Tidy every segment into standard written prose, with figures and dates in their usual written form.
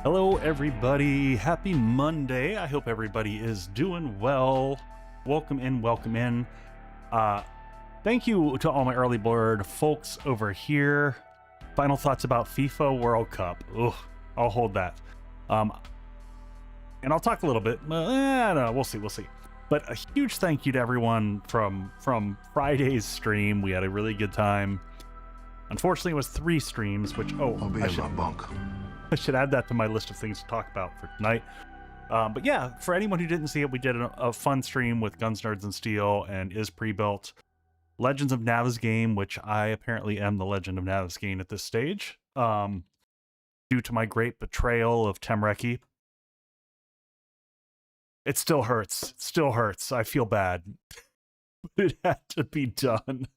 Hello everybody, happy Monday. I hope everybody is doing well. Welcome in. Thank you to all my early bird folks over here. Final thoughts about FIFA World Cup. Ugh, I'll hold that. And I'll talk a little bit. No, we'll see. But a huge thank you to everyone from Friday's stream. We had a really good time. Unfortunately, it was 3 streams, which I'll be in my bunk. I should add that to my list of things to talk about for tonight. But yeah, for anyone who didn't see it, we did a fun stream with Guns, Nerds, and Steel and Is Pre-Built. Legends of Navezgane, which I apparently am the Legend of Navezgane at this stage, due to my great betrayal of Temreki. It still hurts. I feel bad. It had to be done.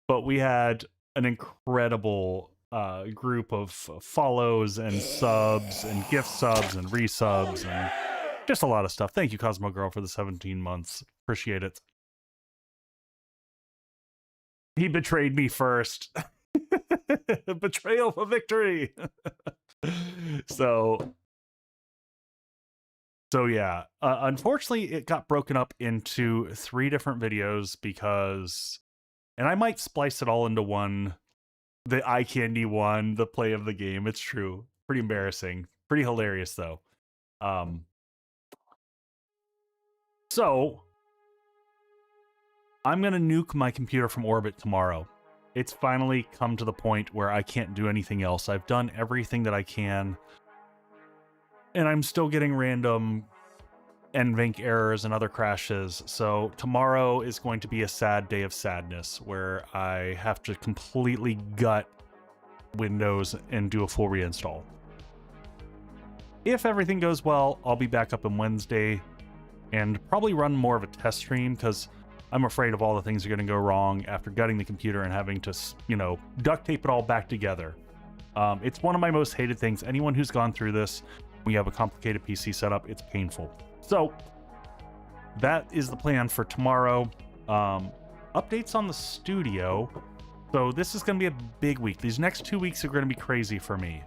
But we had an incredible group of follows and subs and gift subs and resubs and just a lot of stuff. Thank you, Cosmo Girl, for the 17 months. Appreciate it. He betrayed me first. Betrayal for victory. So yeah, unfortunately it got broken up into 3 different videos because, and I might splice it all into one. The eye candy one, the play of the game. It's true. Pretty embarrassing. Pretty hilarious, though. So, I'm going to nuke my computer from orbit tomorrow. It's finally come to the point where I can't do anything else. I've done everything that I can. And I'm still getting random NVENC errors and other crashes. So tomorrow is going to be a sad day of sadness where I have to completely gut Windows and do a full reinstall. If everything goes well, I'll be back up on Wednesday and probably run more of a test stream because I'm afraid of all the things that are going to go wrong after gutting the computer and having to, duct tape it all back together. It's one of my most hated things. Anyone who's gone through this, when you have a complicated PC setup, it's painful. So that is the plan for tomorrow. Updates on the studio. So this is going to be a big week. These next 2 weeks are going to be crazy for me,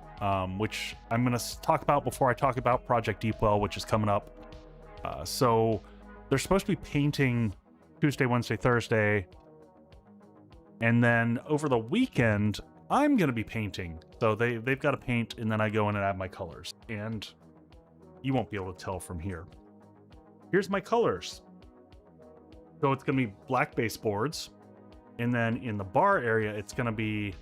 which I'm going to talk about before I talk about Project Deepwell, which is coming up. So they're supposed to be painting Tuesday, Wednesday, Thursday. And then over the weekend, I'm going to be painting. So they've got to paint, and then I go in and add my colors. And you won't be able to tell from here. Here's my colors. So it's going to be black baseboards. And then in the bar area, it's going to be...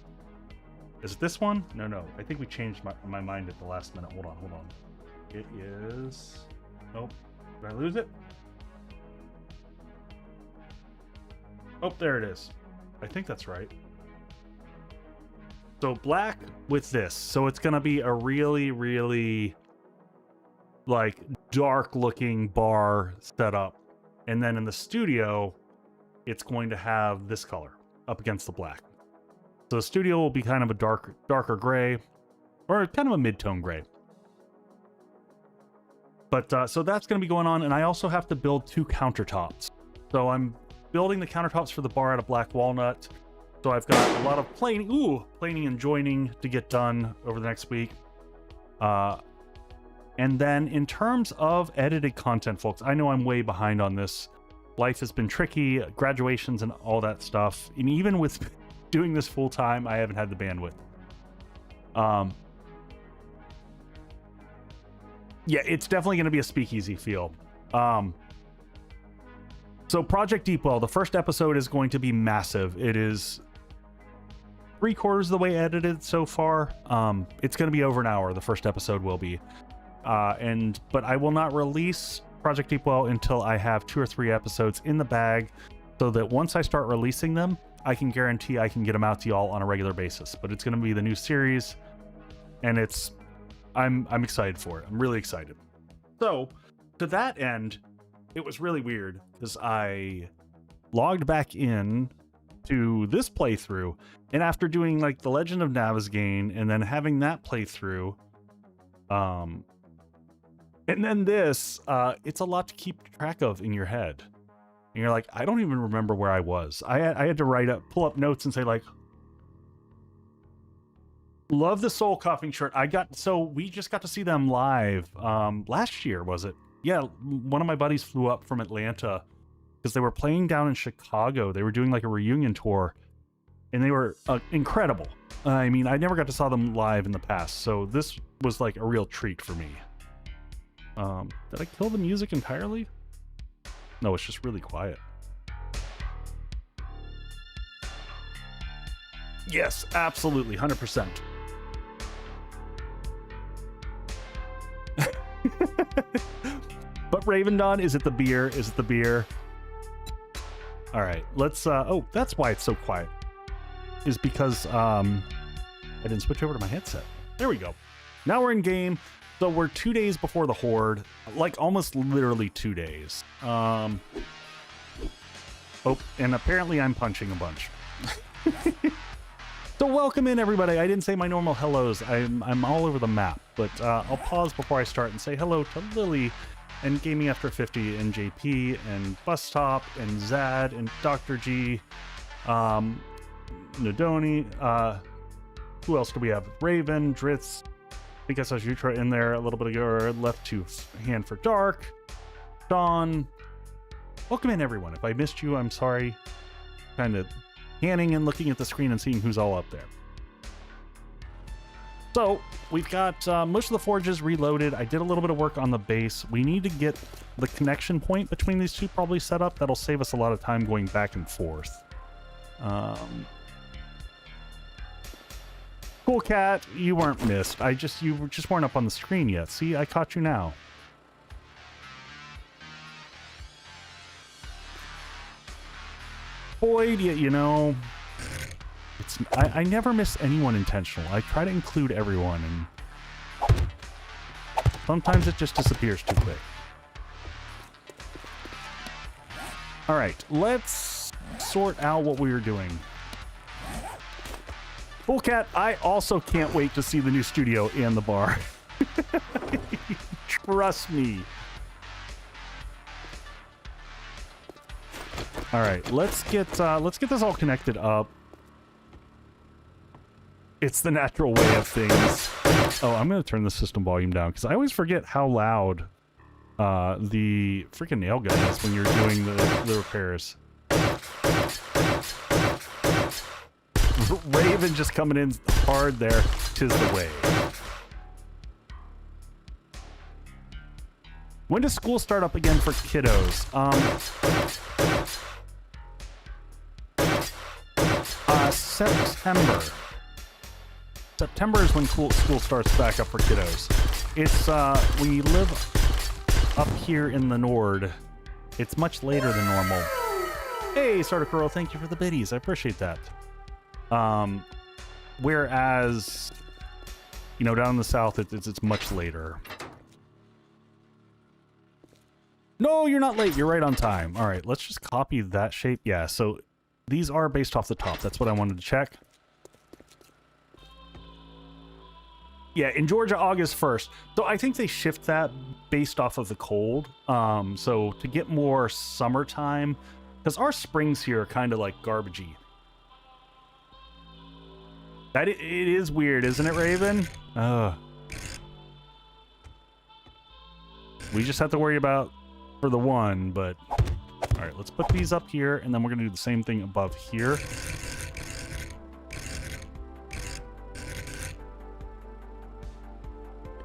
Is it this one? No. I think we changed my mind at the last minute. Hold on. It is... Nope. Did I lose it? Oh, there it is. I think that's right. So black with this. So it's going to be a really, really... like dark looking bar setup, and then in the studio it's going to have this color up against the black. So the studio will be kind of a darker gray, or kind of a mid-tone gray. But so that's going to be going on, and I also have to build 2 countertops. So I'm building the countertops for the bar out of black walnut. So I've got a lot of planing and joining to get done over the next week. And then in terms of edited content, folks, I know I'm way behind on this. Life has been tricky, graduations and all that stuff. And even with doing this full time, I haven't had the bandwidth. Yeah, it's definitely going to be a speakeasy feel. So Project Deepwell, the first episode is going to be massive. It is 3/4 of the way edited so far. It's going to be over an hour. The first episode will be. But I will not release Project Deepwell until I have 2 or 3 episodes in the bag, so that once I start releasing them, I can guarantee I can get them out to y'all on a regular basis. But it's going to be the new series, and I'm excited for it. I'm really excited. So to that end, it was really weird because I logged back in to this playthrough, and after doing like the Legend of Navezgane and then having that playthrough, and then this, it's a lot to keep track of in your head. And you're like, I don't even remember where I was. I had to pull up notes and say like, love the Soul Coughing shirt. So we just got to see them live last year, was it? Yeah, one of my buddies flew up from Atlanta because they were playing down in Chicago. They were doing like a reunion tour, and they were incredible. I mean, I never got to saw them live in the past, so this was like a real treat for me. Did I kill the music entirely? No, it's just really quiet. Yes, absolutely, 100%. But Raven Dawn, is it the beer? Is it the beer? All right, let's oh, that's why it's so quiet. Is because I didn't switch over to my headset. There we go. Now we're in game. So we're 2 days before the Horde, like almost literally 2 days. Oh, and apparently I'm punching a bunch. So welcome in, everybody. I didn't say my normal hellos. I'm all over the map, but I'll pause before I start and say hello to Lily and Gaming After 50 and JP and Bus Stop and Zad and Dr. G, Nadoni. Who else do we have? Raven, Dritz. I think I saw Jutra in there a little bit ago, or left to Hand for Dark. Dawn. Welcome in, everyone. If I missed you, I'm sorry. Kind of scanning and looking at the screen and seeing who's all up there. So we've got most of the forges reloaded. I did a little bit of work on the base. We need to get the connection point between these two probably set up. That'll save us a lot of time going back and forth. Cool Cat, you weren't missed. You just weren't up on the screen yet. See, I caught you now. Boyd, you know, I never miss anyone intentional. I try to include everyone, and sometimes it just disappears too quick. All right, let's sort out what we were doing. Cool Cat, I also can't wait to see the new studio and the bar. Trust me. All right, let's get this all connected up. It's the natural way of things. Oh, I'm gonna turn the system volume down because I always forget how loud the freaking nail gun is when you're doing the repairs. Raven just coming in hard there. 'Tis the way. When does school start up again for kiddos? September. September is when school starts back up for kiddos. It's when you live up here in the Nord, it's much later than normal. Hey, Starter Curl, thank you for the biddies. I appreciate that. Whereas, you know, down in the south, it's much later. No, you're not late. You're right on time. All right, let's just copy that shape. Yeah, so these are based off the top. That's what I wanted to check. Yeah, in Georgia, August 1st. So I think they shift that based off of the cold. So to get more summertime, because our springs here are kind of like garbagey. That it is weird, isn't it, Raven? We just have to worry about for the one, but all right, let's put these up here, and then we're gonna do the same thing above here.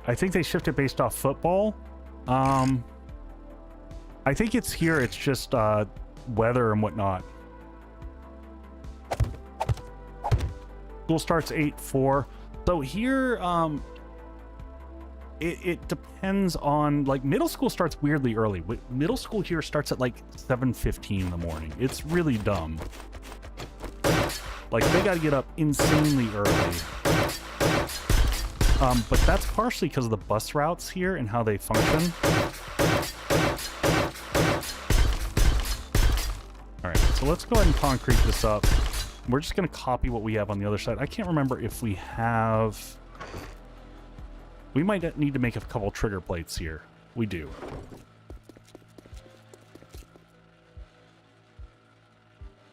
I think they shifted based off football. I think it's here. It's just weather and whatnot. School starts 8/4. So here, it depends on, like, middle school starts weirdly early. Middle school here starts at like 7:15 in the morning. It's really dumb. Like, they got to get up insanely early. But that's partially because of the bus routes here and how they function. so let's go ahead and concrete this up. We're just going to copy what we have on the other side. I can't remember if we have... We might need to make a couple trigger plates here. We do.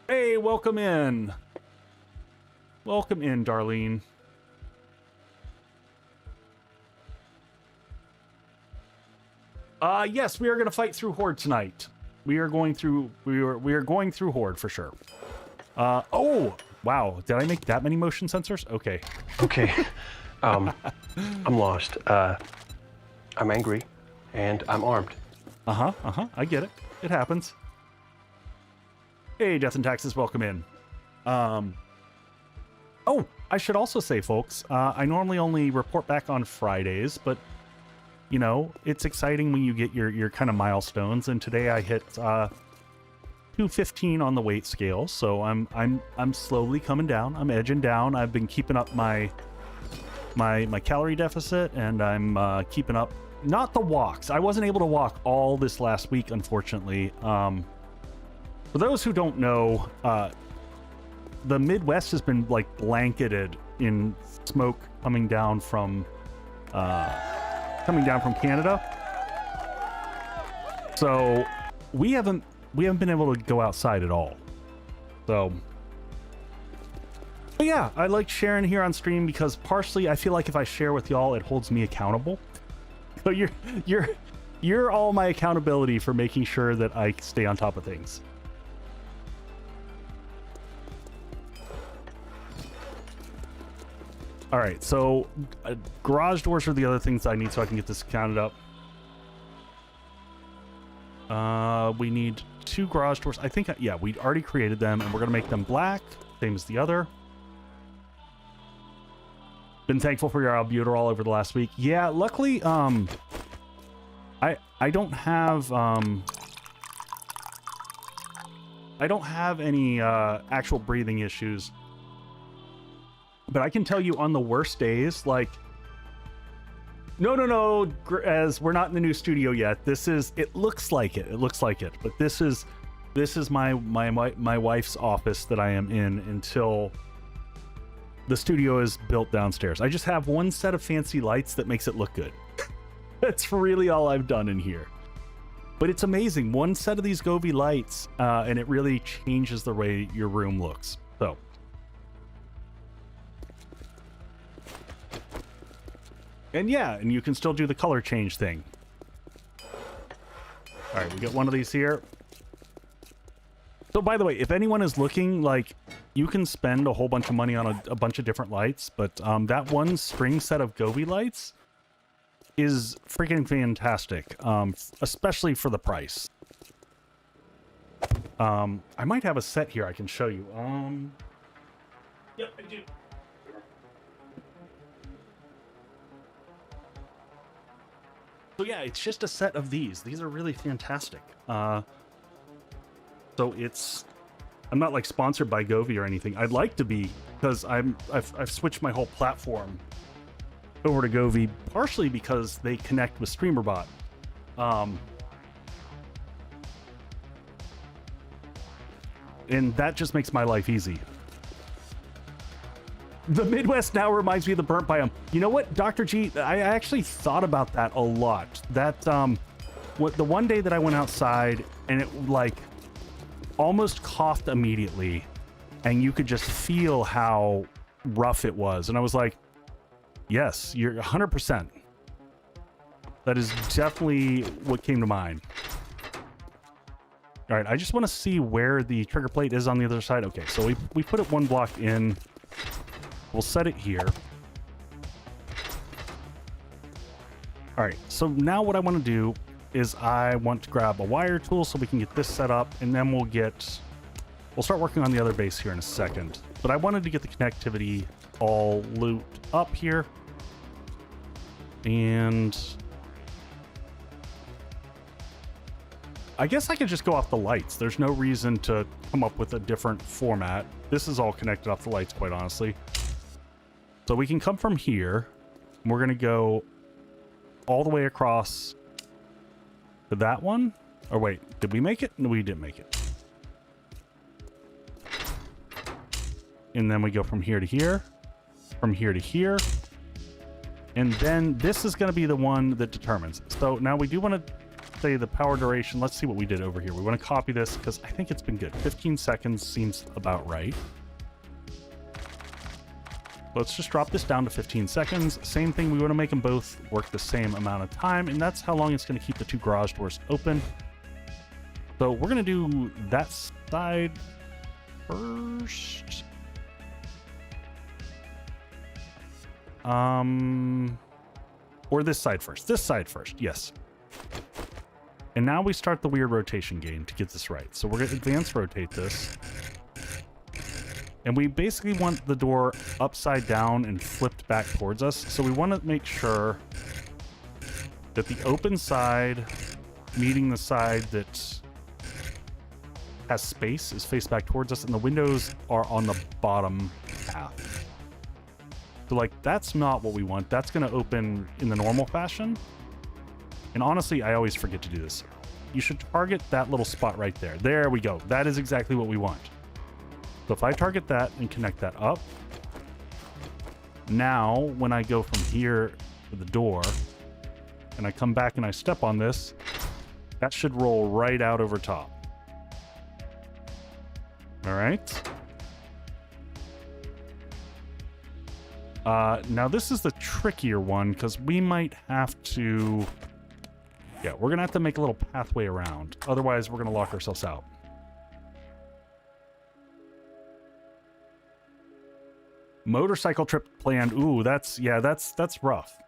Hey, welcome in. Welcome in, Darlene. Yes, we are going to fight through Horde tonight. We are going through Horde for sure. Oh, wow. Did I make that many motion sensors? Okay. Okay. I'm lost. I'm angry and I'm armed. I get it. It happens. Hey, Death and Taxes, welcome in. Oh, I should also say, folks, I normally only report back on Fridays, but you know, it's exciting when you get your kind of milestones, and today I hit 215 on the weight scale, so I'm slowly coming down. I'm edging down. I've been keeping up my calorie deficit, and I'm keeping up not the walks. I wasn't able to walk all this last week, unfortunately. For those who don't know, the Midwest has been like blanketed in smoke coming down from Canada. So we haven't been able to go outside at all. So but yeah, I like sharing here on stream because partially I feel like if I share with y'all, it holds me accountable. So you're all my accountability for making sure that I stay on top of things. All right, so garage doors are the other things I need so I can get this counted up. We need 2 garage doors. I think, yeah, we already created them, and we're going to make them black, same as the other. Been thankful for your albuterol over the last week. Yeah, luckily, I don't have any actual breathing issues. But I can tell you on the worst days, like, no, as we're not in the new studio yet. It looks like it, but this is my wife's office that I am in until the studio is built downstairs. I just have one set of fancy lights that makes it look good. That's really all I've done in here. But it's amazing. One set of these Govee lights, and it really changes the way your room looks. So. And yeah, and you can still do the color change thing. All right, we got one of these here. So by the way, if anyone is looking, like, you can spend a whole bunch of money on a bunch of different lights, but that one string set of Govee lights is freaking fantastic, especially for the price. I might have a set here I can show you. Yep, I do. So yeah, it's just a set of these. These are really fantastic. So I'm not like sponsored by Govee or anything. I'd like to be, because I've switched my whole platform over to Govee, partially because they connect with StreamerBot. And that just makes my life easy. The Midwest now reminds me of the burnt biome. You know what, Dr. G, I actually thought about that a lot. That, the one day that I went outside and it like almost coughed immediately, and you could just feel how rough it was. And I was like, yes, you're 100%. That is definitely what came to mind. All right, I just want to see where the trigger plate is on the other side. Okay, so we put it one block in. We'll set it here. All right, so now what I want to do is I want to grab a wire tool so we can get this set up, and then we'll start working on the other base here in a second. But I wanted to get the connectivity all looped up here. And I guess I could just go off the lights. There's no reason to come up with a different format. This is all connected off the lights, quite honestly. So we can come from here, and we're going to go all the way across to that one. Or wait, did we make it? No, we didn't make it. And then we go from here to here, from here to here. And then this is going to be the one that determines. So now we do want to say the power duration. Let's see what we did over here. We want to copy this because I think it's been good. 15 seconds seems about right. Let's just drop this down to 15 seconds. Same thing, we want to make them both work the same amount of time, and that's how long it's going to keep the two garage doors open. So we're going to do that side first. Or this side first. This side first, yes. And now we start the weird rotation game to get this right. So we're going to advance rotate this. And we basically want the door upside down and flipped back towards us. So we want to make sure that the open side meeting the side that has space is faced back towards us, and the windows are on the bottom half. So like, that's not what we want. That's going to open in the normal fashion. And honestly, I always forget to do this. You should target that little spot right there. There we go. That is exactly what we want. So if I target that and connect that up, now when I go from here to the door and I come back and I step on this, that should roll right out over top. All right. Now this is the trickier one because we might have to, yeah, we're gonna have to make a little pathway around. Otherwise we're gonna lock ourselves out. Motorcycle trip planned. Ooh, that's rough.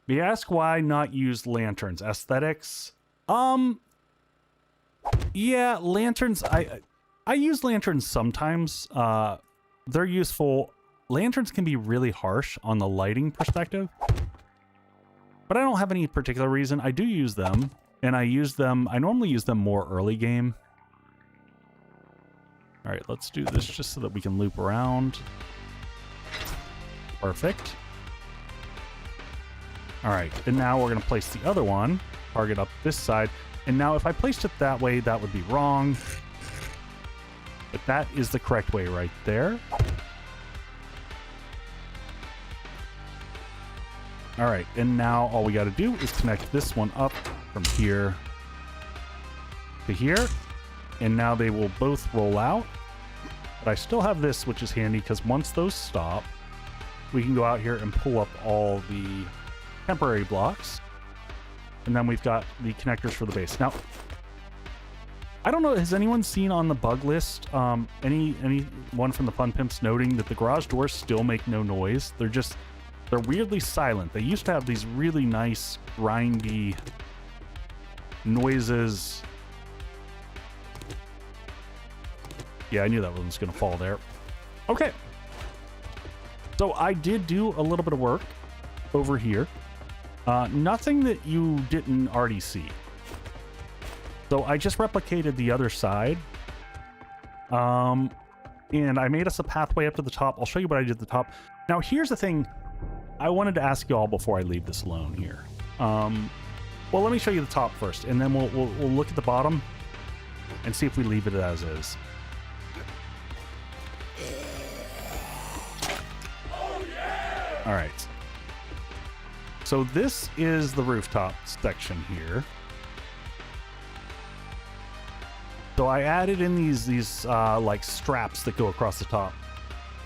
May I ask why not use lanterns? Aesthetics? Yeah, lanterns. I use lanterns sometimes. They're useful. Lanterns can be really harsh on the lighting perspective, but I don't have any particular reason. I do use them, and I normally use them more early game. All right, let's do this just so that we can loop around. Perfect. All right, and now we're gonna place the other one, target up this side. And now if I placed it that way, that would be wrong. But that is the correct way right there. All right, and now all we gotta do is connect this one up from here to here. And now they will both roll out. But I still have this, which is handy because once those stop, we can go out here and pull up all the temporary blocks. And then we've got the connectors for the base. Now, I don't know, has anyone seen on the bug list, anyone from the Fun Pimps noting that the garage doors still make no noise? They're weirdly silent. They used to have these really nice, grindy noises. Yeah, I knew that one was going to fall there. Okay. So I did do a little bit of work over here. Nothing that you didn't already see. So I just replicated the other side. And I made us a pathway up to the top. I'll show you what I did at the top. Now, here's the thing I wanted to ask you all before I leave this alone here. Well, let me show you the top first, and then we'll look at the bottom and see if we leave it as is. All right. So this is the rooftop section here. So I added in these like straps that go across the top.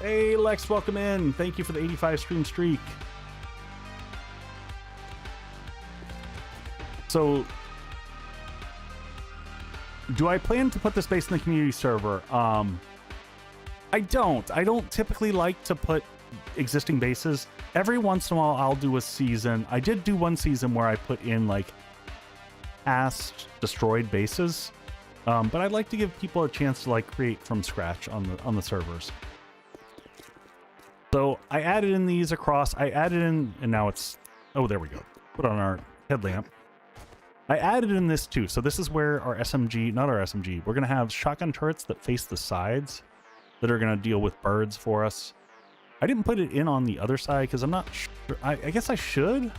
Hey Lex, welcome in. Thank you for the 85 stream streak. So do I plan to put this base in the community server? I don't typically like to put existing bases. Every once in a while I'll do a season. I did do one season where I put in like past destroyed bases, but I'd like to give people a chance to like create from scratch on the servers. So I added in these across. I added in, and now it's, oh, there we go. Put on our headlamp. I added in this too. So this is where our SMG, not our SMG, we're gonna have shotgun turrets that face the sides that are gonna deal with birds for us. I didn't put it in on the other side because I'm not sure. I guess I should.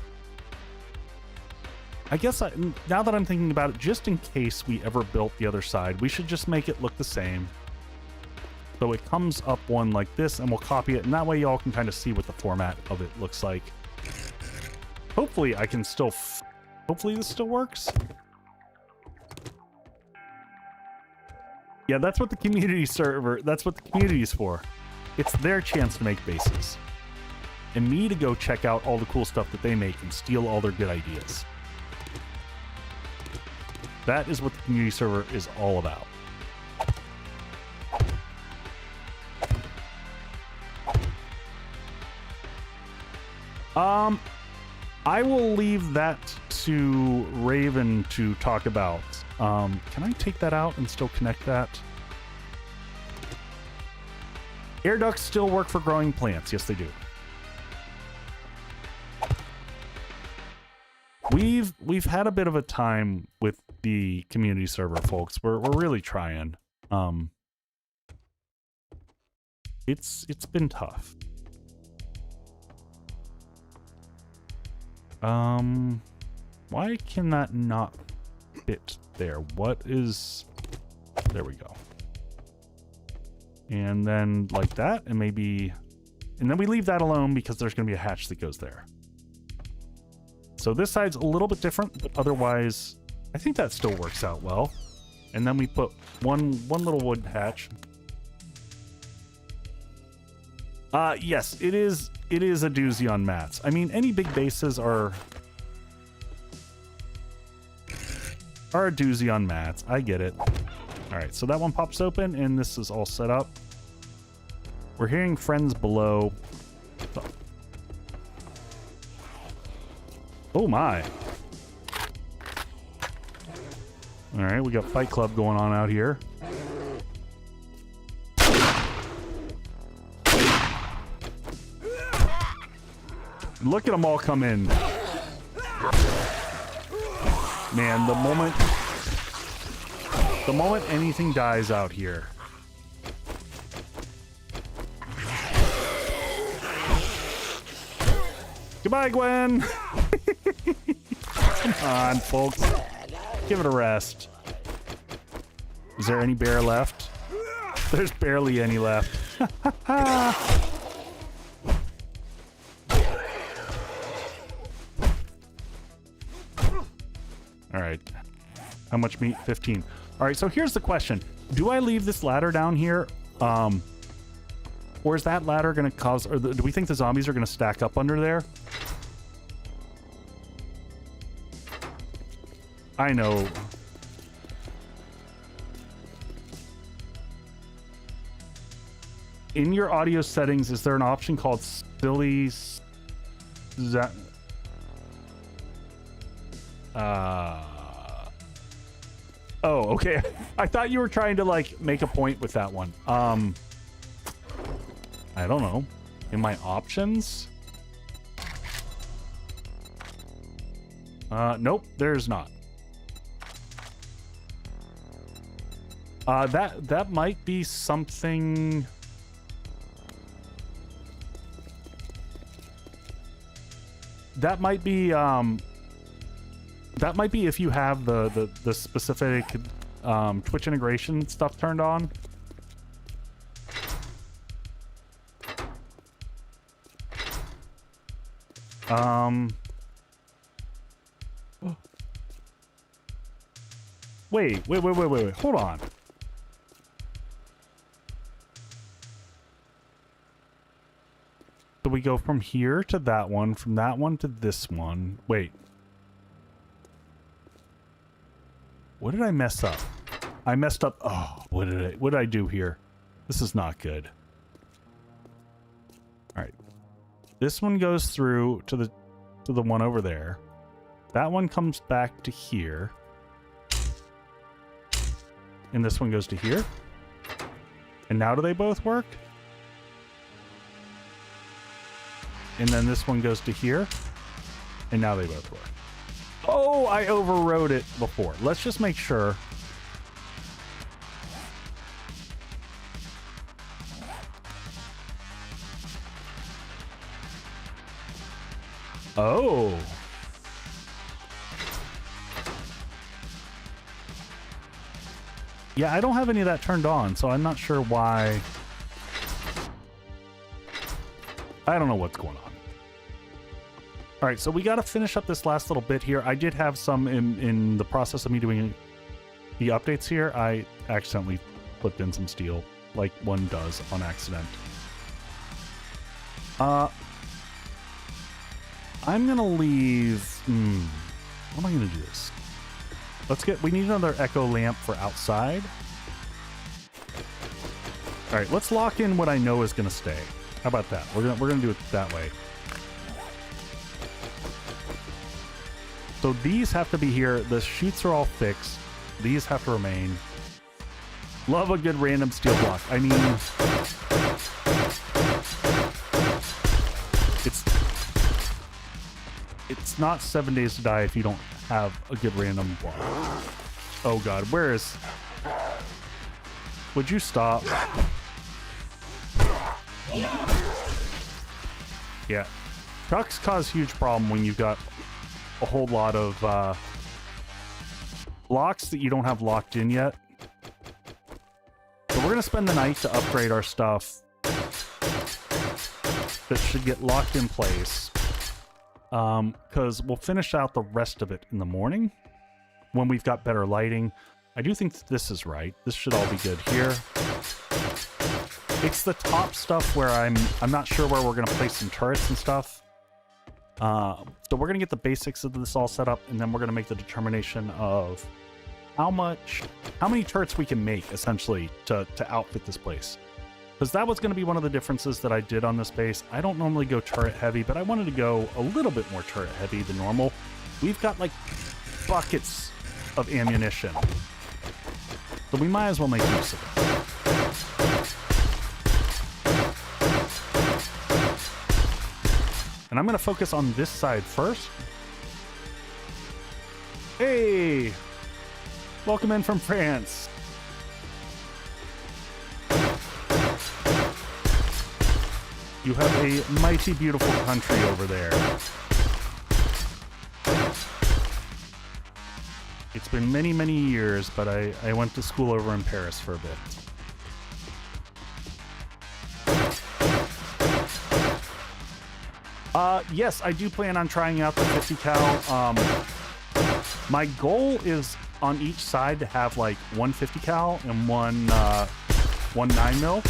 I guess now that I'm thinking about it, just in case we ever built the other side, we should just make it look the same. So it comes up one like this, and we'll copy it, and that way y'all can kind of see what the format of it looks like. Hopefully I can still... hopefully this still works. Yeah, that's what the community server... that's what the community is for. It's their chance to make bases. And me to go check out all the cool stuff that they make and steal all their good ideas. That is what the community server is all about. I will leave that to Raven to talk about. Can I take that out and still connect that? Air ducts still work for growing plants. Yes, they do. We've had a bit of a time with the community server, folks. We're really trying. It's been tough. Why can that not fit there? What is... there we go. And then like that, and maybe... and then we leave that alone because there's going to be a hatch that goes there. So this side's a little bit different, but otherwise, I think that still works out well. And then we put one little wood hatch. Yes, it is a doozy on mats. I mean, any big bases are a doozy on mats. I get it. All right, so that one pops open, and this is all set up. We're hearing friends below. Oh my. All right, we got Fight Club going on out here. Look at them all come in. Man, the moment anything dies out here. Goodbye, Gwen. Come on, folks. Give it a rest. Is there any bear left? There's barely any left. All right. How much meat? 15. All right, so here's the question. Do I leave this ladder down here? Or is that ladder going to cause... or do we think the zombies are going to stack up under there? I know. In your audio settings, is there an option called silly... Oh, okay. I thought you were trying to, like, make a point with that one. I don't know. In my options? Nope, there's not. That might be something... That might be if you have the specific Twitch integration stuff turned on. Wait, hold on. So we go from here to that one, from that one to this one. Wait. What did I mess up? I messed up. Oh, what did I do here? This is not good. All right. This one goes through to the one over there. That one comes back to here. And this one goes to here. And now do they both work? And then this one goes to here. And now they both work. Oh, I overrode it before. Let's just make sure. Oh. Yeah, I don't have any of that turned on, so I'm not sure why. I don't know what's going on. All right, so we got to finish up this last little bit here. I did have some in the process of me doing the updates here. I accidentally flipped in some steel, like one does on accident. I'm gonna leave. How am I gonna do this? We need another echo lamp for outside. All right, let's lock in what I know is gonna stay. How about that? We're gonna do it that way. So these have to be here. The chutes are all fixed. These have to remain. Love a good random steel block. I mean, it's not 7 days to die if you don't have a good random block. Oh god, where is... Would you stop? Yeah. Trucks cause huge problem when you've got a whole lot of blocks that you don't have locked in yet. So we're gonna spend the night to upgrade our stuff that should get locked in place. Because we'll finish out the rest of it in the morning when we've got better lighting. I do think this is right. This should all be good here. It's the top stuff where I'm not sure where we're gonna place some turrets and stuff. So we're gonna get the basics of this all set up, and then we're gonna make the determination of how many turrets we can make essentially to outfit this place. Because that was going to be one of the differences that I did on this base. I don't normally go turret heavy, but I wanted to go a little bit more turret heavy than normal. We've got like buckets of ammunition, so we might as well make use of it. And I'm going to focus on this side first. Hey! Welcome in from France. You have a mighty beautiful country over there. It's been many, many years, but I went to school over in Paris for a bit. Yes, I do plan on trying out the 50 cal. My goal is on each side to have like one 50 cal and one 9mm.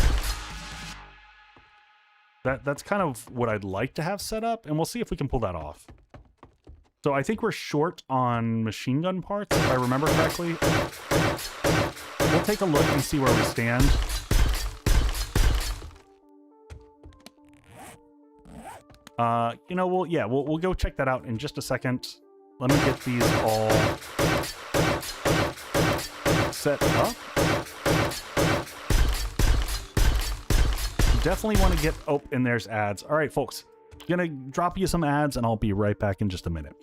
That's kind of what I'd like to have set up, and we'll see if we can pull that off. So I think we're short on machine gun parts, if I remember correctly. We'll take a look and see where we stand. You know, we'll go check that out in just a second. Let me get these all set up. Definitely want to get... Oh, and there's ads. All right, folks. Gonna drop you some ads, and I'll be right back in just a minute.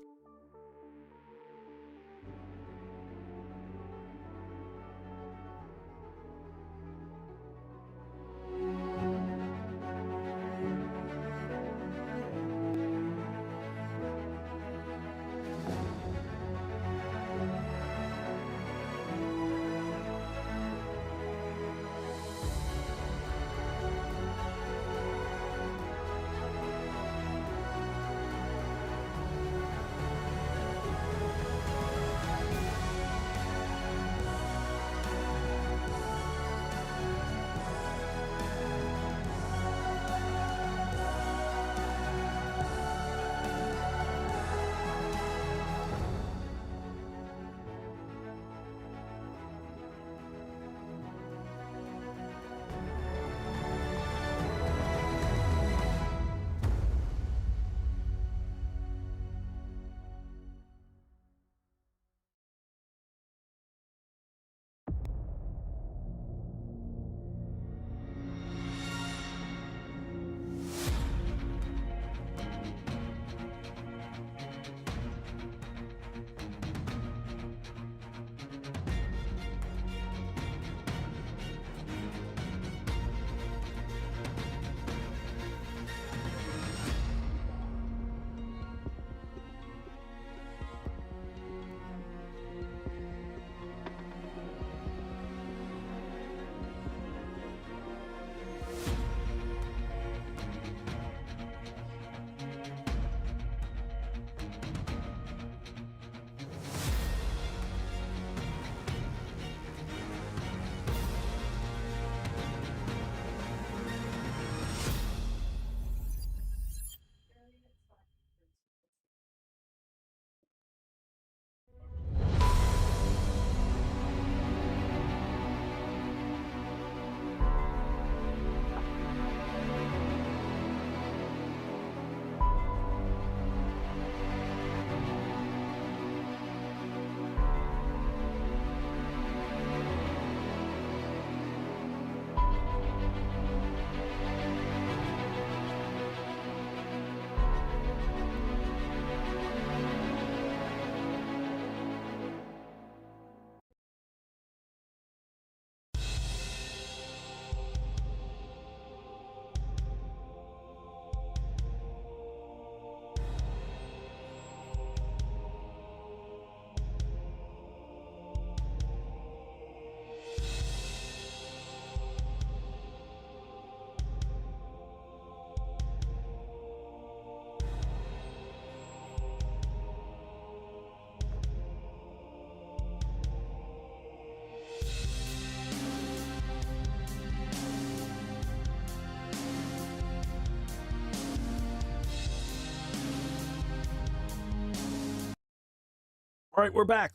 All right, we're back.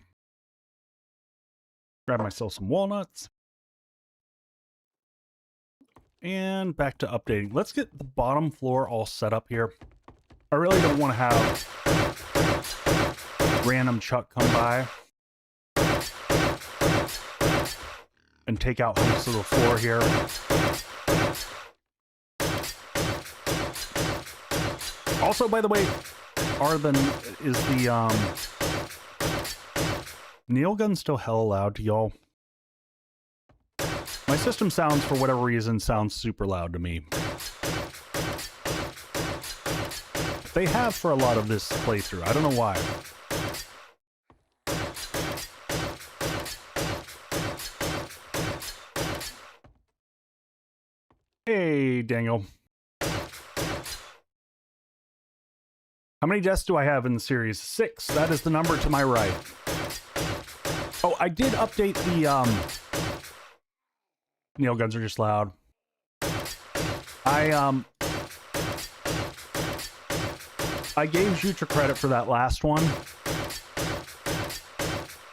Grab myself some walnuts. And back to updating. Let's get the bottom floor all set up here. I really don't want to have random Chuck come by and take out hunks of the floor here. Also, by the way, is the nail gun still hell loud to y'all? My system sounds, for whatever reason, sounds super loud to me. They have for a lot of this playthrough. I don't know why. Hey, Daniel. How many deaths do I have in the series? 6. That is the number to my right. Oh, I did update the, nail guns are just loud. I gave Jutra credit for that last one.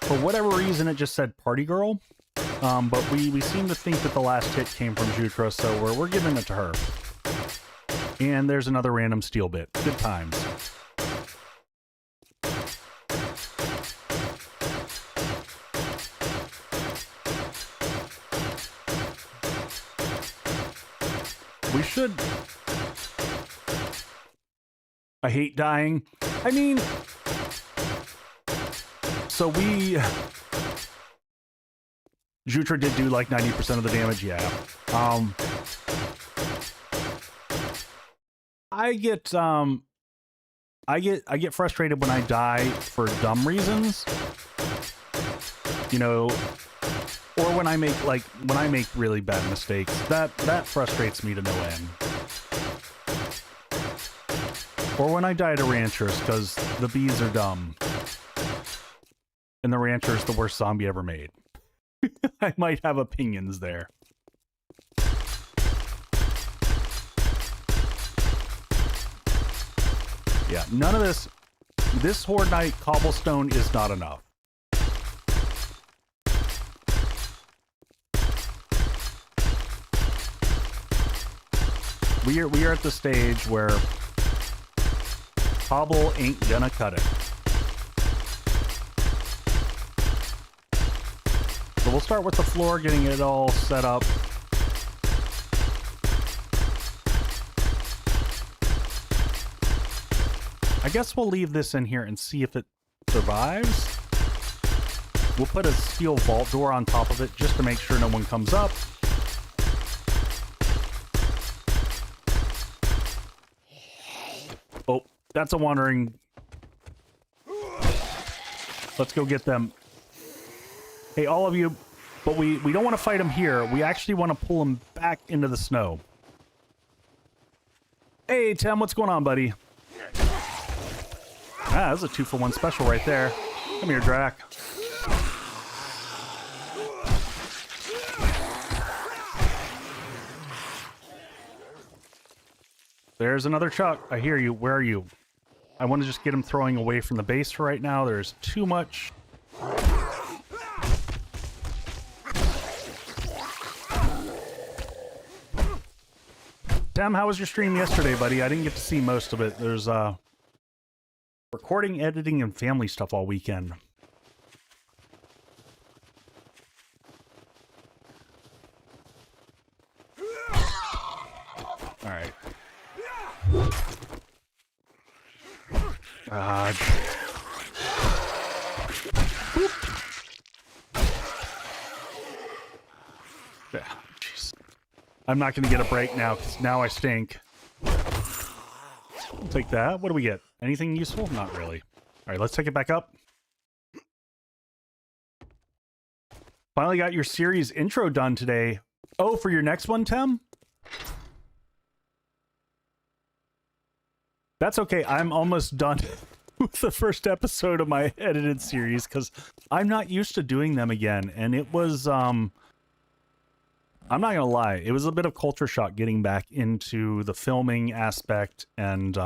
For whatever reason, it just said Party Girl. But we seem to think that the last hit came from Jutra, so we're giving it to her. And there's another random steel bit. Good times. We should... I hate dying. I mean... So we... Jutra did do like 90% of the damage, yeah. I get frustrated when I die for dumb reasons. You know, or when I make really bad mistakes. That frustrates me to no end. Or when I die to ranchers because the bees are dumb. And the rancher is the worst zombie ever made. I might have opinions there. Yeah, none of this. This Horde Night cobblestone is not enough. We are at the stage where cobble ain't gonna cut it. So we'll start with the floor, getting it all set up. I guess we'll leave this in here and see if it survives. We'll put a steel vault door on top of it just to make sure no one comes up. Oh, that's a wandering. Let's go get them. Hey, all of you, but we don't want to fight them here. We actually want to pull them back into the snow. Hey, Tim, what's going on, buddy? Ah, that's a 2-for-1 special right there. Come here, Drac. There's another Chuck. I hear you. Where are you? I want to just get him throwing away from the base for right now. There's too much. Tim, how was your stream yesterday, buddy? I didn't get to see most of it. There's recording, editing, and family stuff all weekend. All right. Yeah, jeez. I'm not going to get a break now because now I stink. I'll take that. What do we get? Anything useful? Not really. All right, let's take it back up. Finally got your series intro done today. Oh, for your next one, Tim? That's okay. I'm almost done with the first episode of my edited series because I'm not used to doing them again. And it was, I'm not going to lie. It was a bit of culture shock getting back into the filming aspect and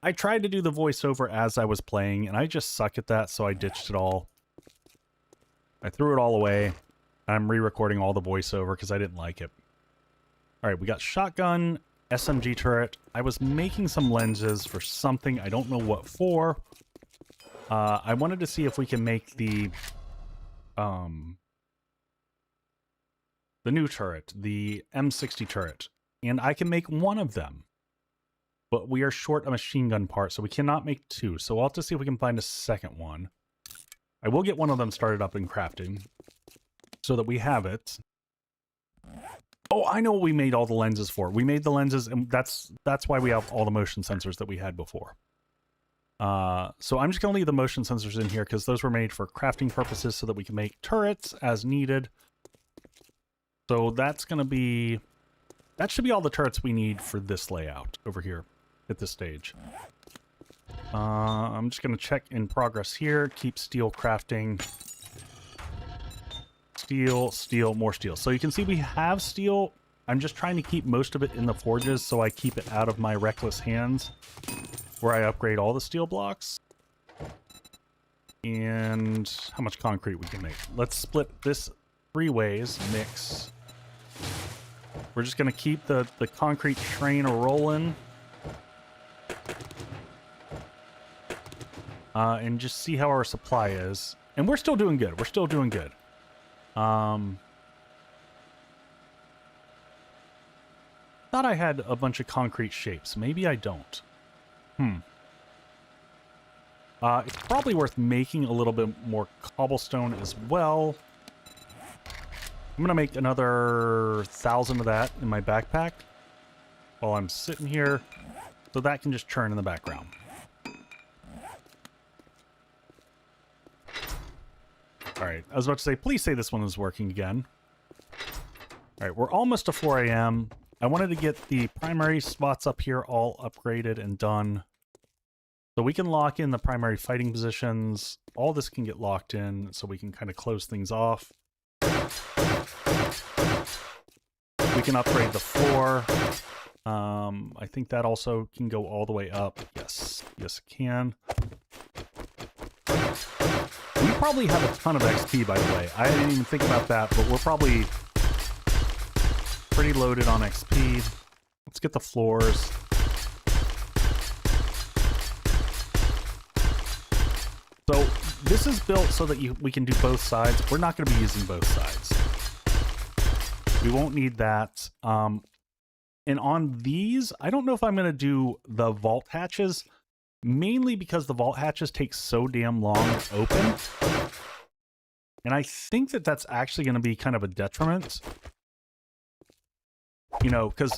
I tried to do the voiceover as I was playing, and I just suck at that, so I ditched it all. I threw it all away. I'm re-recording all the voiceover because I didn't like it. All right, we got shotgun, SMG turret. I was making some lenses for something. I don't know what for. I wanted to see if we can make the new turret, the M60 turret, and I can make one of them. But we are short a machine gun part, so we cannot make two. So we'll have to see if we can find a second one. I will get one of them started up in crafting so that we have it. Oh, I know what we made all the lenses for. We made the lenses, and that's why we have all the motion sensors that we had before. So I'm just going to leave the motion sensors in here because those were made for crafting purposes so that we can make turrets as needed. So that's going to be... That should be all the turrets we need for this layout over here at this stage. I'm just going to check in progress here. Keep steel crafting. Steel, steel, more steel. So you can see we have steel. I'm just trying to keep most of it in the forges so I keep it out of my reckless hands where I upgrade all the steel blocks. And how much concrete we can make. Let's split this 3 ways. Mix. We're just going to keep the concrete train rolling. And just see how our supply is. And we're still doing good. We're still doing good. Thought I had a bunch of concrete shapes. Maybe I don't. It's probably worth making a little bit more cobblestone as well. I'm gonna make another 1,000 of that in my backpack while I'm sitting here, so that can just churn in the background. Alright, I was about to say, please say this one is working again. Alright, we're almost to 4 a.m. I wanted to get the primary spots up here all upgraded and done. So we can lock in the primary fighting positions. All this can get locked in so we can kind of close things off. We can upgrade the floor. I think that also can go all the way up. Yes, yes it can. We probably have a ton of XP, by the way. I didn't even think about that, but we're probably pretty loaded on XP. Let's get the floors. So this is built so that we can do both sides. We're not going to be using both sides. We won't need that. And on these, I don't know if I'm going to do the vault hatches, mainly because the vault hatches take so damn long to open. And I think that that's actually going to be kind of a detriment. You know, because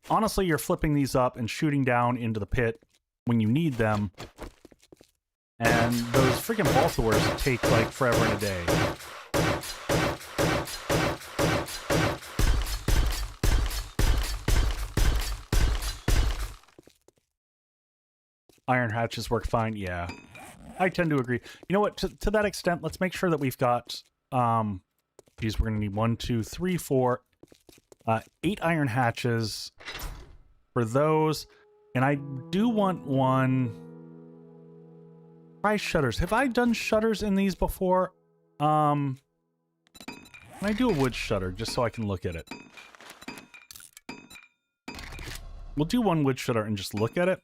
honestly, you're flipping these up and shooting down into the pit when you need them. And those freaking vault doors take like forever and a day. Iron hatches work fine. Yeah, I tend to agree. You know what? To that extent, let's make sure that we've got, geez, we're going to need 1, 2, 3, 4, 8 iron hatches for those. And I do want one. Try shutters. Have I done shutters in these before? Can I do a wood shutter just so I can look at it? We'll do one wood shutter and just look at it.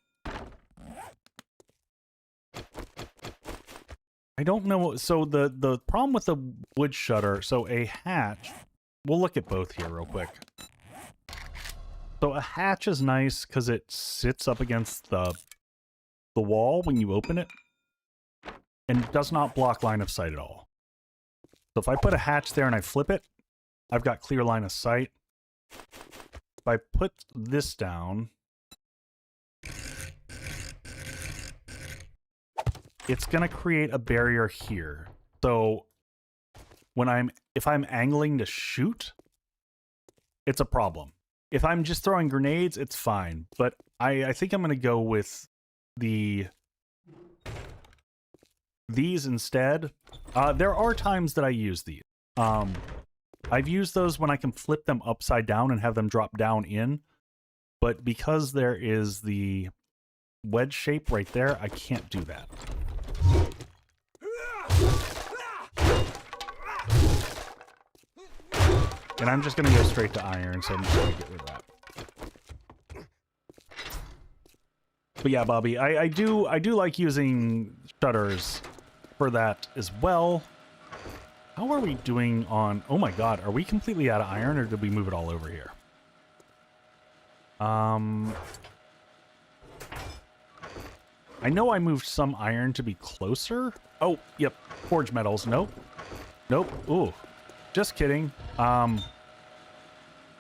I don't know. So the problem with the wood shutter, so a hatch, we'll look at both here real quick. So a hatch is nice because it sits up against the wall when you open it and does not block line of sight at all. So if I put a hatch there and I flip it, I've got clear line of sight. If I put this down, it's going to create a barrier here. So if I'm angling to shoot, it's a problem. If I'm just throwing grenades, it's fine. But I think I'm going to go with these instead. There are times that I use these. I've used those when I can flip them upside down and have them drop down in. But because there is the wedge shape right there, I can't do that. And I'm just going to go straight to iron, so I'm just going to get rid of that. But yeah, Bobby, I do like using shutters for that as well. How are we doing on... Oh my god, are we completely out of iron, or did we move it all over here? I know I moved some iron to be closer. Oh, yep. Forge metals. Nope. Nope. Ooh. Just kidding. Well,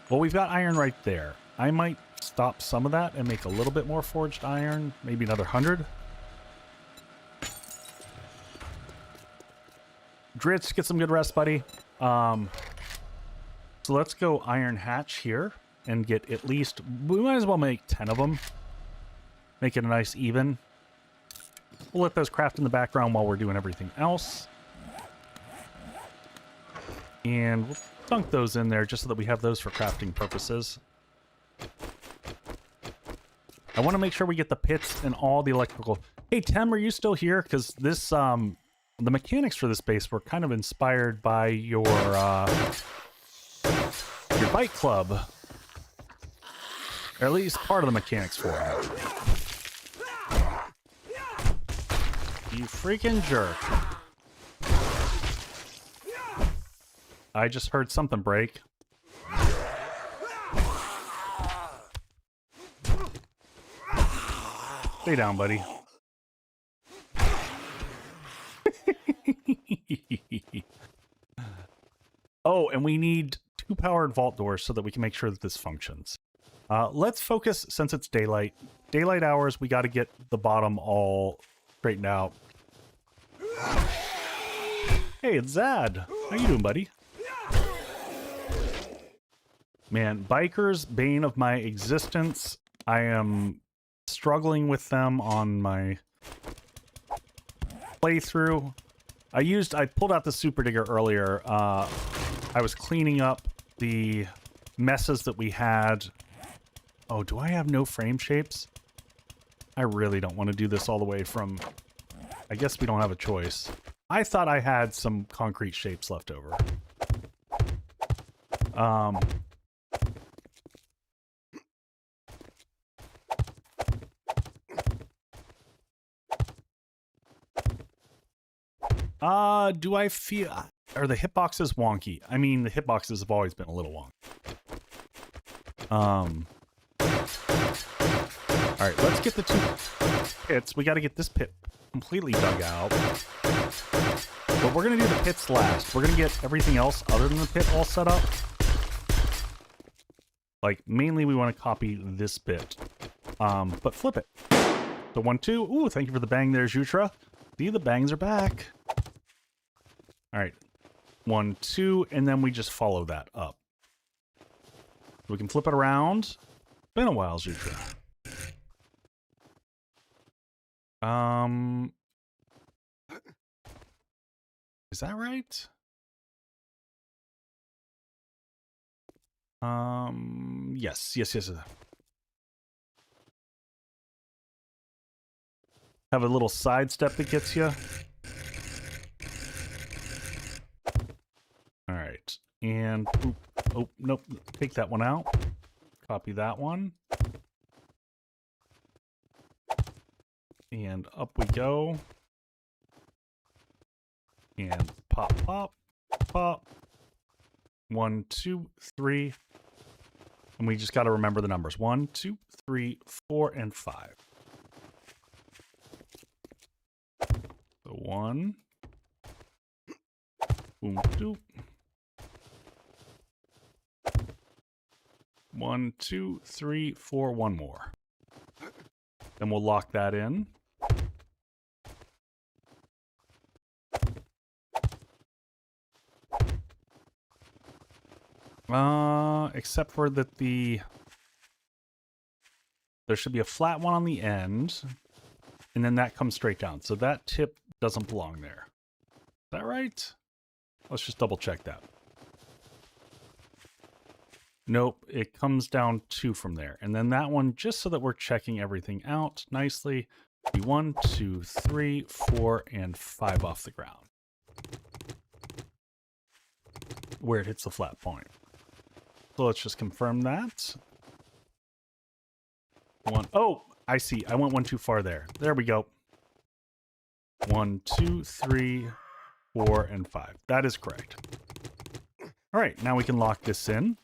we've got iron right there. I might stop some of that and make a little bit more forged iron. Maybe another 100. Dritz, get some good rest, buddy. So let's go iron hatch here and get at least... We might as well make 10 of them. Make it a nice even. We'll let those craft in the background while we're doing everything else. And we'll dunk those in there just so that we have those for crafting purposes. I want to make sure we get the pits and all the electrical... Hey, Tem, are you still here? Because this, the mechanics for this base were kind of inspired by your bike club. Or at least part of the mechanics for it. You freaking jerk. I just heard something break. Stay down, buddy. Oh, and we need 2 powered vault doors so that we can make sure that this functions. Let's focus, since it's daylight. Daylight hours, we got to get the bottom all straightened out. Hey, it's Zad. How you doing, buddy? Man, bikers, bane of my existence. I am struggling with them on my playthrough. I pulled out the super digger earlier. I was cleaning up the messes that we had. Oh, do I have no frame shapes? I really don't want to do this all the way from... I guess we don't have a choice. I thought I had some concrete shapes left over. Do I feel... Are the hitboxes wonky? I mean, the hitboxes have always been a little wonky. Alright, let's get the 2 pits. We gotta get this pit completely dug out. But we're gonna do the pits last. We're gonna get everything else other than the pit all set up. Like, mainly we want to copy this bit. But flip it. So 1, 2. Ooh, thank you for the bang there, Jutra. See, the bangs are back. Alright. 1, 2, and then we just follow that up. We can flip it around. Been a while, Jutra. Is that right? Yes. Have a little side step that gets you. Alright. And, oh, nope. Take that one out. Copy that one. And up we go. And pop, pop, pop. 1, 2, 3. And we just got to remember the numbers. 1, 2, 3, 4, and 5. So 1. Boom, doop. 1, 2, 3, 4. One more. Then we'll lock that in. Except for that there should be a flat one on the end, and then that comes straight down. So that tip doesn't belong there. Is that right? Let's just double check that. Nope, it comes down 2 from there. And then that one, just so that we're checking everything out nicely, be 1, 2, 3, 4, and 5 off the ground, where it hits the flat point. So let's just confirm that. 1, oh, I see. I went 1 too far there. There we go. 1, 2, 3, 4, and 5. That is correct. All right, now we can lock this in.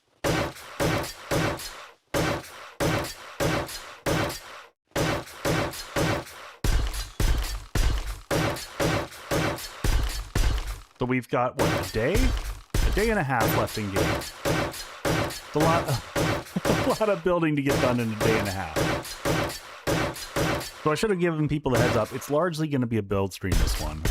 So we've got, what, a day and a half left in game. It's a lot of building to get done in a day and a half. So I should have given people the heads up. It's largely going to be a build stream, this one.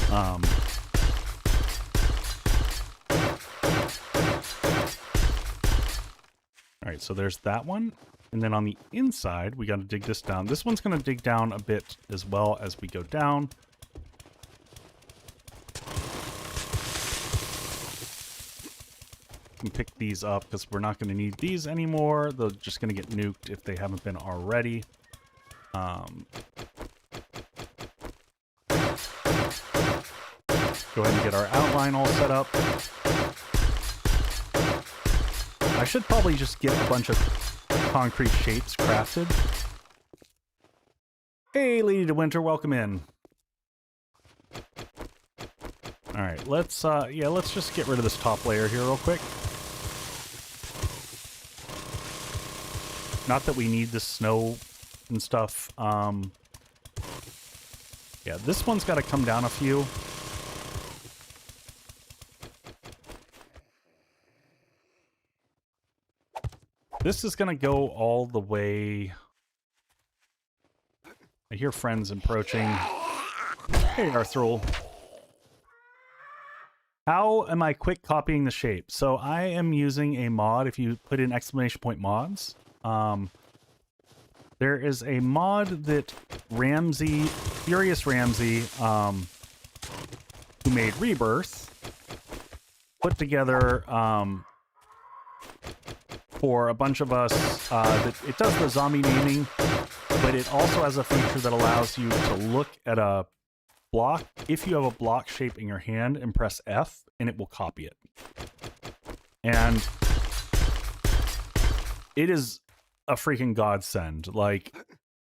All right, so there's that one. And then on the inside, we got to dig this down. This one's going to dig down a bit as well as we go down. Can pick these up because we're not going to need these anymore. They're just going to get nuked if they haven't been already. Go ahead and get our outline all set up. I should probably just get a bunch of concrete shapes crafted. Hey, Lady de Winter, welcome in. All right, let's just get rid of this top layer here real quick. Not that we need the snow and stuff. Yeah, this one's got to come down a few. This is going to go all the way. I hear friends approaching. Hey, Arthrul. How am I quick copying the shape? So I am using a mod. If you put in exclamation point mods, there is a mod that Furious Ramsey, who made Rebirth, put together for a bunch of us. It does the zombie naming, but it also has a feature that allows you to look at a block. If you have a block shape in your hand and press F, and it will copy it. And it is a freaking godsend. Like,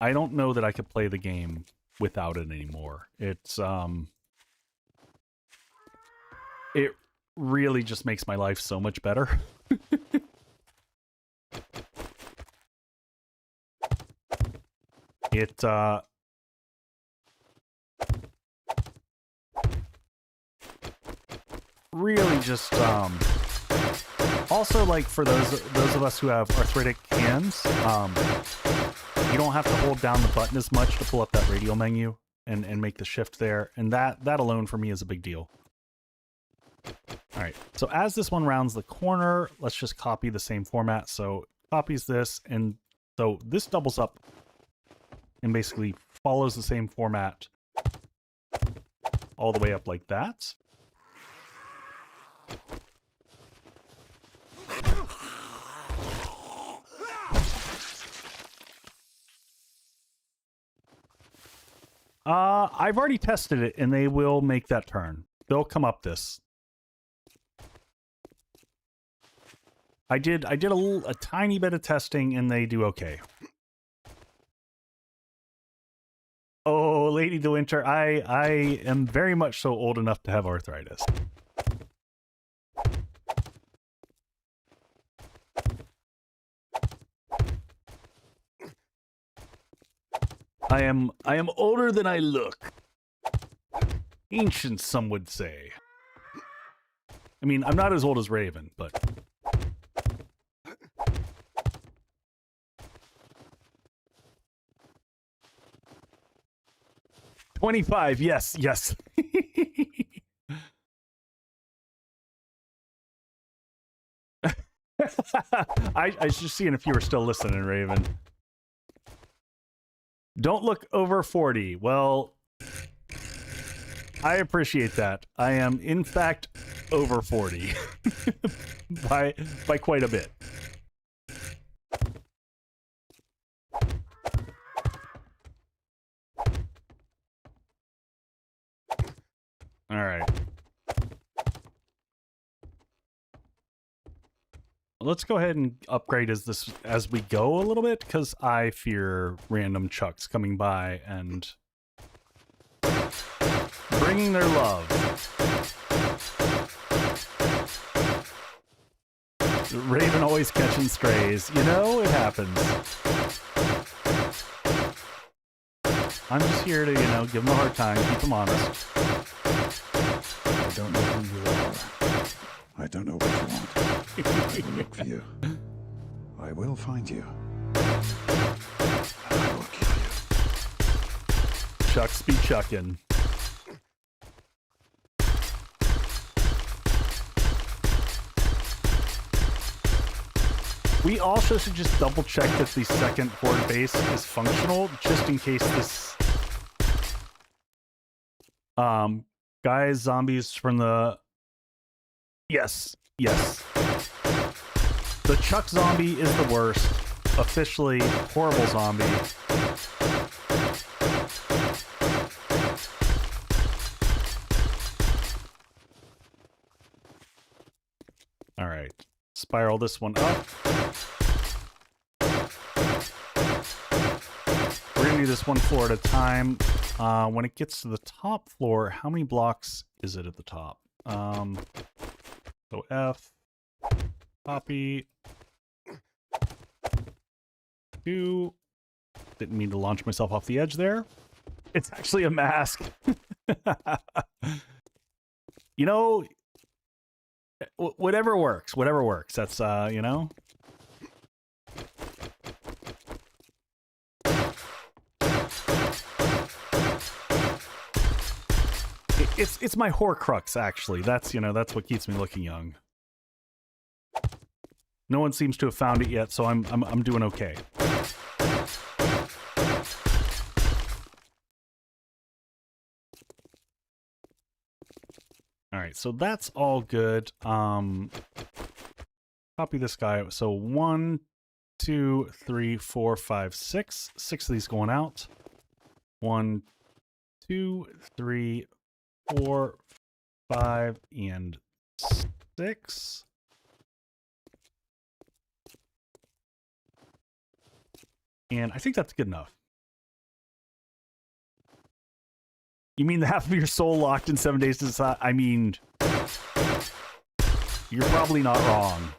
I don't know that I could play the game without it anymore. It's it really just makes my life so much better. It really just also, like, for those of us who have arthritic hands, you don't have to hold down the button as much to pull up that radial menu and make the shift there, and that alone for me is a big deal. All right, so as this one rounds the corner, let's just copy the same format. So copies this, and so this doubles up and basically follows the same format all the way up like that. I've already tested it, and they will make that turn. They'll come up this. I did a tiny bit of testing, and they do okay. Oh, Lady de Winter, I am very much so old enough to have arthritis. I am older than I look. Ancient, some would say. I mean, I'm not as old as Raven, but... $25, yes, yes. I was just seeing if you were still listening, Raven. Don't look over 40. Well, I appreciate that. I am, in fact, over 40. by quite a bit. All right. Let's go ahead and upgrade as we go a little bit, because I fear random chucks coming by and bringing their love. The Raven always catching strays. You know, it happens. I'm just here to, you know, give them a hard time, keep them honest. I don't know who you are. I don't know what you want. I will look for you. I will find you. And I will kill you. Chucks be chucking. We also should just double check that the second Horde base is functional, just in case this guys, zombies from the yes. The Chuck zombie is the worst. Officially horrible zombie. All right. Spiral this one up. We're gonna do this one floor at a time. When it gets to the top floor, how many blocks is it at the top? So F, copy, 2. Didn't mean to launch myself off the edge there. It's actually a mask. You know, whatever works. That's, you know. It's my Horcrux, actually. That's, you know, that's what keeps me looking young. No one seems to have found it yet, so I'm doing okay. All right, so that's all good. Copy this guy. So 1, 2, 3, 4, 5, 6. 6 of these going out. 1, 2, 3, 4, 5, and 6. And I think that's good enough. You mean the half of your soul locked in 7 days to decide? I mean, you're probably not wrong.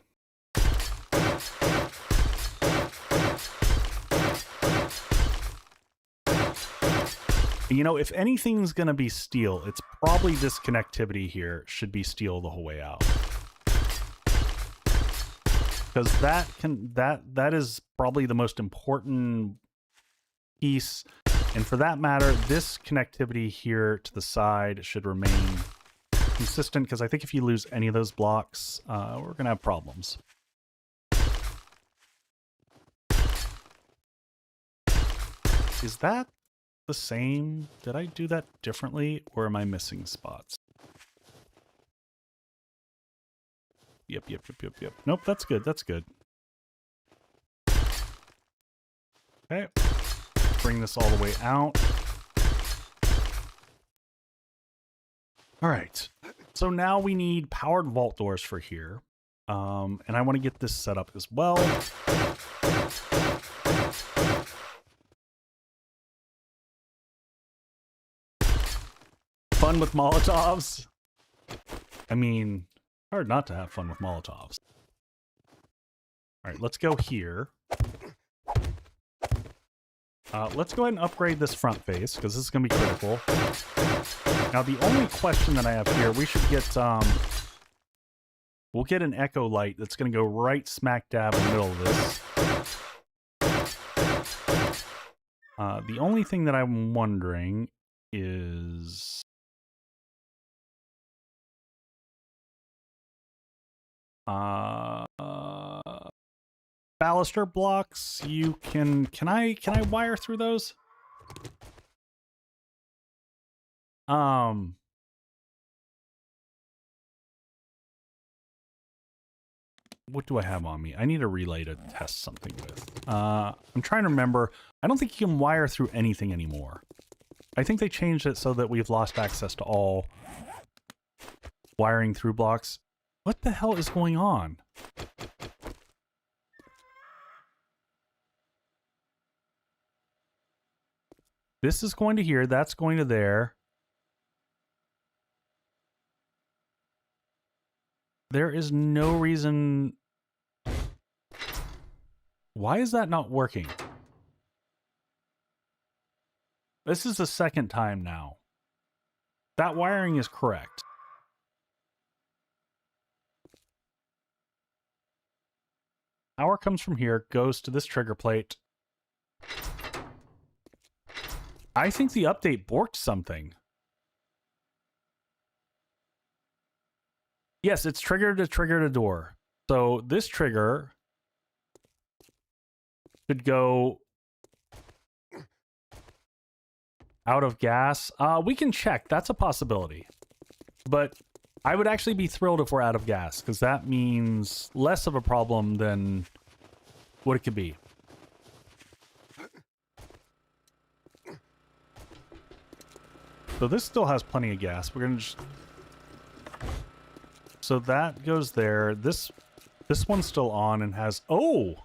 You know, if anything's going to be steel, it's probably this connectivity here should be steel the whole way out. Because that is probably the most important piece. And for that matter, this connectivity here to the side should remain consistent, because I think if you lose any of those blocks, we're going to have problems. Is that the same? Did I do that differently, or am I missing spots? Yep. Nope, that's good. Okay. Bring this all the way out. All right. So now we need powered vault doors for here. And I want to get this set up as well. Fun with Molotovs? I mean, hard not to have fun with Molotovs. All right, let's go here. Let's go ahead and upgrade this front face, because this is going to be critical. Now, the only question that I have here, we should get, we'll get an echo light that's going to go right smack dab in the middle of this. The only thing that I'm wondering is... baluster blocks, you can I wire through those? What do I have on me? I need a relay to test something with. I'm trying to remember. I don't think you can wire through anything anymore. I think they changed it so that we've lost access to all wiring through blocks. What the hell is going on? This is going to here, that's going to there. There is no reason. Why is that not working? This is the second time now. That wiring is correct. Power comes from here, goes to this trigger plate. I think the update borked something. Yes, it's triggered to trigger a door. So this trigger should go out of gas. We can check. That's a possibility. But I would actually be thrilled if we're out of gas, because that means less of a problem than what it could be. So this still has plenty of gas. We're going to just... So that goes there. This one's still on and has... Oh!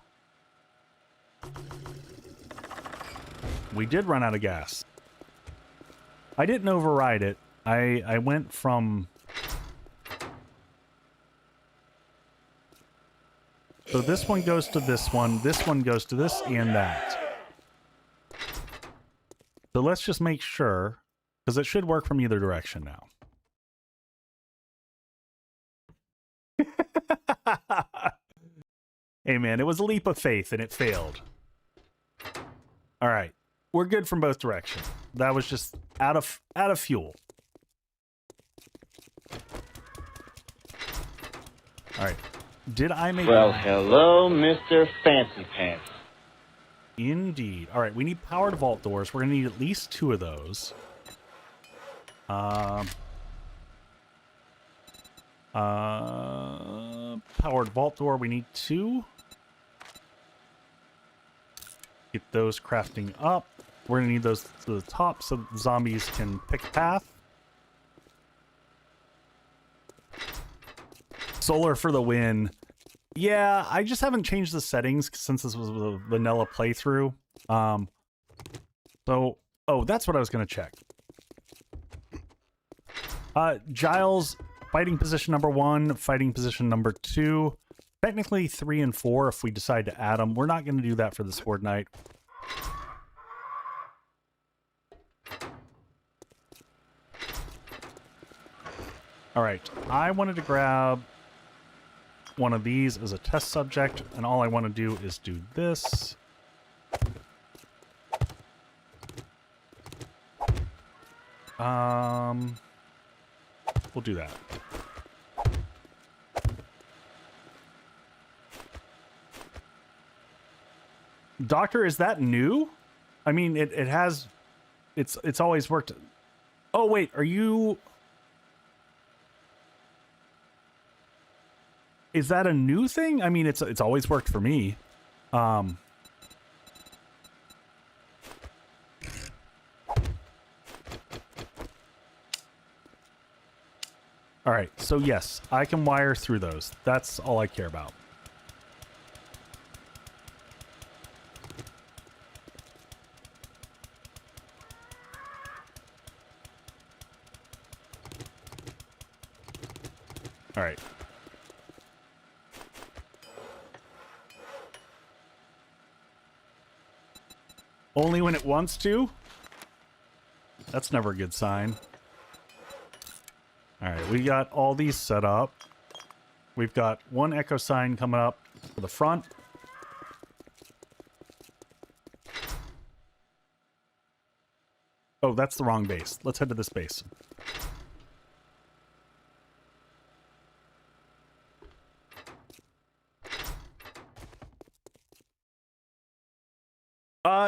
We did run out of gas. I didn't override it. I went from... So this one goes to this one goes to this and that. So let's just make sure, because it should work from either direction now. Hey man, it was a leap of faith and it failed. All right, we're good from both directions. That was just out of fuel. All right, did I make? Well, hello, Mr. Fancy Pants. Indeed. All right, we need powered vault doors. We're gonna need at least 2 of those. Powered vault door, we need 2. Get those crafting up. We're gonna need those to the top so that the zombies can pick a path. Solar for the win. Yeah, I just haven't changed the settings since this was a vanilla playthrough. So, oh, that's what I was gonna check. Giles, fighting position number 1, fighting position number 2. Technically 3 and 4 if we decide to add them. We're not going to do that for this Horde night. Alright, I wanted to grab one of these as a test subject, and all I want to do is do this. We'll do that. Doctor, is that new? I mean, it has... It's always worked... Oh, wait, are you... Is that a new thing? I mean, it's always worked for me. All right, so yes, I can wire through those. That's all I care about. All right. Only when it wants to? That's never a good sign. All right, we got all these set up. We've got one echo sign coming up for the front. Oh, that's the wrong base. Let's head to this base.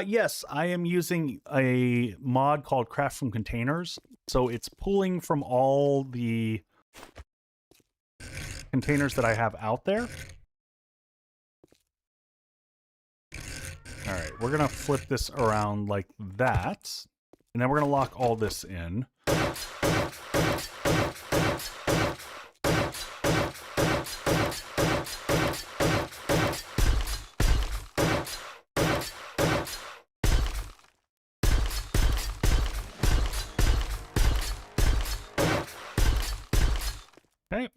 Yes, I am using a mod called Craft from Containers. So it's pulling from all the containers that I have out there. All right, we're going to flip this around like that. And then we're going to lock all this in. Okay.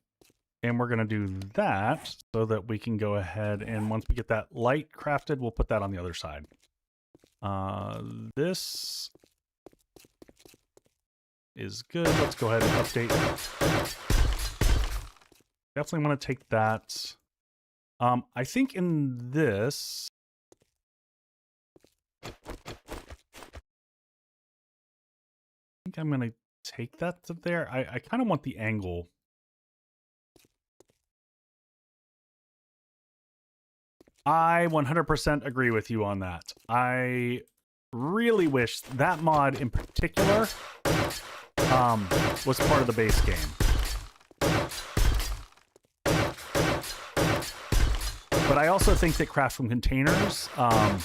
And we're going to do that so that we can go ahead and once we get that light crafted, we'll put that on the other side. This is good. Let's go ahead and update. Definitely want to take that. I think in this, I think I'm going to take that to there. I kind of want the angle. I 100% agree with you on that. I really wish that mod in particular was part of the base game. But I also think that craft from containers and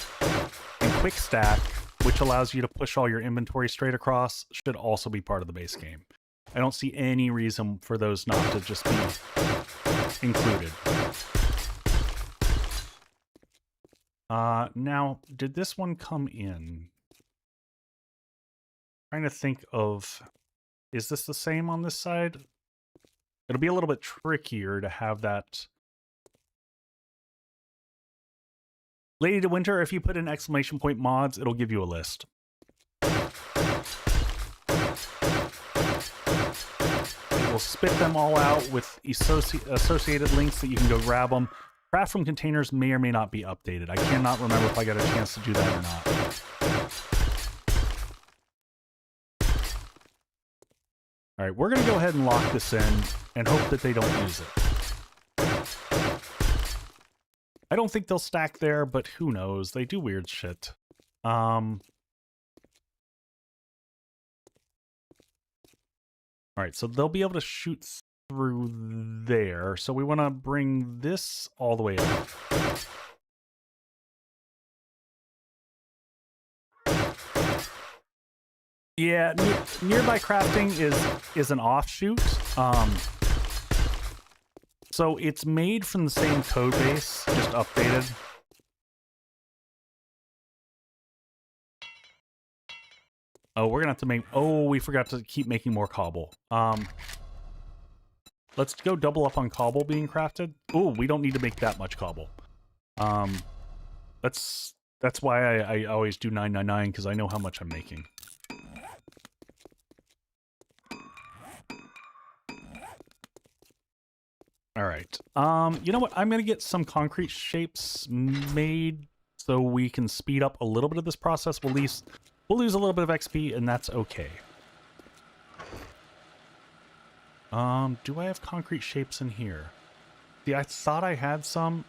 quick stack, which allows you to push all your inventory straight across, should also be part of the base game. I don't see any reason for those not to just be included. Now, did this one come in? Trying to think of, is this the same on this side? It'll be a little bit trickier to have that. Lady to Winter, if you put in exclamation point mods, it'll give you a list. It will spit them all out with associated links that you can go grab them. Craft from containers may or may not be updated. I cannot remember if I got a chance to do that or not. All right, we're going to go ahead and lock this in and hope that they don't use it. I don't think they'll stack there, but who knows? They do weird shit. All right, so they'll be able to shoot through there. So we want to bring this all the way up. Yeah, nearby crafting is an offshoot. So it's made from the same code base, just updated. Oh, we're gonna have to make. Oh, we forgot to keep making more cobble. Let's go double up on cobble being crafted. Oh, we don't need to make that much cobble. That's why I always do 999 because I know how much I'm making. All right. You know what? I'm gonna get some concrete shapes made so we can speed up a little bit of this process. We'll lose a little bit of XP, and that's okay. Do I have concrete shapes in here? See, I thought I had some.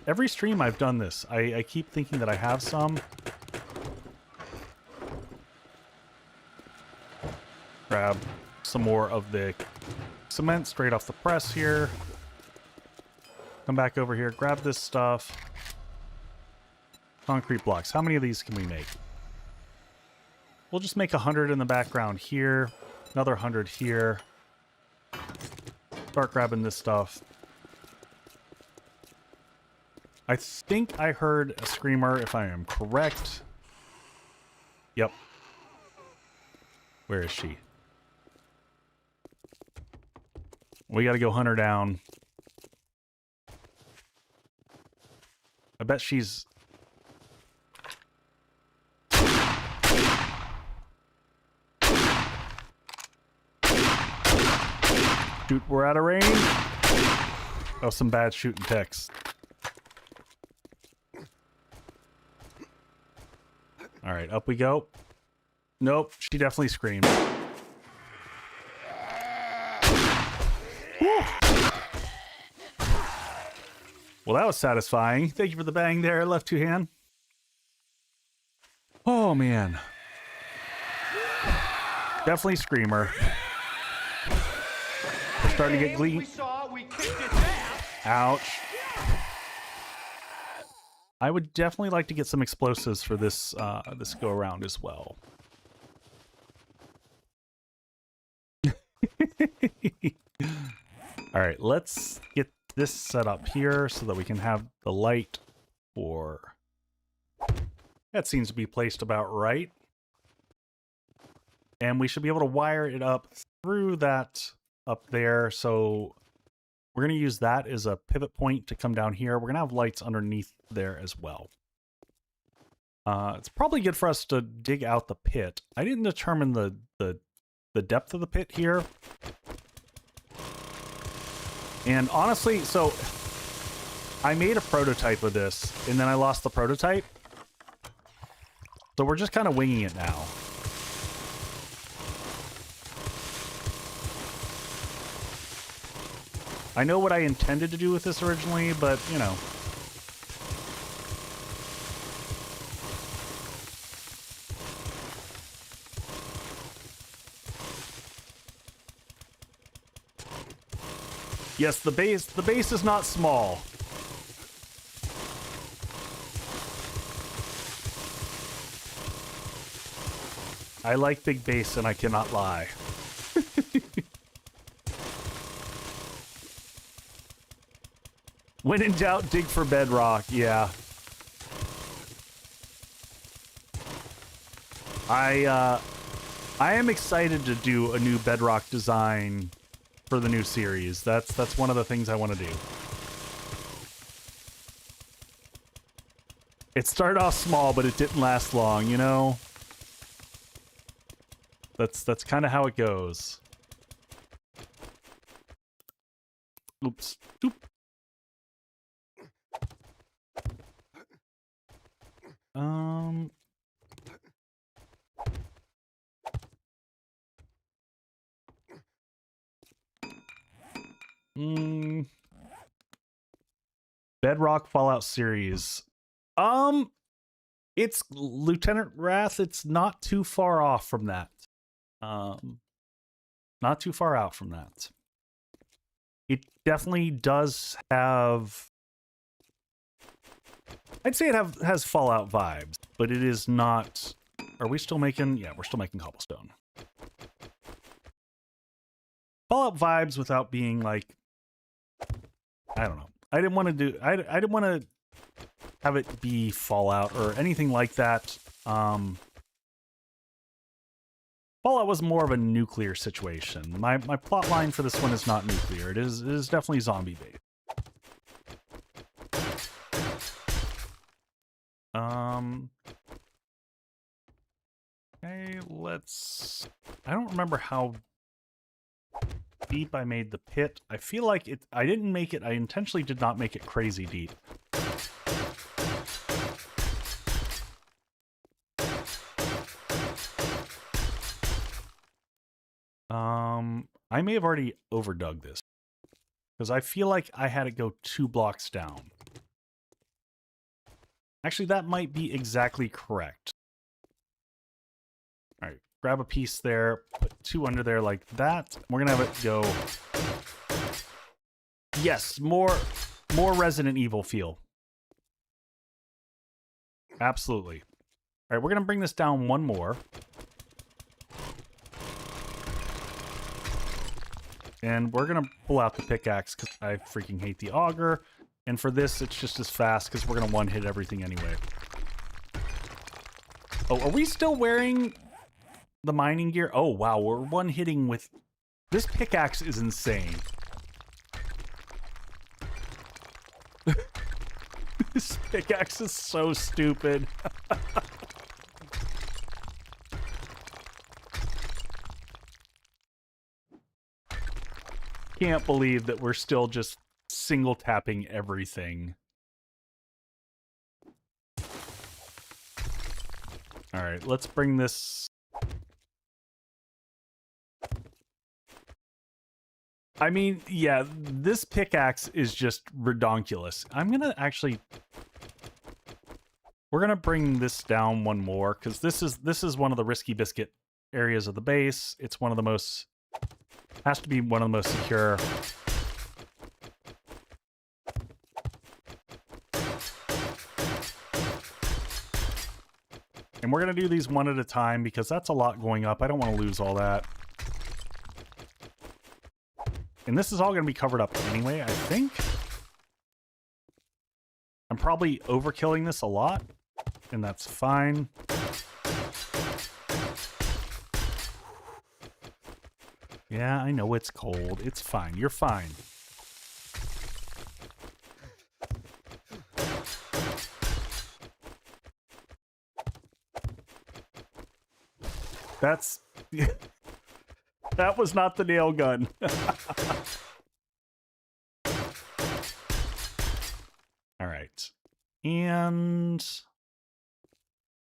Every stream I've done this. I keep thinking that I have some. Grab some more of the cement straight off the press here. Come back over here, grab this stuff. Concrete blocks. How many of these can we make? We'll just make 100 in the background here. Another 100 here. Start grabbing this stuff. I think I heard a screamer, if I am correct. Yep. Where is she? We gotta go hunt her down. I bet she's... Shoot, we're out of range. Oh, some bad shooting text. Alright, up we go. Nope, she definitely screamed. Whew. Well, that was satisfying. Thank you for the bang there, left two hand. Oh, man. Definitely screamer. We're starting to get glee. Ouch. I would definitely like to get some explosives for this this go around as well. All right, let's get this set up here so that we can have the light for... That seems to be placed about right. And we should be able to wire it up through that up there, so we're going to use that as a pivot point to come down here. We're going to have lights underneath there as well. It's probably good for us to dig out the pit. I didn't determine the depth of the pit here. And honestly, so I made a prototype of this, and then I lost the prototype. So we're just kind of winging it now. I know what I intended to do with this originally, but, you know. Yes, the base is not small. I like big base, and I cannot lie. When in doubt, dig for bedrock. Yeah. I am excited to do a new bedrock design for the new series. That's one of the things I want to do. It started off small, but it didn't last long, you know? That's kind of how it goes. Oops. Oop. Bedrock Fallout series. It's Lieutenant Wrath. It's not too far off from that. Not too far out from that. It definitely does have... I'd say it has Fallout vibes, but it is not... Are we still making... Yeah, we're still making cobblestone. Fallout vibes without being like... I don't know. I didn't want to do... I didn't want to have it be Fallout or anything like that. Fallout was more of a nuclear situation. My plot line for this one is not nuclear. It is definitely zombie-based. Okay, let's... I don't remember how deep I made the pit. I feel like I didn't make it... I intentionally did not make it crazy deep. I may have already overdug this, because I feel like I had it go 2 blocks down. Actually, that might be exactly correct. All right, grab a piece there, put 2 under there like that. We're gonna have it go... Yes, more Resident Evil feel. Absolutely. All right, we're gonna bring this down 1 more. And we're going to pull out the pickaxe because I freaking hate the auger. And for this, it's just as fast because we're going to one-hit everything anyway. Oh, are we still wearing the mining gear? Oh, wow. We're one-hitting with... This pickaxe is insane. This pickaxe is so stupid. Can't believe that we're still just single tapping everything. All right, let's bring this. I mean, yeah, this pickaxe is just redonkulous. I'm gonna actually... We're gonna bring this down 1 more, because this is one of the risky biscuit areas of the base. It's one of the most... Has to be one of the most secure. And we're going to do these one at a time because that's a lot going up. I don't want to lose all that. And this is all going to be covered up anyway, I think. I'm probably overkilling this a lot, and that's fine. Yeah, I know it's cold. It's fine. You're fine. That's... that was not the nail gun. All right. And...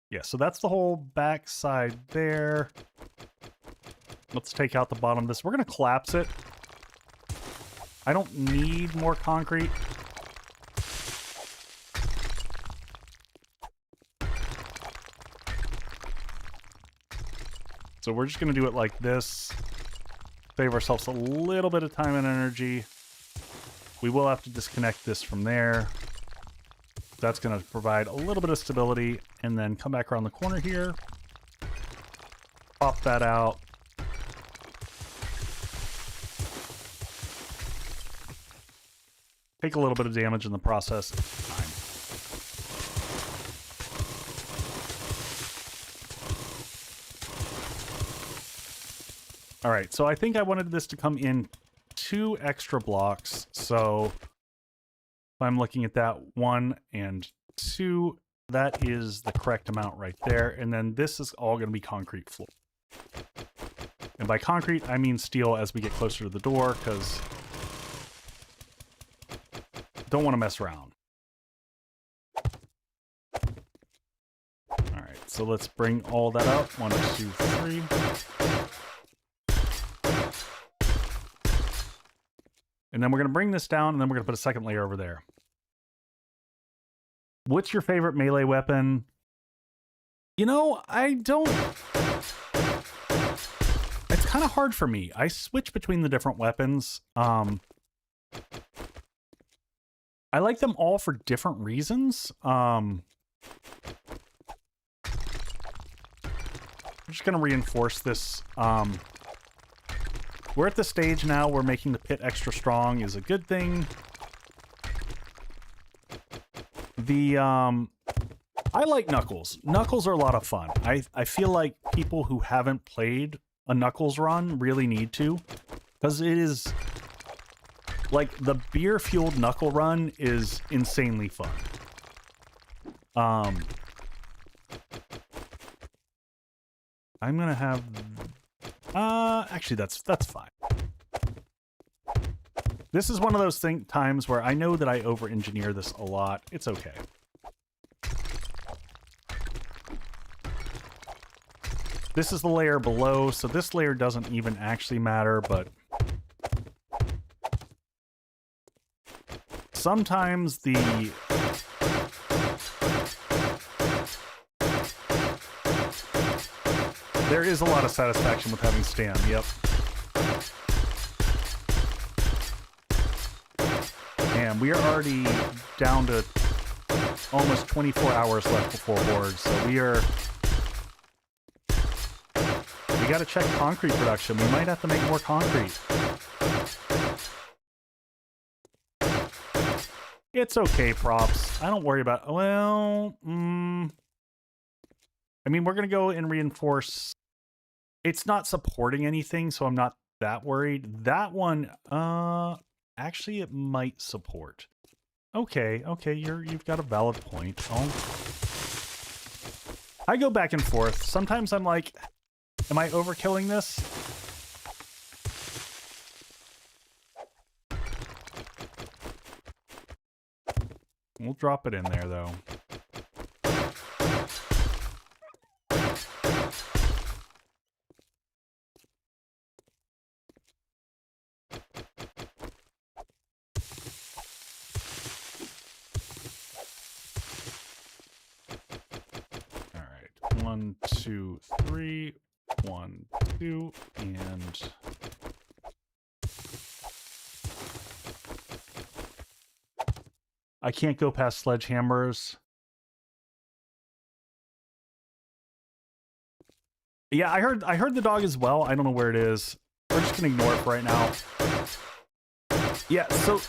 yeah, so that's the whole back side there. Let's take out the bottom of this. We're going to collapse it. I don't need more concrete. So we're just going to do it like this. Save ourselves a little bit of time and energy. We will have to disconnect this from there. That's going to provide a little bit of stability. And then come back around the corner here. Pop that out. Take a little bit of damage in the process. It's fine. All right, so I think I wanted this to come in 2 extra blocks. So if I'm looking at that 1 and 2, that is the correct amount right there. And then this is all going to be concrete floor. And by concrete, I mean steel as we get closer to the door, because don't want to mess around. All right, so let's bring all that up. 1, 2, 3. And then we're going to bring this down, and then we're going to put a second layer over there. What's your favorite melee weapon? You know, I don't... it's kind of hard for me. I switch between the different weapons. I like them all for different reasons. I'm just going to reinforce this. We're at the stage now where making the pit extra strong is a good thing. I like Knuckles. Knuckles are a lot of fun. I feel like people who haven't played a Knuckles run really need to, because it is... like, the beer-fueled Knuckle run is insanely fun. I'm gonna have... actually, that's fine. This is one of those times where I know that I over-engineer this a lot. It's okay. This is the layer below, so this layer doesn't even actually matter, but... sometimes the... there is a lot of satisfaction with having stam, yep. And we are already down to almost 24 hours left before Horde, so we are... we gotta check concrete production. We might have to make more concrete. It's okay, props. I don't worry about... well, I mean, we're going to go and reinforce... it's not supporting anything, so I'm not that worried. That one, actually, it might support. Okay, you've got a valid point. I go back and forth. Sometimes I'm like, am I overkilling this? We'll drop it in there, though. All right. 1, 2, 3. 1, 2, and... I can't go past sledgehammers. Yeah, I heard the dog as well. I don't know where it is. We're just gonna ignore it for right now. Yeah, so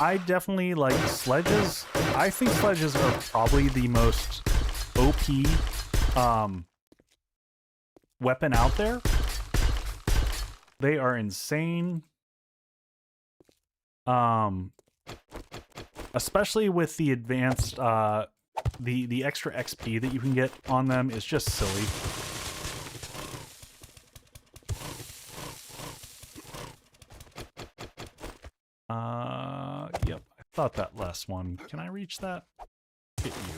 I definitely like sledges. I think sledges are probably the most OP weapon out there. They are insane. Especially with the advanced, the extra XP that you can get on them is just silly. Yep. I thought that last one. Can I reach that? Hit you.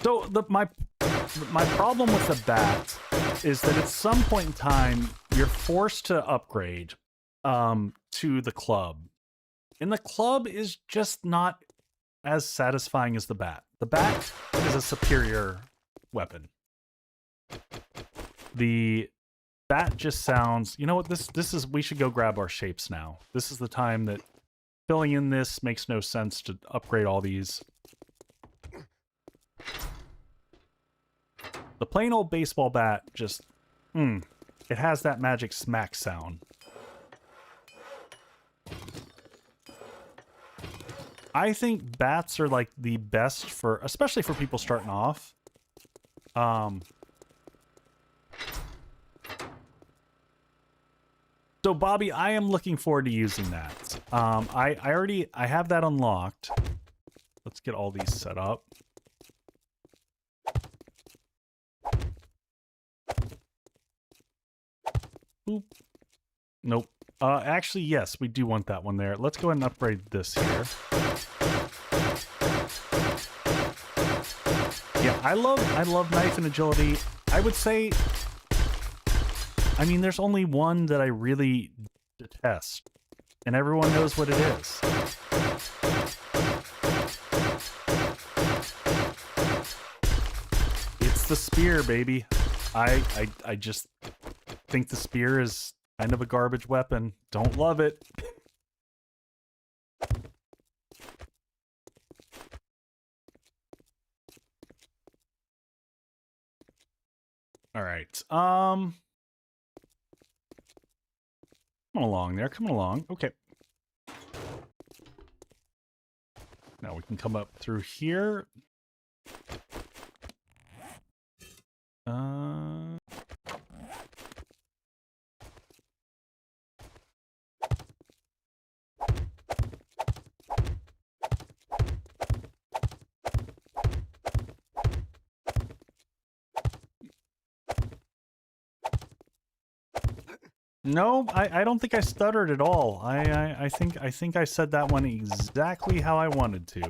So my problem with the bat is that at some point in time you're forced to upgrade to the club. And the club is just not as satisfying as the bat. The bat is a superior weapon. The bat just sounds, you know what, this is, we should go grab our shapes now. This is the time that filling in this makes no sense to upgrade all these. The plain old baseball bat just, it has that magic smack sound. I think bats are like the best for, especially for people starting off. So Bobby, I am looking forward to using that. I have that unlocked. Let's get all these set up. Boop. Nope. Actually, yes, we do want that one there. Let's go ahead and upgrade this here. Yeah, I love knife and agility. I would say, I mean, there's only one that I really detest, and everyone knows what it is. It's the spear, baby. I just think the spear is kind of a garbage weapon. Don't love it. All right. Come along there. Come along. Okay. Now we can come up through here. No, I don't think I stuttered at all. I think I said that one exactly how I wanted to.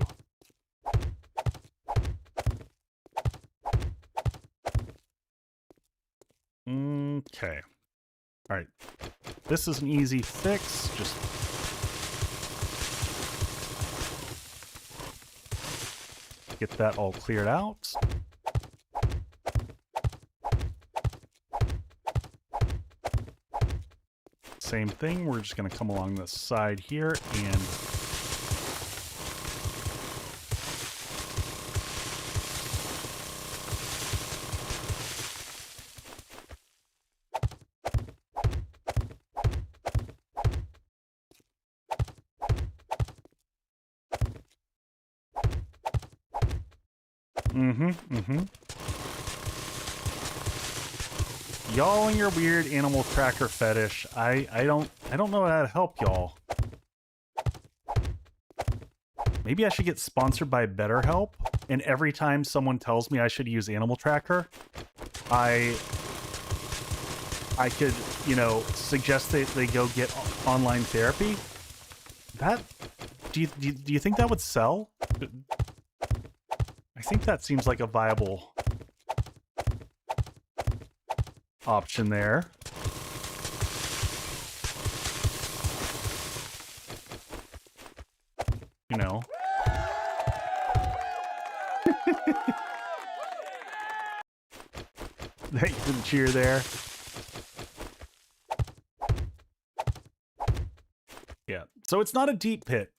Okay. All right. This is an easy fix. Just get that all cleared out. Same thing, we're just going to come along the side here and Y'all and your weird animal tracker fetish. I don't know how to help y'all. Maybe I should get sponsored by BetterHelp, and every time someone tells me I should use animal tracker, I could, you know, suggest that they go get online therapy. That do you think that would sell? I think that seems like a viable option there. You know. Thanks for the cheer there. Yeah, so it's not a deep pit.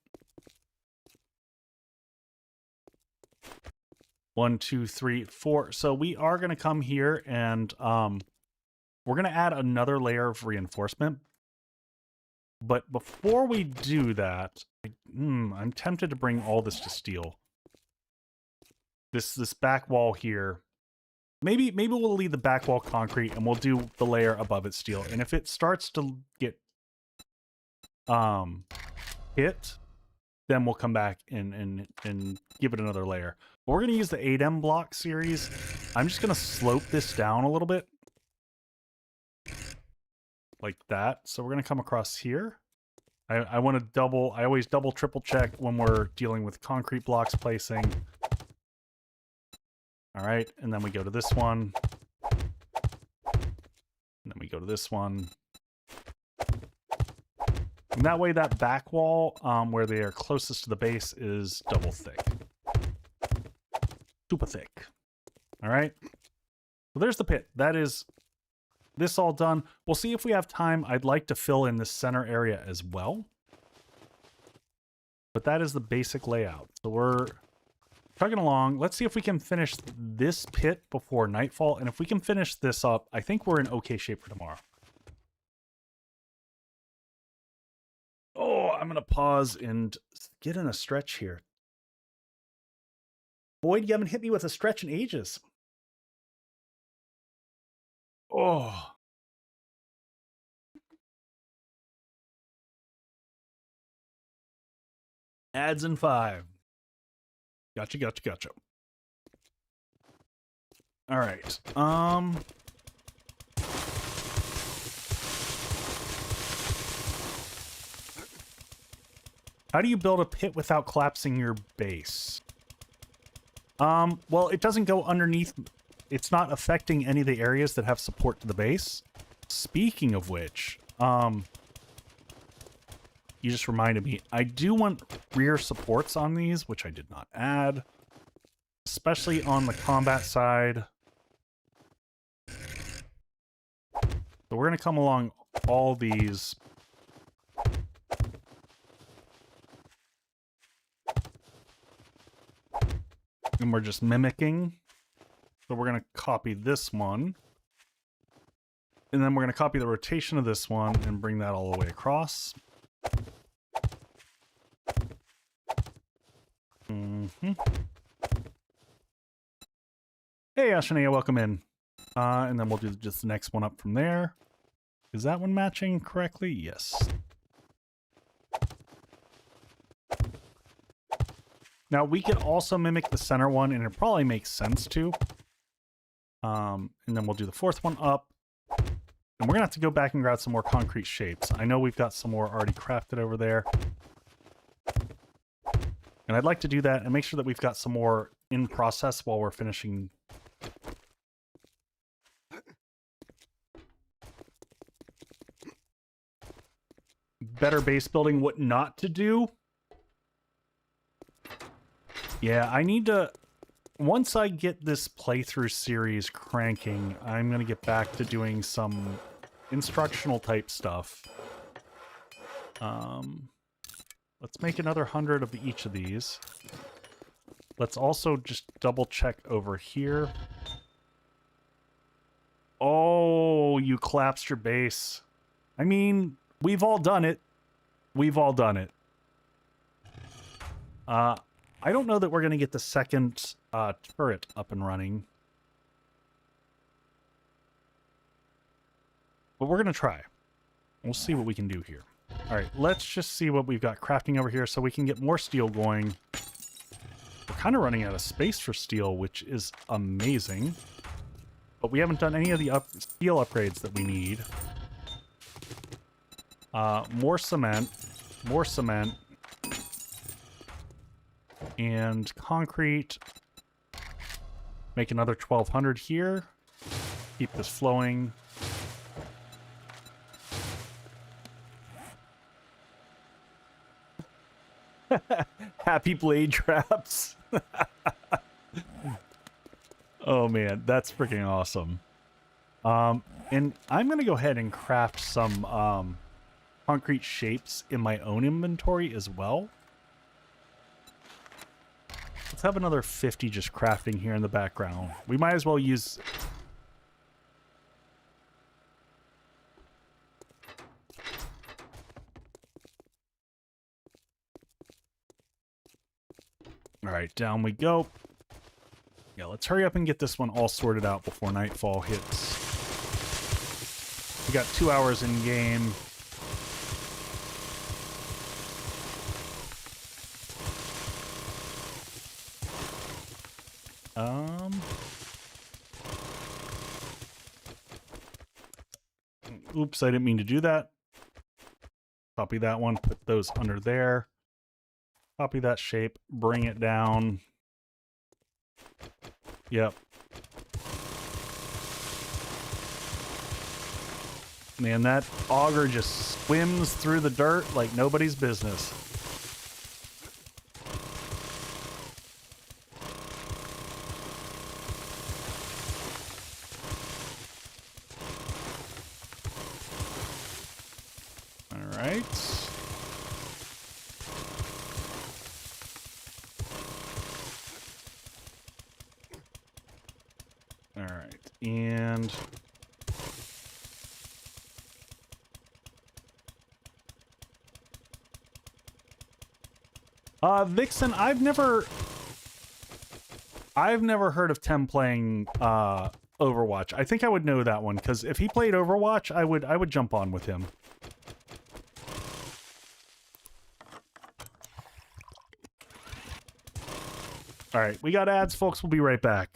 1, 2, 3, 4. So we are going to come here and we're going to add another layer of reinforcement. But before we do that, I'm tempted to bring all this to steel. This back wall here Maybe we'll leave the back wall concrete and we'll do the layer above it steel. And if it starts to get hit, then we'll come back and give it another layer. But we're going to use the 8M block series. I'm just going to slope this down a little bit. Like that. So we're going to come across here. I want to I always double, triple check when we're dealing with concrete blocks placing. All right, and then we go to this one. And then we go to this one. And that way that back wall, where they are closest to the base, is double thick. Super thick. All right. So there's the pit. That is this all done. We'll see if we have time. I'd like to fill in this center area as well. But that is the basic layout. So we're chugging along. Let's see if we can finish this pit before nightfall. And if we can finish this up, I think we're in okay shape for tomorrow. Oh, I'm going to pause and get in a stretch here. Boyd, you haven't hit me with a stretch in ages. Oh. Ads in 5. Gotcha, gotcha, gotcha. All right. How do you build a pit without collapsing your base? Well, it doesn't go underneath. It's not affecting any of the areas that have support to the base. Speaking of which, you just reminded me, I do want rear supports on these, which I did not add, especially on the combat side. So we're going to come along all these. And we're just mimicking. So we're going to copy this one. And then we're going to copy the rotation of this one and bring that all the way across. Hey, Ashanea, welcome in. And then we'll do just the next one up from there. Is that one matching correctly? Yes. Now, we could also mimic the center one, and it probably makes sense to. And then we'll do the fourth one up. And we're going to have to go back and grab some more concrete shapes. I know we've got some more already crafted over there. And I'd like to do that and make sure that we've got some more in process while we're finishing. Better base building, what not to do. Yeah, I need to... Once I get this playthrough series cranking, I'm going to get back to doing some instructional type stuff. Let's make another 100 of each of these. Let's also just double check over here. Oh, you collapsed your base. I mean, we've all done it. We've all done it. I don't know that we're going to get the second turret up and running. But we're going to try. We'll see what we can do here. All right, let's just see what we've got crafting over here so we can get more steel going. We're kind of running out of space for steel, which is amazing. But we haven't done any of the steel upgrades that we need. More cement. More cement. And concrete. Make another 1,200 here. Keep this flowing. Happy blade traps. Oh man, that's freaking awesome. And I'm gonna go ahead and craft some concrete shapes in my own inventory as well. Let's have another 50 just crafting here in the background. We might as well use... All right, down we go. Yeah, let's hurry up and get this one all sorted out before nightfall hits. We got 2 hours in game. Oops, I didn't mean to do that. Copy that one, put those under there. Copy that shape, bring it down. Yep. Man, that auger just swims through the dirt like nobody's business. All right. All right, and Vixen, I've never heard of Tem playing Overwatch. I think I would know that one because if he played Overwatch, I would jump on with him. All right, we got ads, folks. We'll be right back.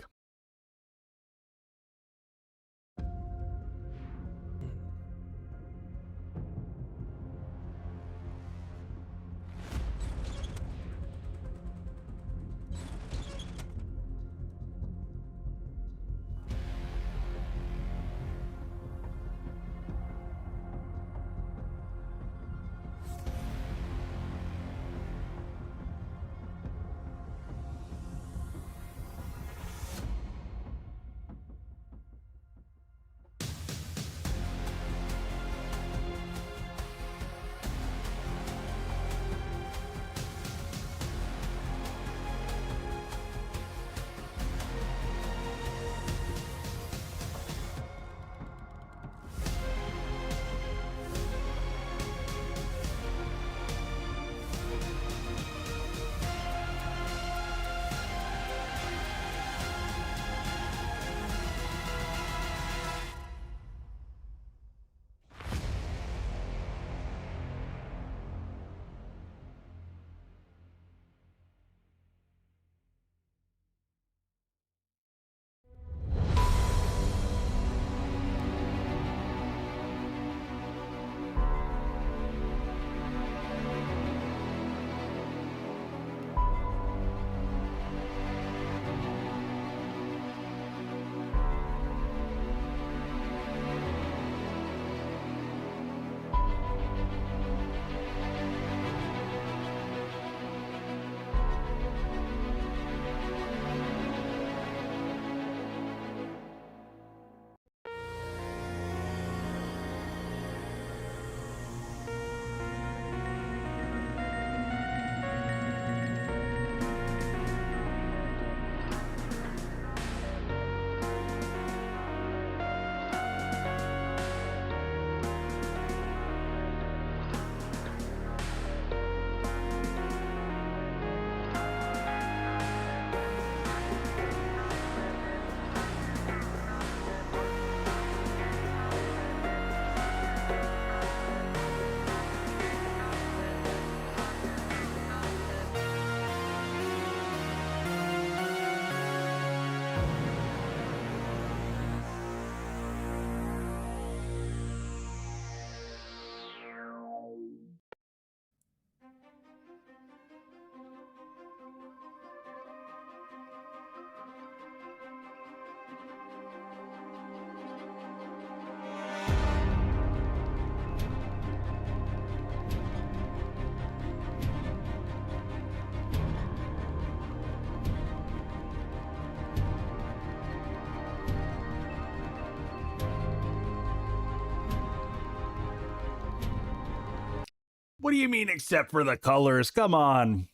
What do you mean except for the colors? Come on.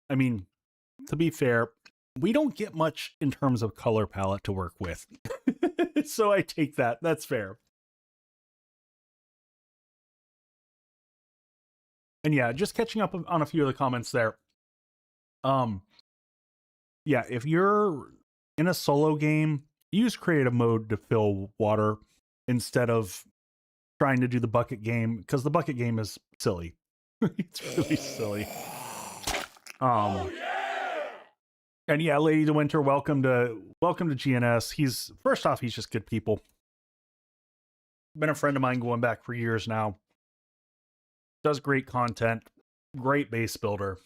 I mean, to be fair, we don't get much in terms of color palette to work with. So I take that. That's fair. And yeah, just catching up on a few of the comments there. Yeah, if you're in a solo game, use creative mode to fill water instead of trying to do the bucket game, because the bucket game is silly. It's really silly. And yeah, Lady de Winter, welcome to GNS. He's just good people. Been a friend of mine going back for years now. Does great content, great base builder.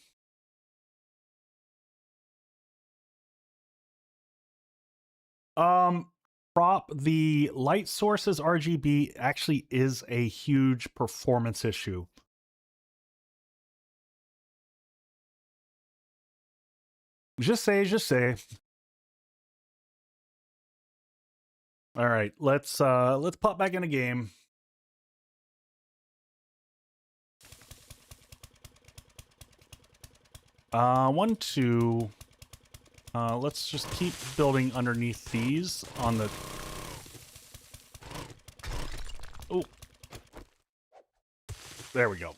Prop, the light sources RGB actually is a huge performance issue. Just say. All right, let's pop back in a game. One, two. Let's just keep building underneath these on the. Oh, there we go.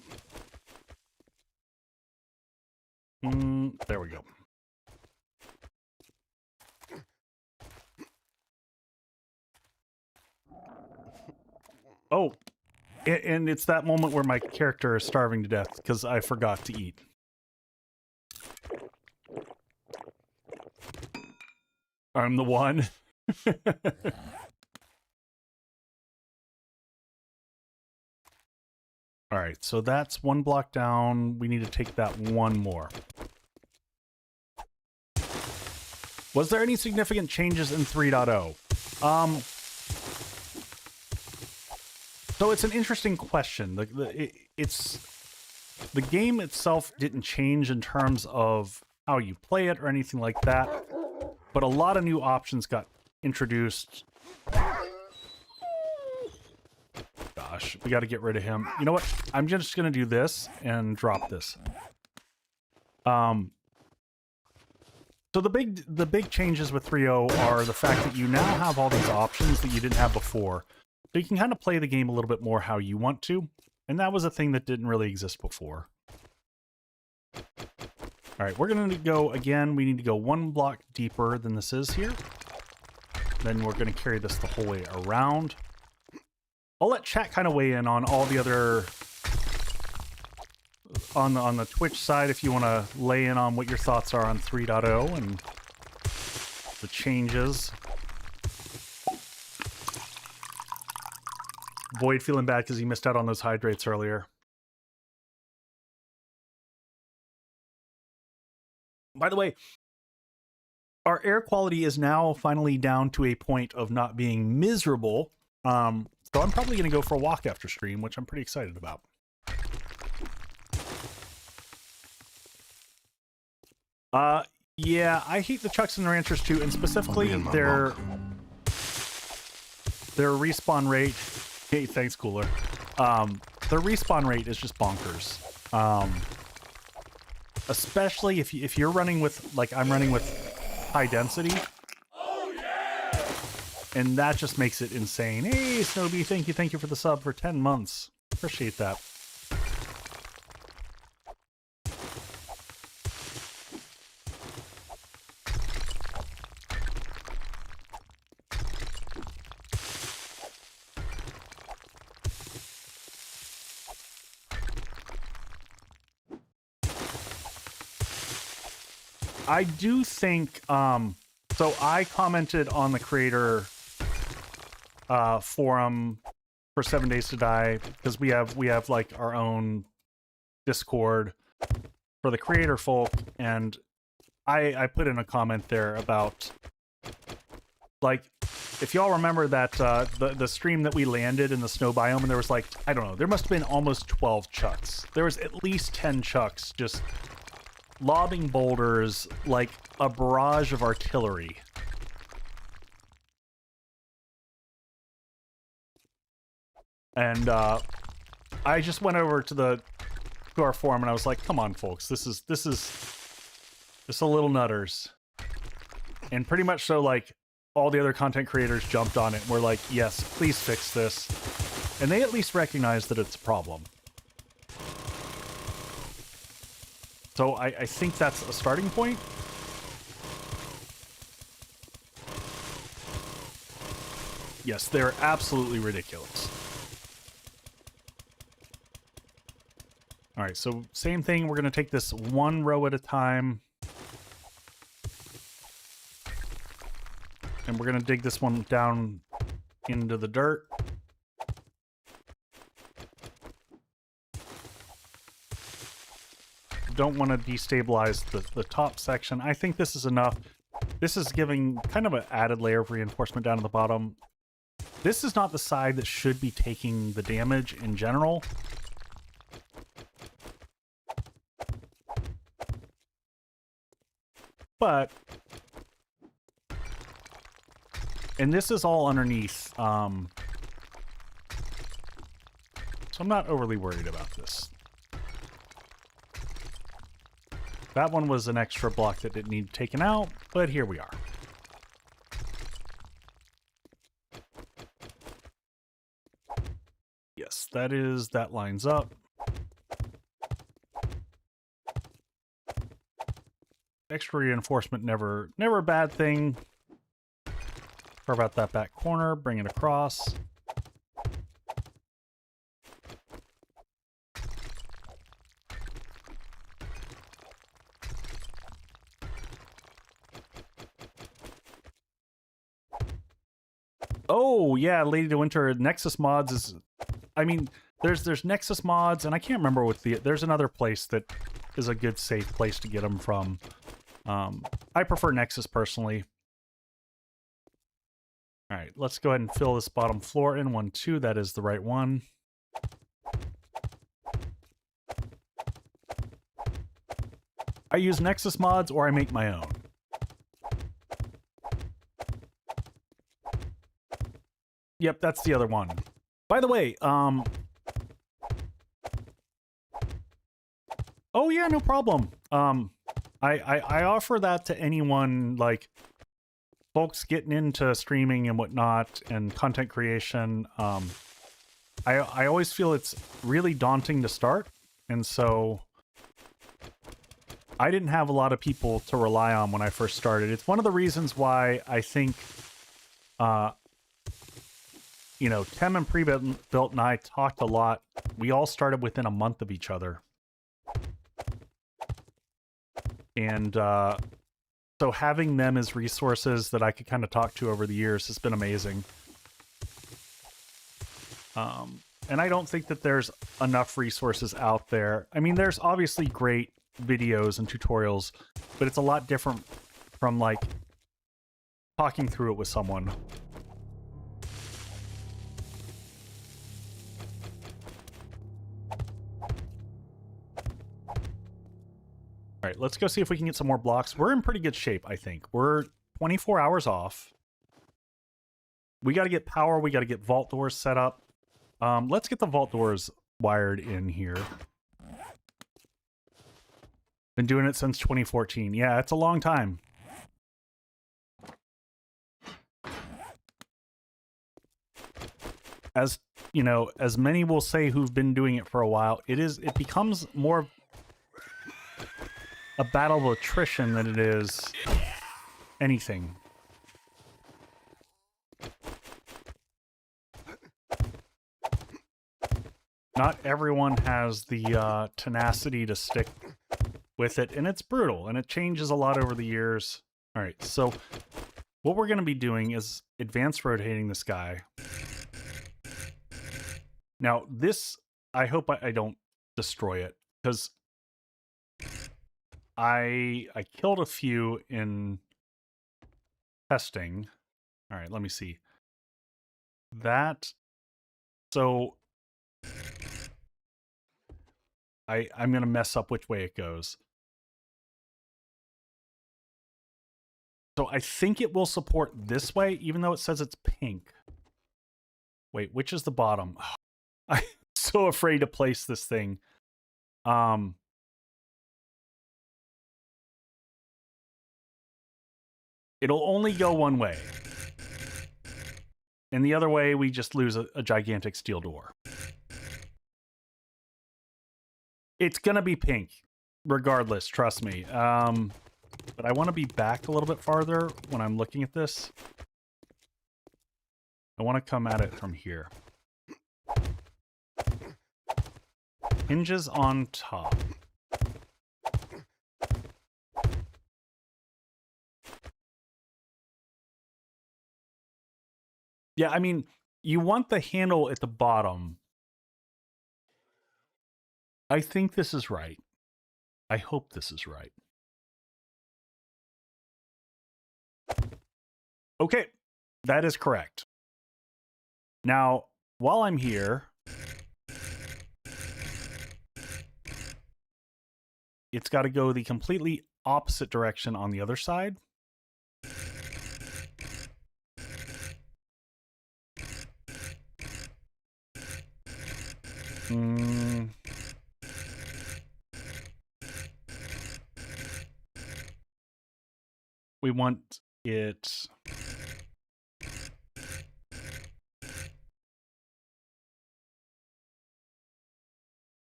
There we go. Oh, and it's that moment where my character is starving to death because I forgot to eat. I'm the one. All right, so that's one block down. We need to take that one more. Was there any significant changes in 3.0? So it's an interesting question. The game itself didn't change in terms of how you play it or anything like that, but a lot of new options got introduced. Gosh, we got to get rid of him. You know what? I'm just going to do this and drop this. So the big changes with 3.0 are the fact that you now have all these options that you didn't have before. So you can kind of play the game a little bit more how you want to. And that was a thing that didn't really exist before. All right, we're going to go again. We need to go one block deeper than this is here. Then we're going to carry this the whole way around. I'll let chat kind of weigh in on all the other... On the Twitch side, if you want to lay in on what your thoughts are on 3.0 and the changes. Void feeling bad because he missed out on those hydrates earlier. By the way, our air quality is now finally down to a point of not being miserable. So I'm probably going to go for a walk after stream, which I'm pretty excited about. Yeah, I hate the Chucks and the Ranchers too, and specifically their respawn rate. Hey, thanks, Cooler. Their respawn rate is just bonkers. Especially if you're running with, like I'm running with high density. And that just makes it insane. Hey, Snowbee, thank you for the sub for 10 months. Appreciate that. I do think, so I commented on the creator forum for 7 Days to Die, because we have like our own Discord for the creator folk, and I put in a comment there about, like, if y'all remember that the stream that we landed in the snow biome, and there was like, I don't know, there must have been almost 12 chucks. There was at least 10 chucks just lobbing boulders like a barrage of artillery. And I just went over to our forum and I was like, come on folks, this is a little nutters. And pretty much so, like, all the other content creators jumped on it and were like, yes, please fix this. And they at least recognize that it's a problem. So I think that's a starting point. Yes, they're absolutely ridiculous. All right, so same thing. We're going to take this one row at a time. And we're going to dig this one down into the dirt. Don't want to destabilize the top section. I think this is enough. This is giving kind of an added layer of reinforcement down to the bottom. This is not the side that should be taking the damage in general. But, and this is all underneath, so I'm not overly worried about this. That one was an extra block that didn't need taken out, but here we are. Yes, that lines up. Extra reinforcement, never a bad thing. Carve out that back corner, bring it across. Oh, yeah, Lady to Winter Nexus mods is... I mean, there's Nexus mods, and I can't remember what there's another place that is a good, safe place to get them from. I prefer Nexus, personally. All right, let's go ahead and fill this bottom floor in. 1, 2, that is the right one. I use Nexus mods, or I make my own. Yep, that's the other one. By the way, oh yeah, no problem. I offer that to anyone, like, folks getting into streaming and whatnot, and content creation. I always feel it's really daunting to start, and so I didn't have a lot of people to rely on when I first started. It's one of the reasons why I think, you know, Tem and Pre-Built and I talked a lot. We all started within a month of each other. And so having them as resources that I could kind of talk to over the years has been amazing. And I don't think that there's enough resources out there. I mean, there's obviously great videos and tutorials, but it's a lot different from, like, talking through it with someone. All right, let's go see if we can get some more blocks. We're in pretty good shape, I think. We're 24 hours off. We got to get power. We got to get vault doors set up. Let's get the vault doors wired in here. Been doing it since 2014. Yeah, it's a long time. As, you know, as many will say who've been doing it for a while, it becomes more a battle of attrition than it is anything. Not everyone has the tenacity to stick with it, and it's brutal, and it changes a lot over the years. All right, so what we're going to be doing is advanced rotating this guy. Now, this, I hope I don't destroy it, because I killed a few in testing. All right, let me see. That, so I'm going to mess up which way it goes. So I think it will support this way, even though it says it's pink. Wait, which is the bottom? Oh, I'm so afraid to place this thing. It'll only go one way. And the other way, we just lose a gigantic steel door. It's going to be pink, regardless, trust me. But I want to be back a little bit farther when I'm looking at this. I want to come at it from here. Hinges on top. Yeah, I mean, you want the handle at the bottom. I think this is right. I hope this is right. Okay, that is correct. Now, while I'm here, it's got to go the completely opposite direction on the other side. We want it...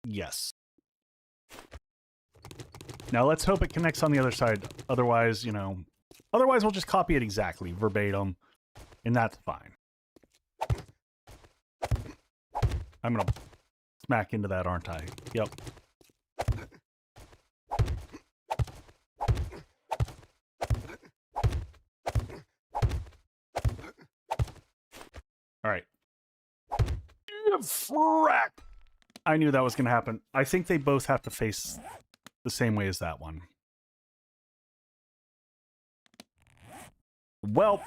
Yes. Now let's hope it connects on the other side. Otherwise, you know, otherwise we'll just copy it exactly, verbatim, and that's fine. I'm gonna smack into that, aren't I? Yep. All right. Frack! I knew that was going to happen. I think they both have to face the same way as that one. Well,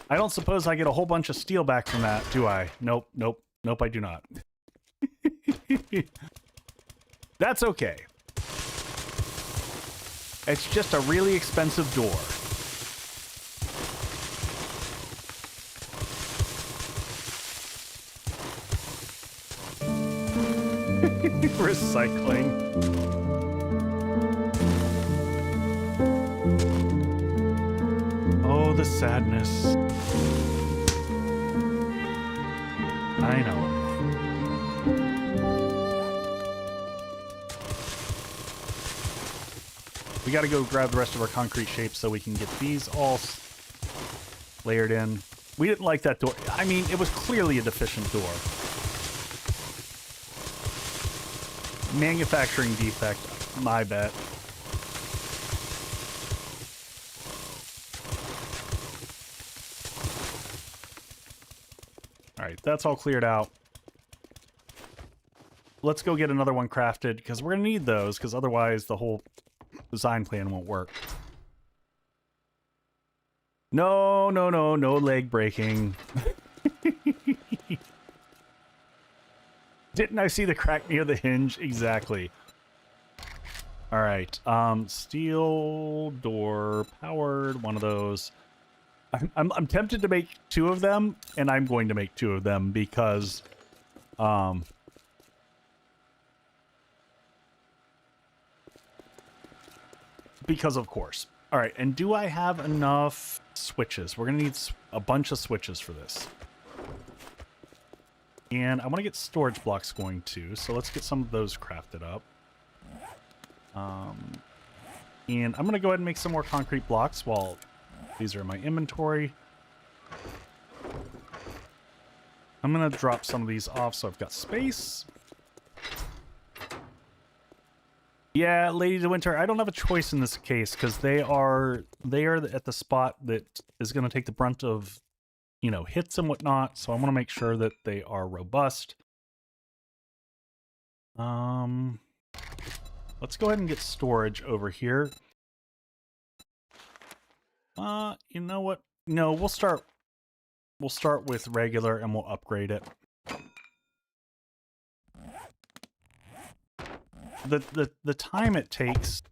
I don't suppose I get a whole bunch of steel back from that, do I? Nope, nope, nope, I do not. That's okay. It's just a really expensive door. Recycling. Oh, the sadness. I know. We gotta go grab the rest of our concrete shapes so we can get these all layered in. We didn't like that door. I mean, it was clearly a deficient door. Manufacturing defect, my bet. Alright, that's all cleared out. Let's go get another one crafted, because we're going to need those, because otherwise the whole design plan won't work. No, no, no, no leg breaking. Didn't I see the crack near the hinge? Exactly. All right. Steel door powered. One of those. I'm tempted to make two of them, and I'm going to make two of them because, because of course. All right. And do I have enough switches? We're gonna need a bunch of switches for this. And I want to get storage blocks going too, so let's get some of those crafted up. And I'm going to go ahead and make some more concrete blocks while these are in my inventory. I'm going to drop some of these off so I've got space. Yeah, Lady de Winter, I don't have a choice in this case because they are at the spot that is going to take the brunt of, you know, hits and whatnot, so I want to make sure that they are robust. Let's go ahead and get storage over here. You know what? No, we'll start with regular and we'll upgrade it. The time it takes,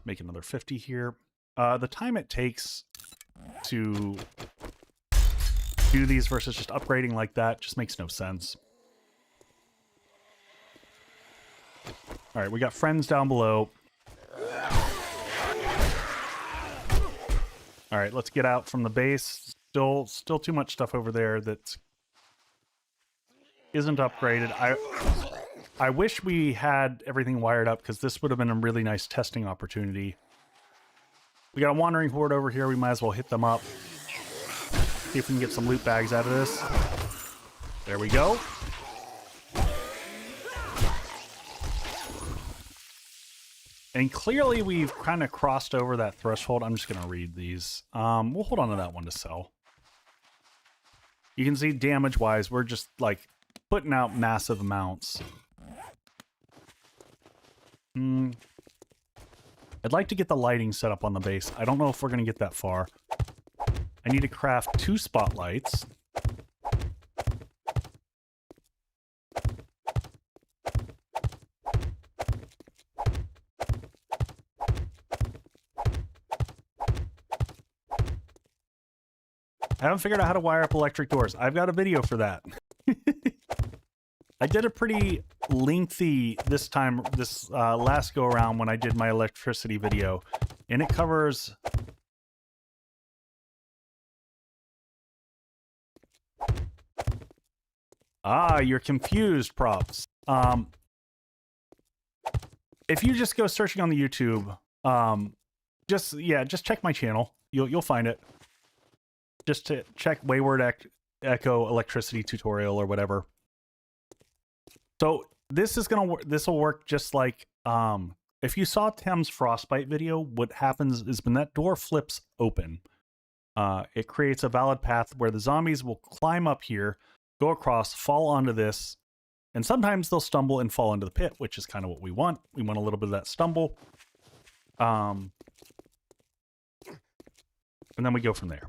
make another 50 here. The time it takes to do these versus just upgrading like that just makes no sense. All right, we got friends down below. All right, let's get out from the base. Still too much stuff over there that isn't upgraded. I wish we had everything wired up because this would have been a really nice testing opportunity. We got a wandering horde over here. We might as well hit them up. See if we can get some loot bags out of this. There we go. And clearly we've kind of crossed over that threshold. I'm just going to read these. We'll hold on to that one to sell. You can see damage-wise, we're just like putting out massive amounts. I'd like to get the lighting set up on the base. I don't know if we're going to get that far. I need to craft 2 spotlights. I haven't figured out how to wire up electric doors. I've got a video for that. I did a pretty lengthy this last go around when I did my electricity video, and it covers you're confused, props. If you just go searching on the YouTube, just check my channel. You'll find it. Just to check Wayward Echo electricity tutorial or whatever. So this will work just like if you saw Tim's frostbite video. What happens is when that door flips open, it creates a valid path where the zombies will climb up here, go across, fall onto this, and sometimes they'll stumble and fall into the pit, which is kind of what we want. We want a little bit of that stumble, and then we go from there.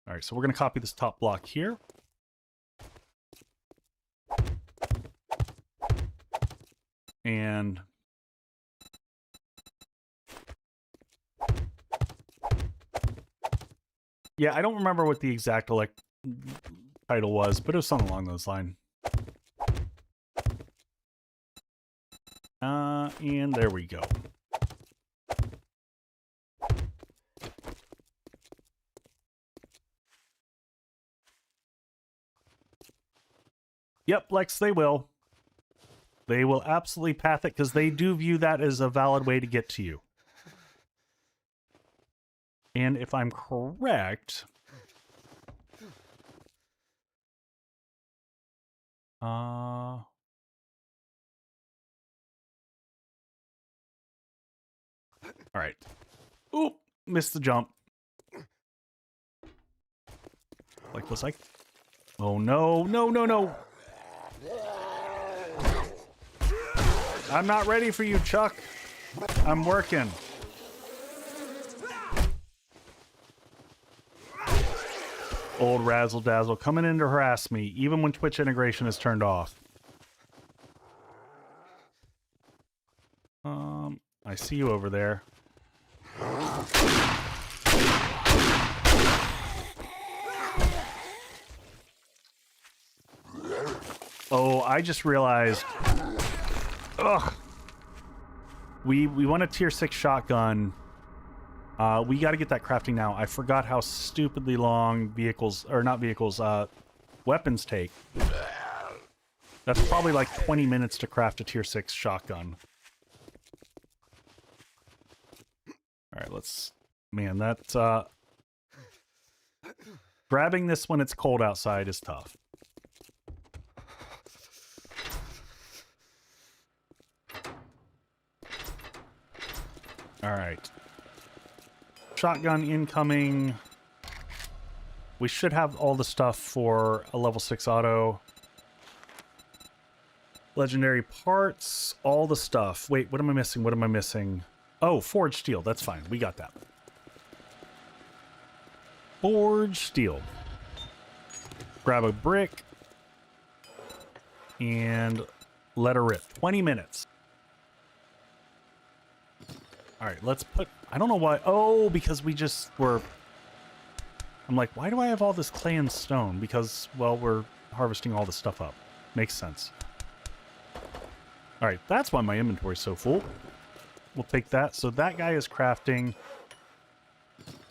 All right, so we're going to copy this top block here. And yeah, I don't remember what the exact title was, but it was something along those lines. And there we go. Yep, Lex, they will. They will absolutely path it because they do view that as a valid way to get to you. And if I'm correct... All right. Oop, missed the jump. Like, was I... Oh, no, no, no, no. I'm not ready for you, Chuck. I'm working. Old Razzle Dazzle coming in to harass me, even when Twitch integration is turned off. I see you over there. Oh, I just realized. Ugh. We want a tier 6 shotgun. We got to get that crafting now. I forgot how stupidly long weapons take. That's probably like 20 minutes to craft a tier 6 shotgun. Alright, man, that's, grabbing this when it's cold outside is tough. Alright. Shotgun incoming. We should have all the stuff for a level 6 auto. Legendary parts, all the stuff. Wait, what am I missing? What am I missing? Oh, forged steel. That's fine. We got that. Forged steel. Grab a brick. And let her rip. 20 minutes. Alright, let's put... I don't know why... Oh, because we just were... I'm like, why do I have all this clay and stone? Because, well, we're harvesting all this stuff up. Makes sense. Alright, that's why my inventory's so full. We'll take that. So that guy is crafting.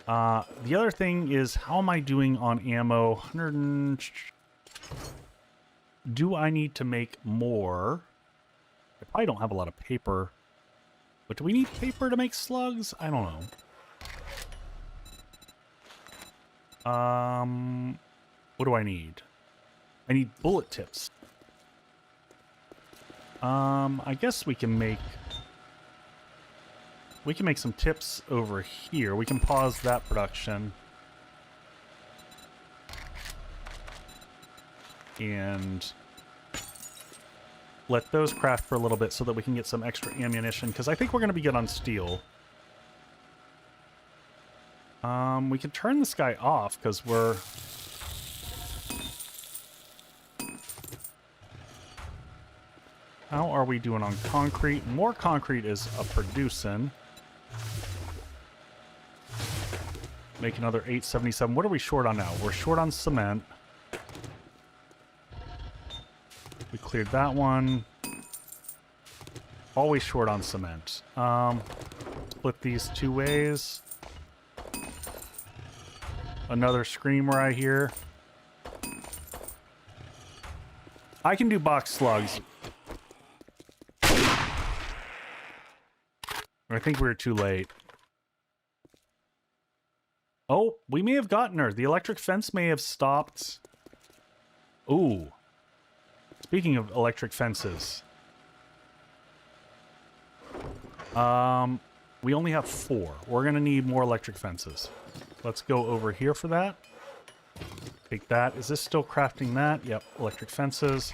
The other thing is, how am I doing on ammo? 100 and... Do I need to make more? probably don't have a lot of paper. But do we need paper to make slugs? I don't know. What do I need? I need bullet tips. I guess we can make some tips over here. We can pause that production. And let those craft for a little bit so that we can get some extra ammunition, because I think we're going to be good on steel. We can turn this guy off because we're... How are we doing on concrete? More concrete is a producing. Make another 877. What are we short on now? We're short on cement. We cleared that one. Always short on cement. Split these 2 ways. Another screamer I hear. I can do box slugs. I think we were too late. Oh, we may have gotten her. The electric fence may have stopped. Ooh. Speaking of electric fences. We only have 4. We're going to need more electric fences. Let's go over here for that. Take that. Is this still crafting that? Yep, electric fences.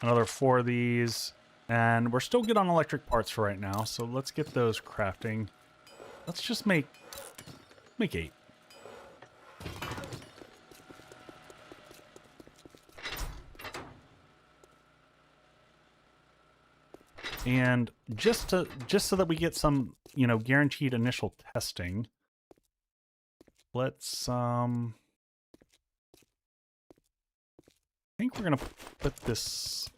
Another 4 of these. And we're still good on electric parts for right now, so let's get those crafting. Let's just make 8. And just so that we get some, you know, guaranteed initial testing, let's I think we're gonna put this.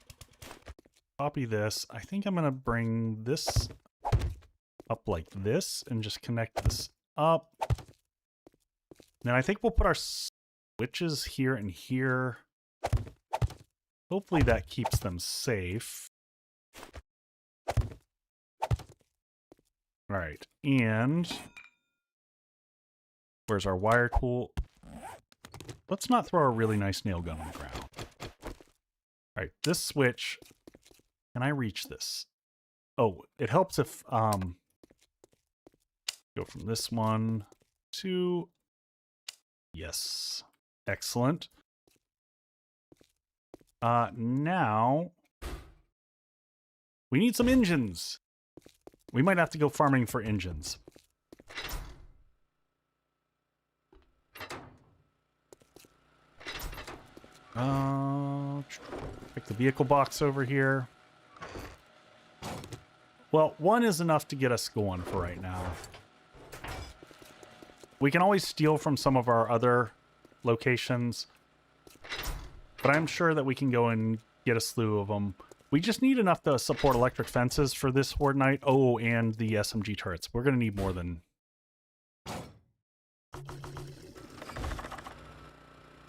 Copy this. I think I'm going to bring this up like this and just connect this up. Then I think we'll put our switches here and here. Hopefully that keeps them safe. All right. And where's our wire tool? Let's not throw a really nice nail gun on the ground. All right. This switch... Can I reach this? Oh, it helps if go from this one to... Yes. Excellent. Now we need some engines. We might have to go farming for engines. Pick the vehicle box over here. Well, 1 is enough to get us going for right now. We can always steal from some of our other locations, but I'm sure that we can go and get a slew of them. We just need enough to support electric fences for this Horde night. Oh, and the SMG turrets. We're going to need more than...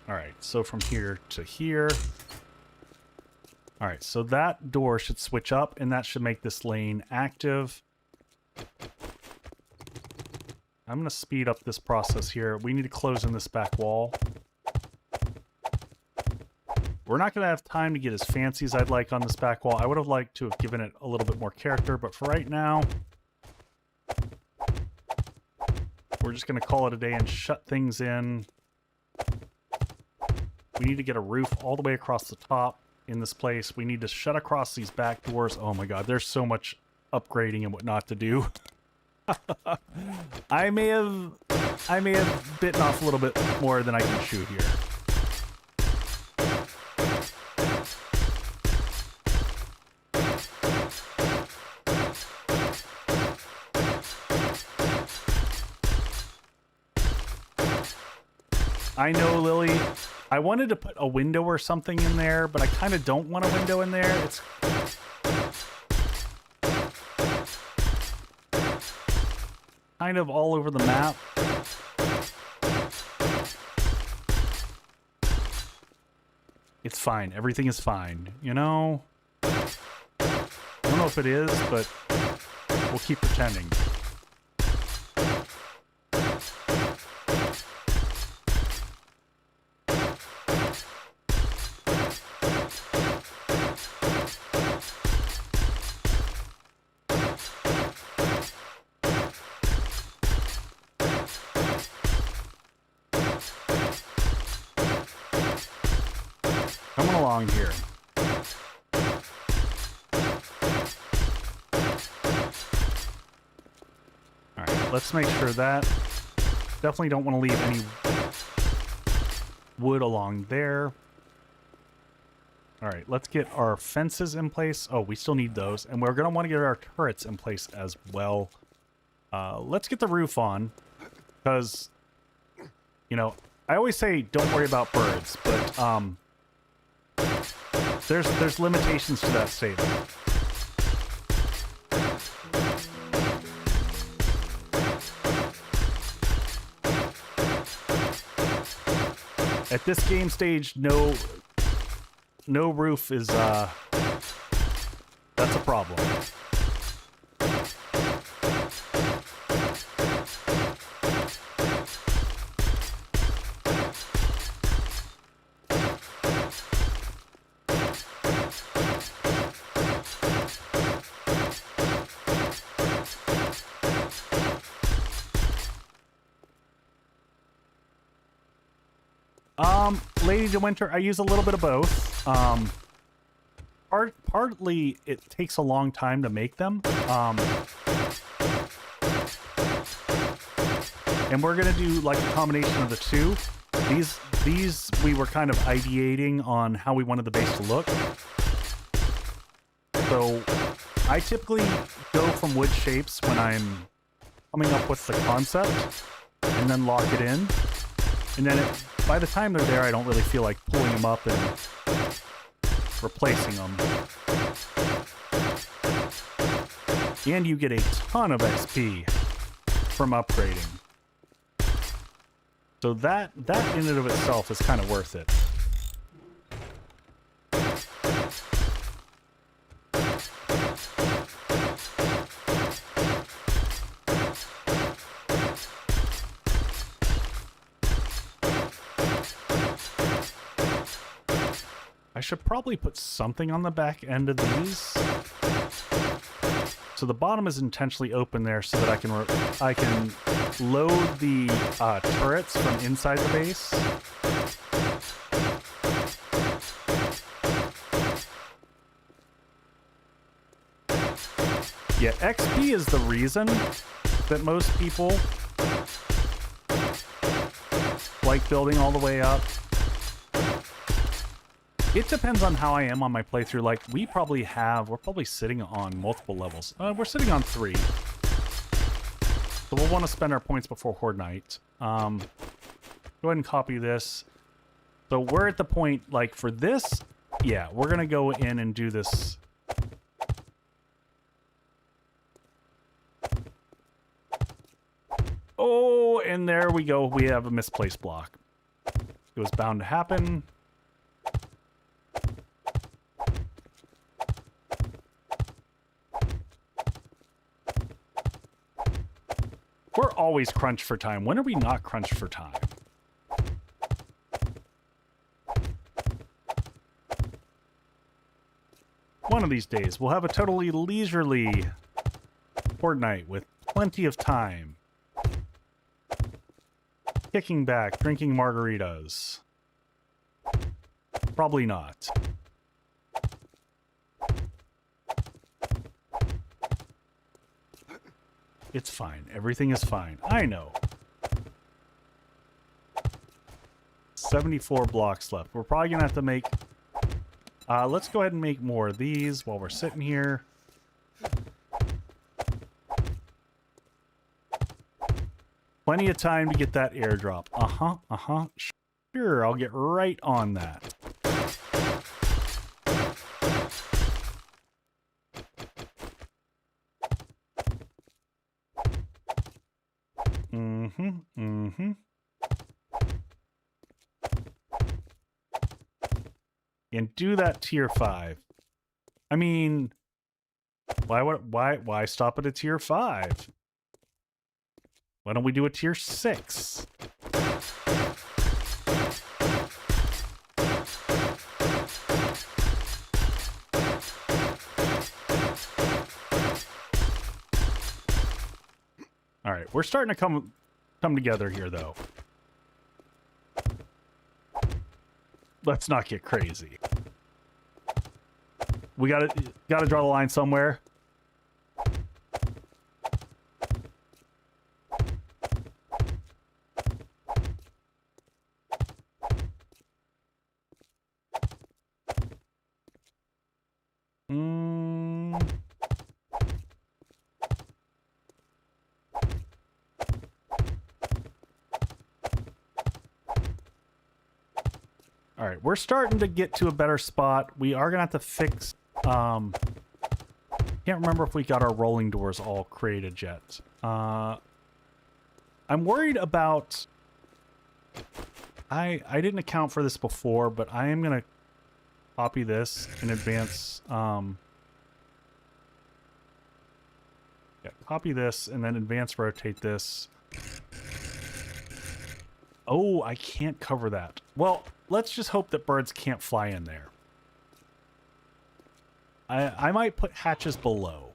Alright, so from here to here... Alright, so that door should switch up, and that should make this lane active. I'm going to speed up this process here. We need to close in this back wall. We're not going to have time to get as fancy as I'd like on this back wall. I would have liked to have given it a little bit more character, but for right now, we're just going to call it a day and shut things in. We need to get a roof all the way across the top in this place. We need to shut across these back doors. Oh my god, there's so much upgrading and whatnot to do. I may have bitten off a little bit more than I can chew here. I know, Lily. I wanted to put a window or something in there, but I kind of don't want a window in there. It's kind of all over the map. It's fine. Everything is fine. You know? I don't know if it is, but we'll keep pretending. Coming along here. Alright, let's make sure that... Definitely don't want to leave any wood along there. Alright, let's get our fences in place. Oh, we still need those. And we're going to want to get our turrets in place as well. Let's get the roof on. Because, you know, I always say don't worry about birds, but... There's limitations to that statement. At this game stage, no roof is that's a problem. Lady de Winter, I use a little bit of both. Partly it takes a long time to make them. And we're gonna do like a combination of the two. These we were kind of ideating on how we wanted the base to look. So I typically go from wood shapes when I'm coming up with the concept and then lock it in. And then by the time they're there, I don't really feel like pulling them up and replacing them. And you get a ton of XP from upgrading. So that in and of itself is kind of worth it. I should probably put something on the back end of these. So the bottom is intentionally open there so that I can load the turrets from inside the base. Yeah, XP is the reason that most people like building all the way up. It depends on how I am on my playthrough. Like, we're probably sitting on multiple levels. We're sitting on 3. So we'll want to spend our points before Horde Night. Go ahead and copy this. So we're at the point, like, for this, yeah, we're going to go in and do this. Oh, and there we go. We have a misplaced block. It was bound to happen. We're always crunched for time. When are we not crunched for time? One of these days, we'll have a totally leisurely Horde night with plenty of time. Kicking back, drinking margaritas. Probably not. It's fine. Everything is fine. I know. 74 blocks left. We're probably going to have to make... let's go ahead and make more of these while we're sitting here. Plenty of time to get that airdrop. Sure, I'll get right on that. and do that tier 5. I mean, why stop at a tier 5? Why don't we do a tier 6? All right, we're starting to come together here, though. Let's not get crazy. We gotta draw the line somewhere. All right, we're starting to get to a better spot. We are gonna have to fix. Can't remember if we got our rolling doors all created yet. I'm worried about. I didn't account for this before, but I am gonna copy this in advance. Yeah, copy this and then advance rotate this. Oh, I can't cover that. Well, let's just hope that birds can't fly in there. I might put hatches below.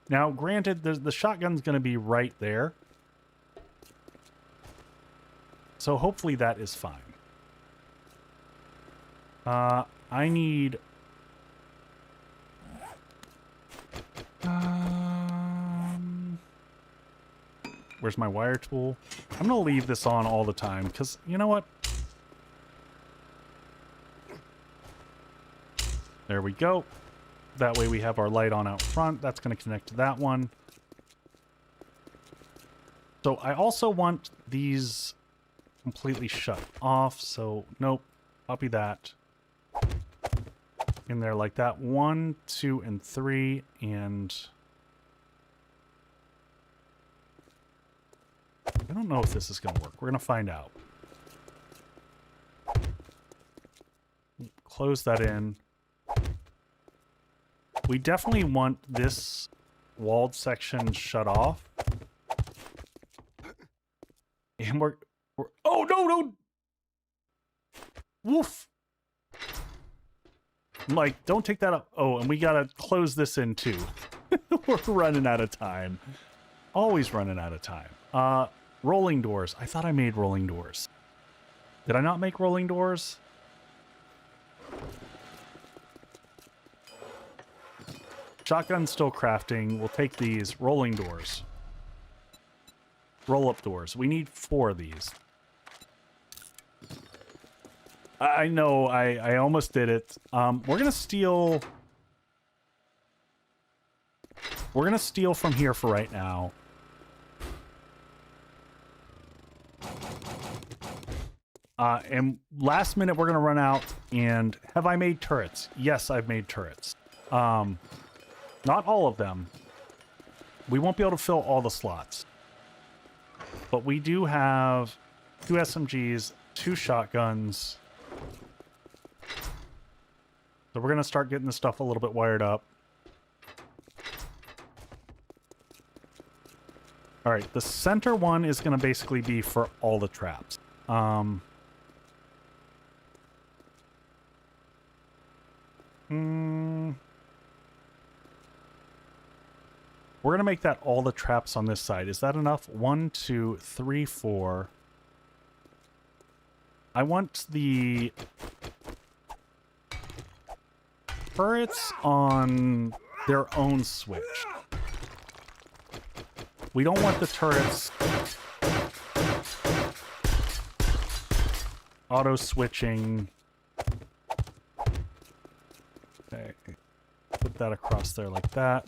Now, granted, the shotgun's going to be right there. So hopefully that is fine. I need... Where's my wire tool? I'm going to leave this on all the time, because you know what? There we go. That way we have our light on out front. That's going to connect to that one. So I also want these completely shut off, so nope. Copy that. In there like that. 1, 2, and 3, and... I don't know if this is going to work. We're going to find out. Close that in. We definitely want this walled section shut off. And we're oh, no! Woof! Like, don't take that up. Oh, and we got to close this in, too. We're running out of time. Always running out of time. Rolling doors. I thought I made rolling doors. Did I not make rolling doors? Shotgun's still crafting. We'll take these. Rolling doors. Roll-up doors. We need 4 of these. I know. I almost did it. We're going to steal... We're going to steal from here for right now. And last minute we're going to run out. And have I made turrets? Yes, I've made turrets. Not all of them. We won't be able to fill all the slots. But we do have 2 SMGs, 2 shotguns. So we're going to start getting this stuff a little bit wired up. Alright, the center one is going to basically be for all the traps. We're going to make that all the traps on this side. Is that enough? 1, 2, 3, 4. I want the turrets on their own switch. We don't want the turrets auto-switching. Okay. Put that across there like that.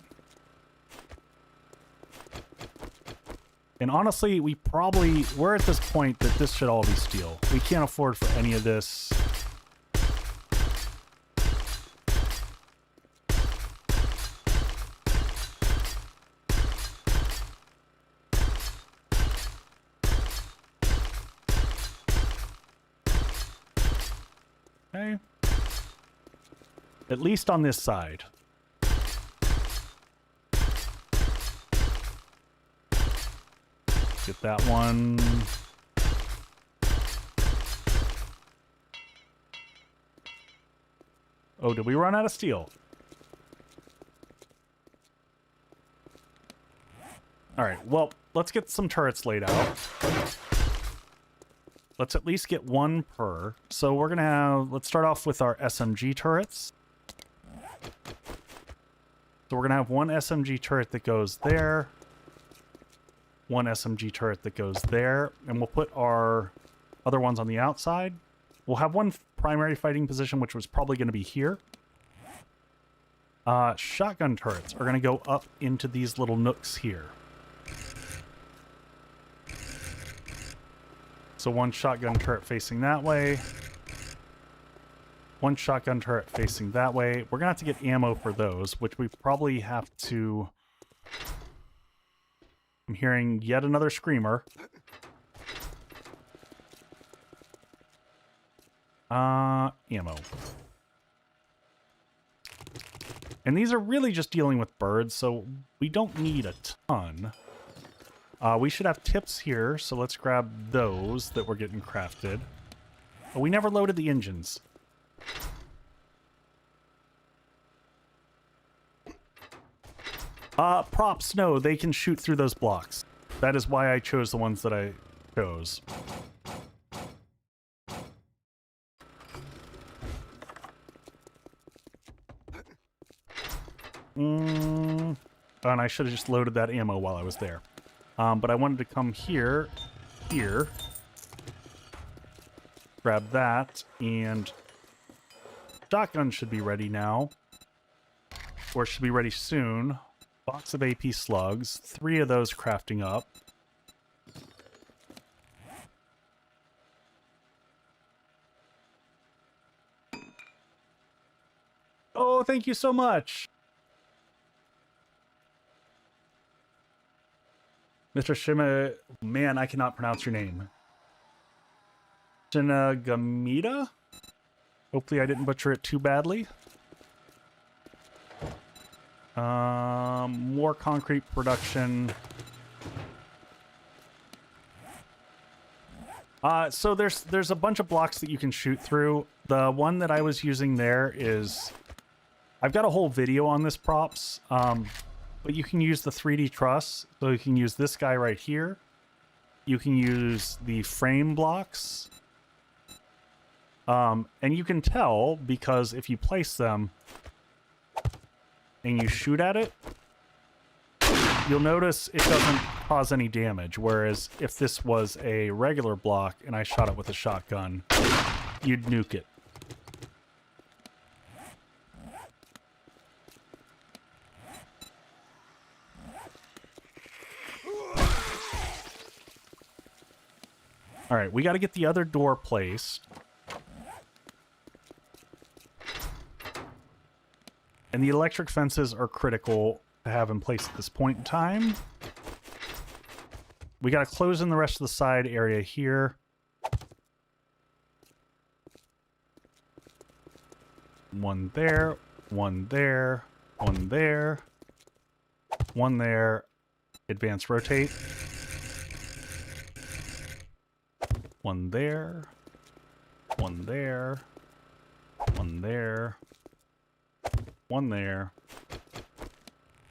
And honestly, we're at this point that this should all be steel. We can't afford for any of this. Okay. At least on this side. Get that one. Oh, did we run out of steel? Alright, well, let's get some turrets laid out. Let's at least get one per. So we're gonna have, let's start off with our SMG turrets. So we're gonna have one SMG turret that goes there. One SMG turret that goes there. And we'll put our other ones on the outside. We'll have one primary fighting position, which was probably going to be here. Shotgun turrets are going to go up into these little nooks here. So one shotgun turret facing that way. One shotgun turret facing that way. We're going to have to get ammo for those, which we probably have to... I'm hearing yet another screamer. Ammo. And these are really just dealing with birds, so we don't need a ton. We should have tips here, so let's grab those that we're getting crafted. Oh, we never loaded the engines. Props, no, they can shoot through those blocks. That is why I chose the ones that I chose. And I should have just loaded that ammo while I was there. But I wanted to come here, grab that, and shotgun should be ready now. Or it should be ready soon. Box of AP slugs, 3 of those crafting up. Oh, thank you so much! Mr. Shima, man, I cannot pronounce your name. Shinagamita? Hopefully I didn't butcher it too badly. More concrete production. So there's a bunch of blocks that you can shoot through. The one that I was using there is... I've got a whole video on this props. But you can use the 3D truss. So you can use this guy right here. You can use the frame blocks. And you can tell because if you place them and you shoot at it, you'll notice it doesn't cause any damage. Whereas if this was a regular block and I shot it with a shotgun, you'd nuke it. All right, we got to get the other door placed. And the electric fences are critical to have in place at this point in time. We got to close in the rest of the side area here. One there, one there, one there, one there. Advance rotate. One there, one there, one there, one there,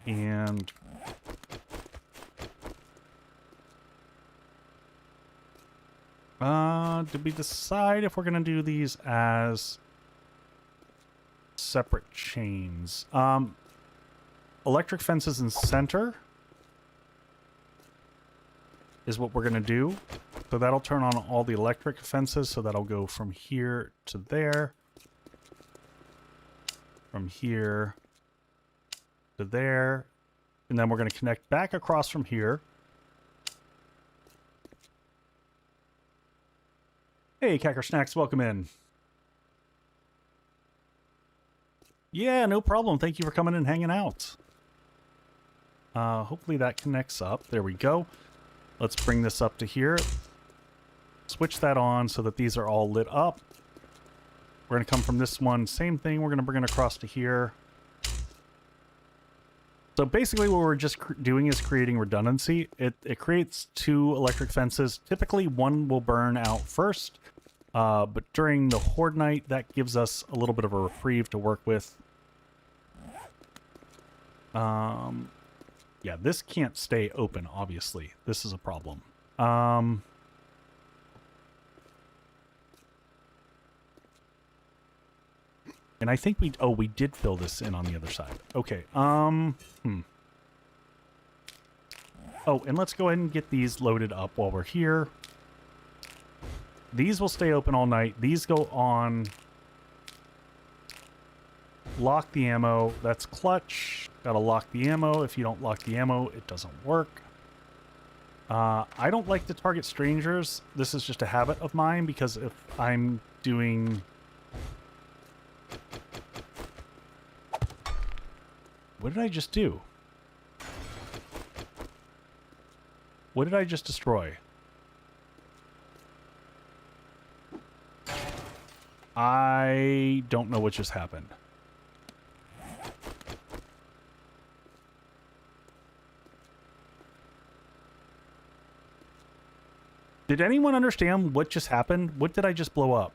and did we decide if we're gonna do these as separate chains? Electric fences in center is what we're gonna do. So that'll turn on all the electric fences, so that'll go from here to there. From here to there. And then we're going to connect back across from here. Hey, Cacker Snacks, welcome in. Yeah, no problem. Thank you for coming and hanging out. Hopefully that connects up. There we go. Let's bring this up to here. Switch that on so that these are all lit up. We're going to come from this one. Same thing. We're going to bring it across to here. So basically what we're just doing is creating redundancy. It creates 2 electric fences. Typically one will burn out first, but during the Horde night, that gives us a little bit of a reprieve to work with. Yeah, this can't stay open, obviously. This is a problem. And I think we did fill this in on the other side. Okay. Oh, and let's go ahead and get these loaded up while we're here. These will stay open all night. These go on. Lock the ammo. That's clutch. Gotta lock the ammo. If you don't lock the ammo, it doesn't work. I don't like to target strangers. This is just a habit of mine because if I'm doing... What did I just do? What did I just destroy? I don't know what just happened. Did anyone understand what just happened? What did I just blow up?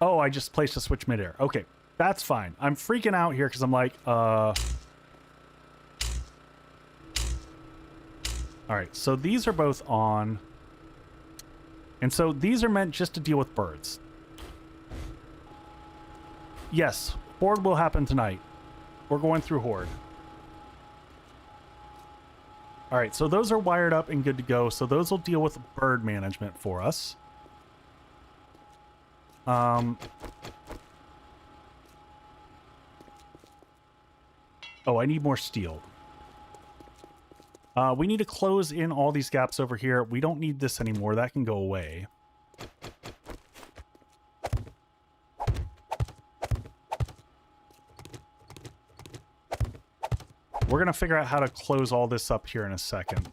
Oh, I just placed a switch midair. Okay, that's fine. I'm freaking out here because I'm like, All right, so these are both on. And so these are meant just to deal with birds. Yes, Horde will happen tonight. We're going through Horde. All right, so those are wired up and good to go. So those will deal with bird management for us. Oh, I need more steel. We need to close in all these gaps over here. We don't need this anymore. That can go away. We're going to figure out how to close all this up here in a second.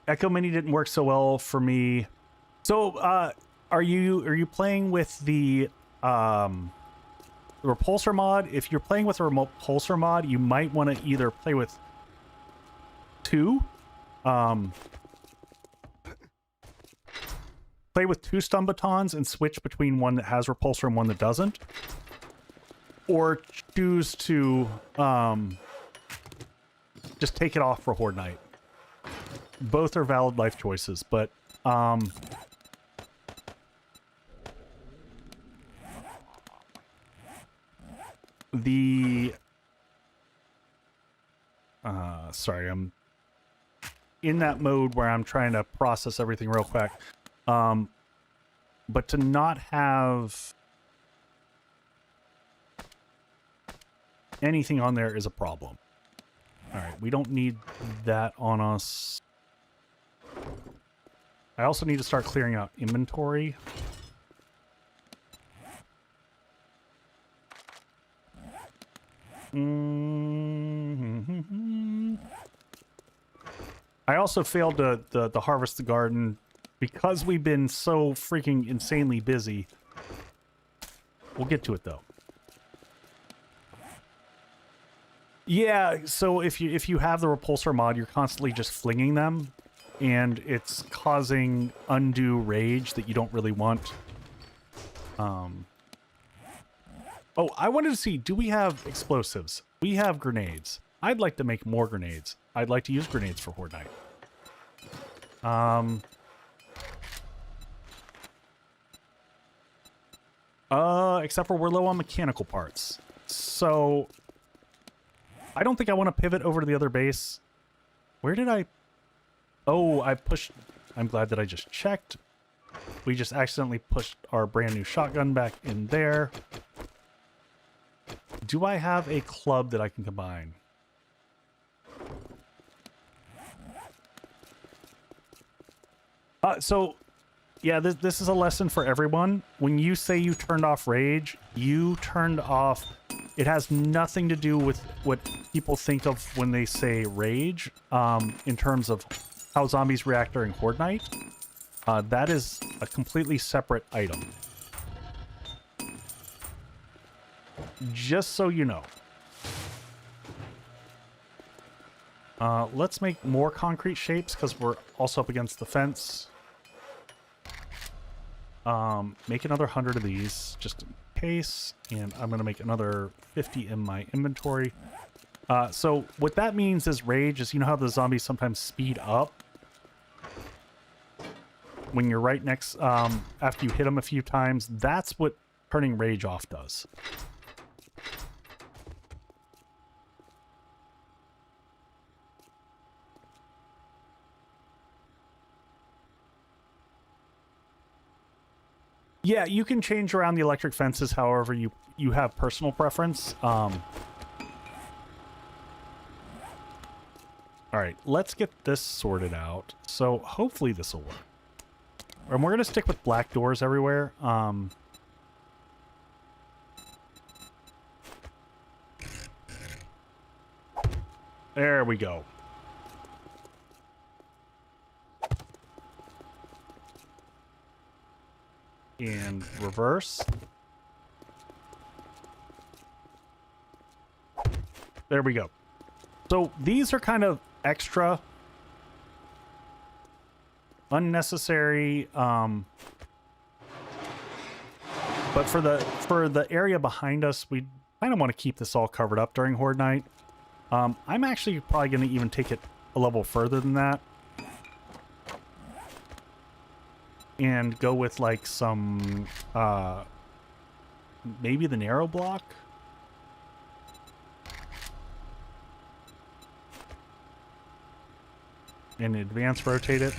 Echo Mini didn't work so well for me. So, are you playing with the repulsor mod? If you're playing with a repulsor mod, you might want to either play with two stun batons and switch between one that has repulsor and one that doesn't, or choose to just take it off for Horde Night. Both are valid life choices, but sorry, I'm in that mode where I'm trying to process everything real quick. But to not have anything on there is a problem. All right, we don't need that on us. I also need to start clearing out inventory. I also failed to harvest the garden because we've been so freaking insanely busy. We'll get to it though. Yeah, so if you have the repulsor mod, you're constantly just flinging them, and it's causing undue rage that you don't really want. Oh, I wanted to see, do we have explosives? We have grenades. I'd like to make more grenades. I'd like to use grenades for Horde Night. Except for we're low on mechanical parts. So I don't think I want to pivot over to the other base. Where did I... Oh, I pushed... I'm glad that I just checked. We just accidentally pushed our brand new shotgun back in there. Do I have a club that I can combine? So yeah, this is a lesson for everyone. When you say you turned off rage, you turned off... It has nothing to do with what people think of when they say rage, in terms of how zombies react during Horde Night. That is a completely separate item. Just so you know. Let's make more concrete shapes because we're also up against the fence. Make another 100 of these just in case, and I'm going to make another 50 in my inventory. So what that means is rage is, you know how the zombies sometimes speed up? When you're right next, after you hit them a few times, that's what turning rage off does. Yeah, you can change around the electric fences however you have personal preference. All right, let's get this sorted out. So hopefully this will work. And we're going to stick with black doors everywhere. There we go. And reverse. There we go. So these are kind of extra, unnecessary, but for the area behind us, we kind of want to keep this all covered up during Horde Night. I'm actually probably going to even take it a level further than that. And go with like some, maybe the narrow block. And advance rotate it.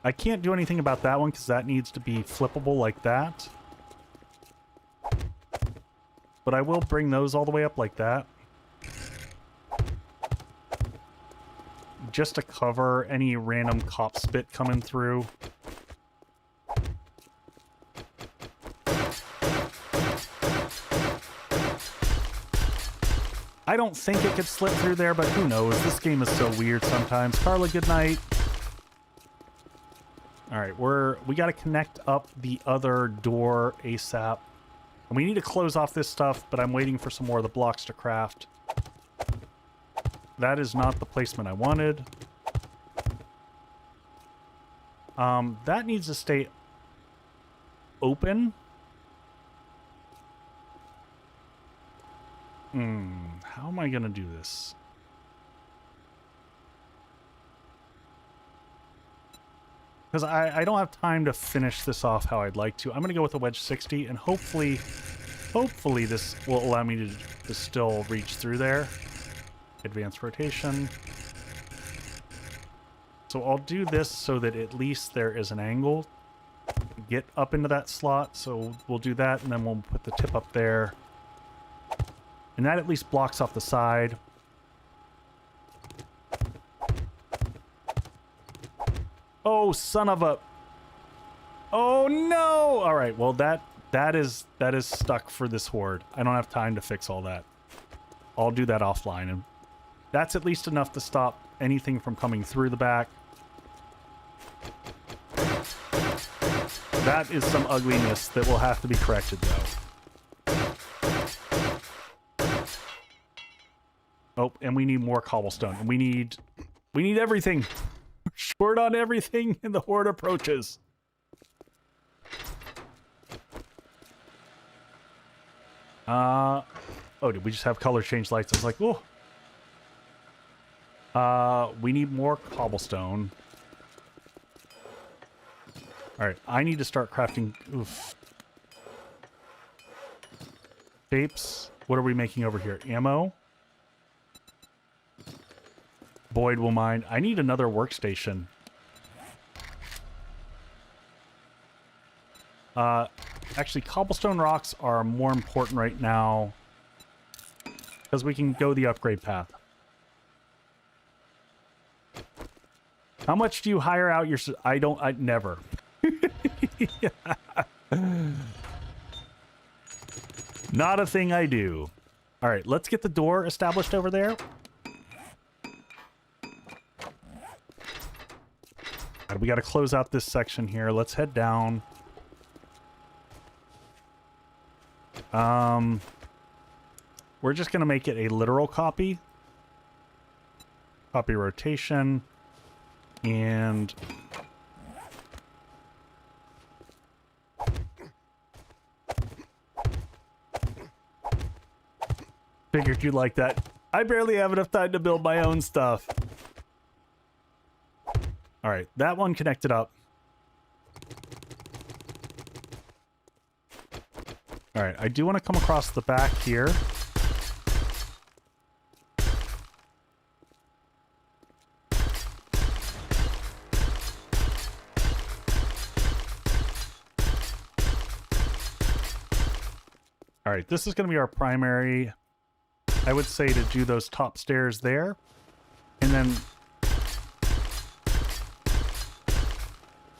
I can't do anything about that one because that needs to be flippable like that. But I will bring those all the way up like that. Just to cover any random cop spit coming through. I don't think it could slip through there, but who knows? This game is so weird sometimes. Carla, good night. All right, we got to connect up the other door ASAP. And we need to close off this stuff, but I'm waiting for some more of the blocks to craft. That is not the placement I wanted. That needs to stay open. How am I going to do this? Because I don't have time to finish this off how I'd like to. I'm going to go with a wedge 60, and hopefully this will allow me to still reach through there. Advanced rotation. So I'll do this so that at least there is an angle. Get up into that slot, so we'll do that, and then we'll put the tip up there. And that at least blocks off the side. Oh, son of a... Oh, no! Alright, well, that is stuck for this horde. I don't have time to fix all that. I'll do that offline, and that's at least enough to stop anything from coming through the back. That is some ugliness that will have to be corrected, though. Oh, and we need more cobblestone. And we need everything. We're short on everything in the horde approaches. Oh, did we just have color change lights? I was like, oh. We need more cobblestone. All right, I need to start crafting. Oof. Shapes. What are we making over here? Ammo. Boyd will mind. I need another workstation. Actually, cobblestone rocks are more important right now because we can go the upgrade path. How much do you hire out your... I never. Not a thing I do. All right, let's get the door established over there. We got to close out this section here. Let's head down. We're just going to make it a literal copy. Copy rotation. And... figured you'd like that. I barely have enough time to build my own stuff. All right, that one connected up. All right, I do want to come across the back here. All right, this is going to be our primary. I would say to do those top stairs there. And then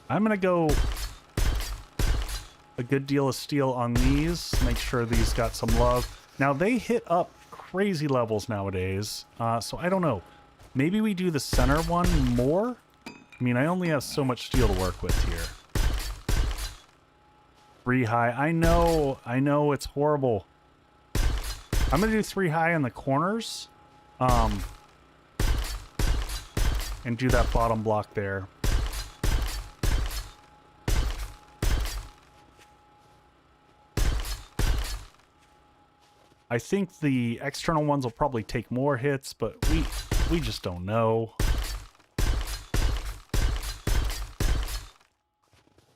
I'm going to go a good deal of steel on these. Make sure these got some love. Now, they hit up crazy levels nowadays. So I don't know. Maybe we do the center one more? I mean, I only have so much steel to work with here. 3 high. I know it's horrible. I'm going to do 3 high in the corners. And do that bottom block there. I think the external ones will probably take more hits, but we just don't know.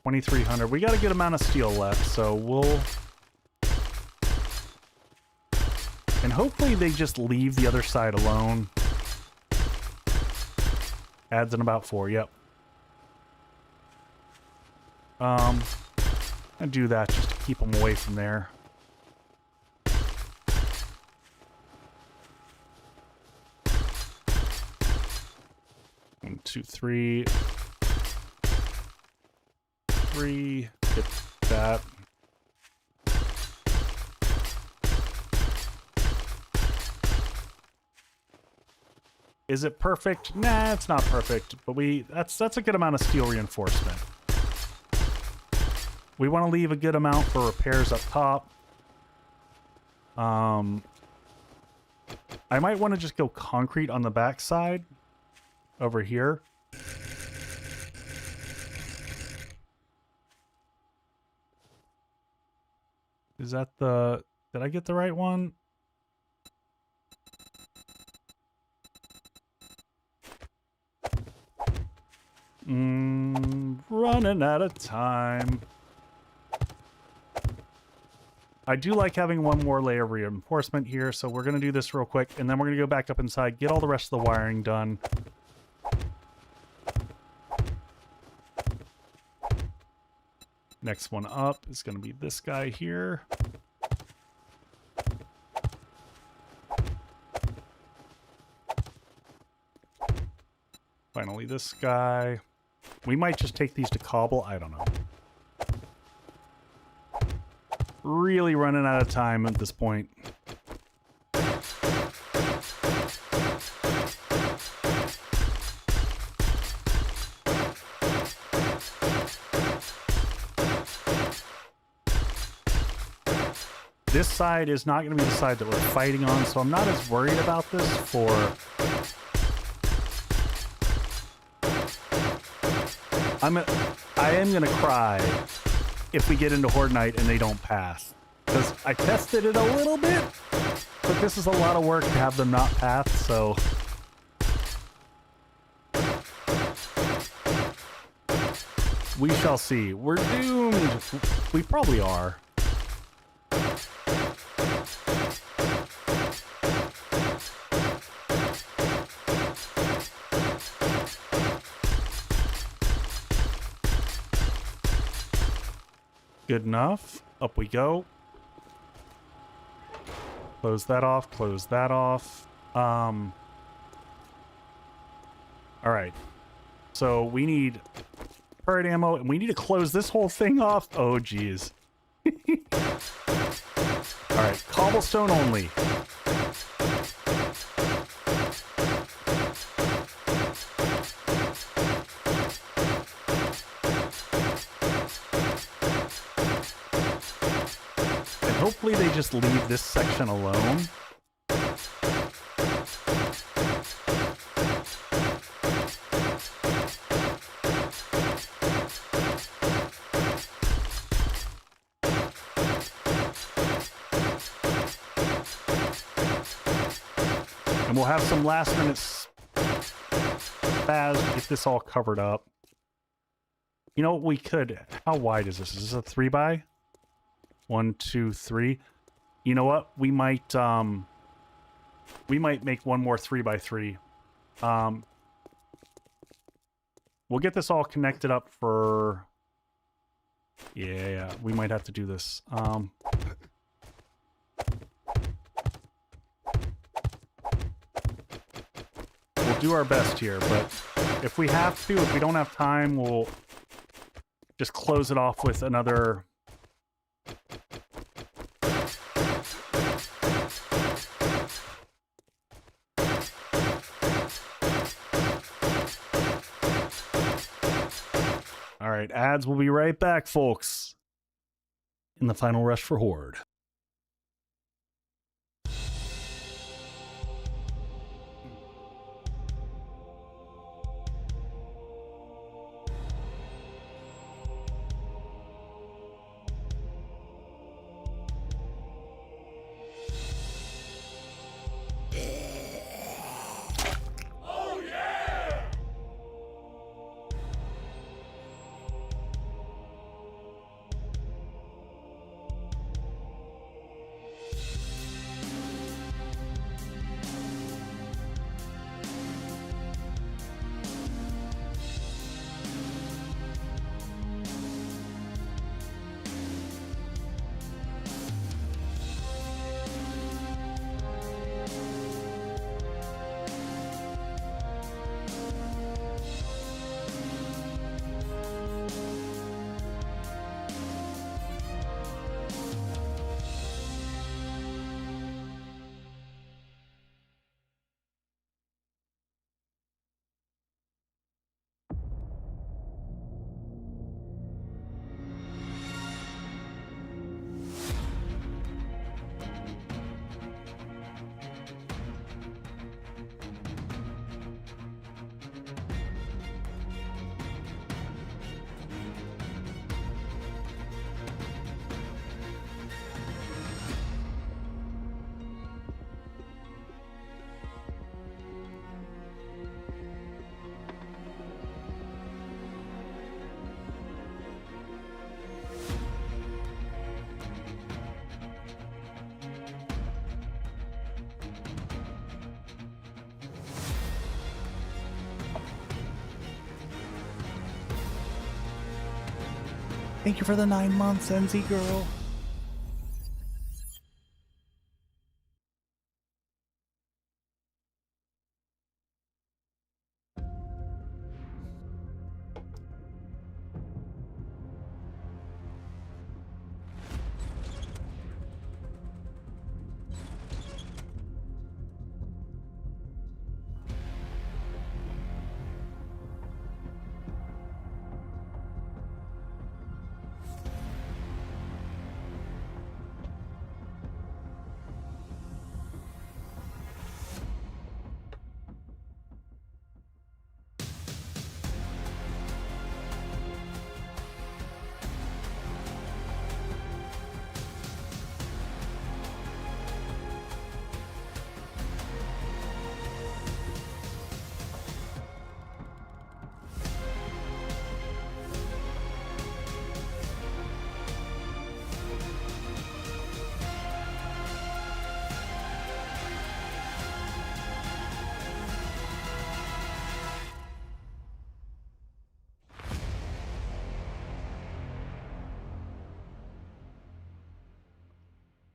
2,300. We got a good amount of steel left, so we'll... And hopefully they just leave the other side alone. Adds in about 4, yep. I do that just to keep them away from there. 1, 2, 3. 3. Get that. Is it perfect? Nah, it's not perfect, but that's a good amount of steel reinforcement. We want to leave a good amount for repairs up top. I might want to just go concrete on the back side over here. Is that the... Did I get the right one? Running out of time. I do like having one more layer of reinforcement here, so we're going to do this real quick, and then we're going to go back up inside, get all the rest of the wiring done. Next one up is going to be this guy here. Finally, this guy. We might just take these to cobble. I don't know. Really running out of time at this point. This side is not going to be the side that we're fighting on, so I'm not as worried about this for... I am gonna cry if we get into Horde Night and they don't pass. Because I tested it a little bit, but this is a lot of work to have them not pass, so... We shall see. We're doomed. We probably are. Good enough. Up we go. Close that off. Close that off. All right. So we need pirate ammo, and we need to close this whole thing off. Oh, geez. All right, cobblestone only. And hopefully they just leave this section alone. And we'll have some last minute spaz to get this all covered up. You know what we could... How wide is this? Is this a 3x? 1, 2, 3. You know what? We might make one more 3x3. We'll get this all connected up for... Yeah, we might have to do this. We'll do our best here, but if we have to, if we don't have time, we'll just close it off with another... All right, ads will be right back, folks, in the final rush for Horde. Thank you for the 9 months, NZ girl.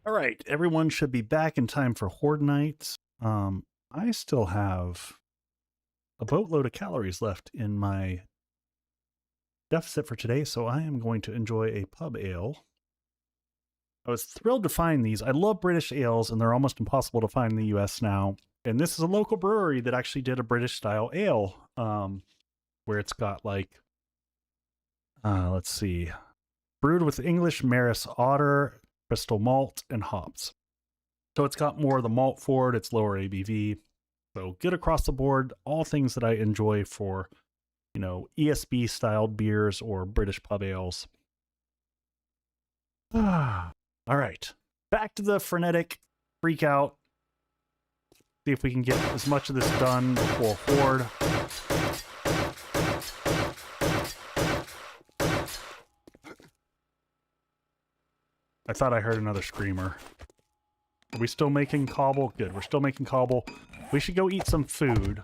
All right, everyone should be back in time for Horde Night. I still have a boatload of calories left in my deficit for today, so I am going to enjoy a pub ale. I was thrilled to find these. I love British ales, and they're almost impossible to find in the US now. And this is a local brewery that actually did a British style ale, where it's got like, let's see, brewed with English Maris Otter, crystal malt, and hops. So it's got more of the malt forward, it's lower ABV. So good across the board, all things that I enjoy for, you know, ESB styled beers or British pub ales. All right, back to the frenetic freak out. See if we can get as much of this done before Horde. I thought I heard another screamer. Are we still making cobble? Good, we're still making cobble. We should go eat some food.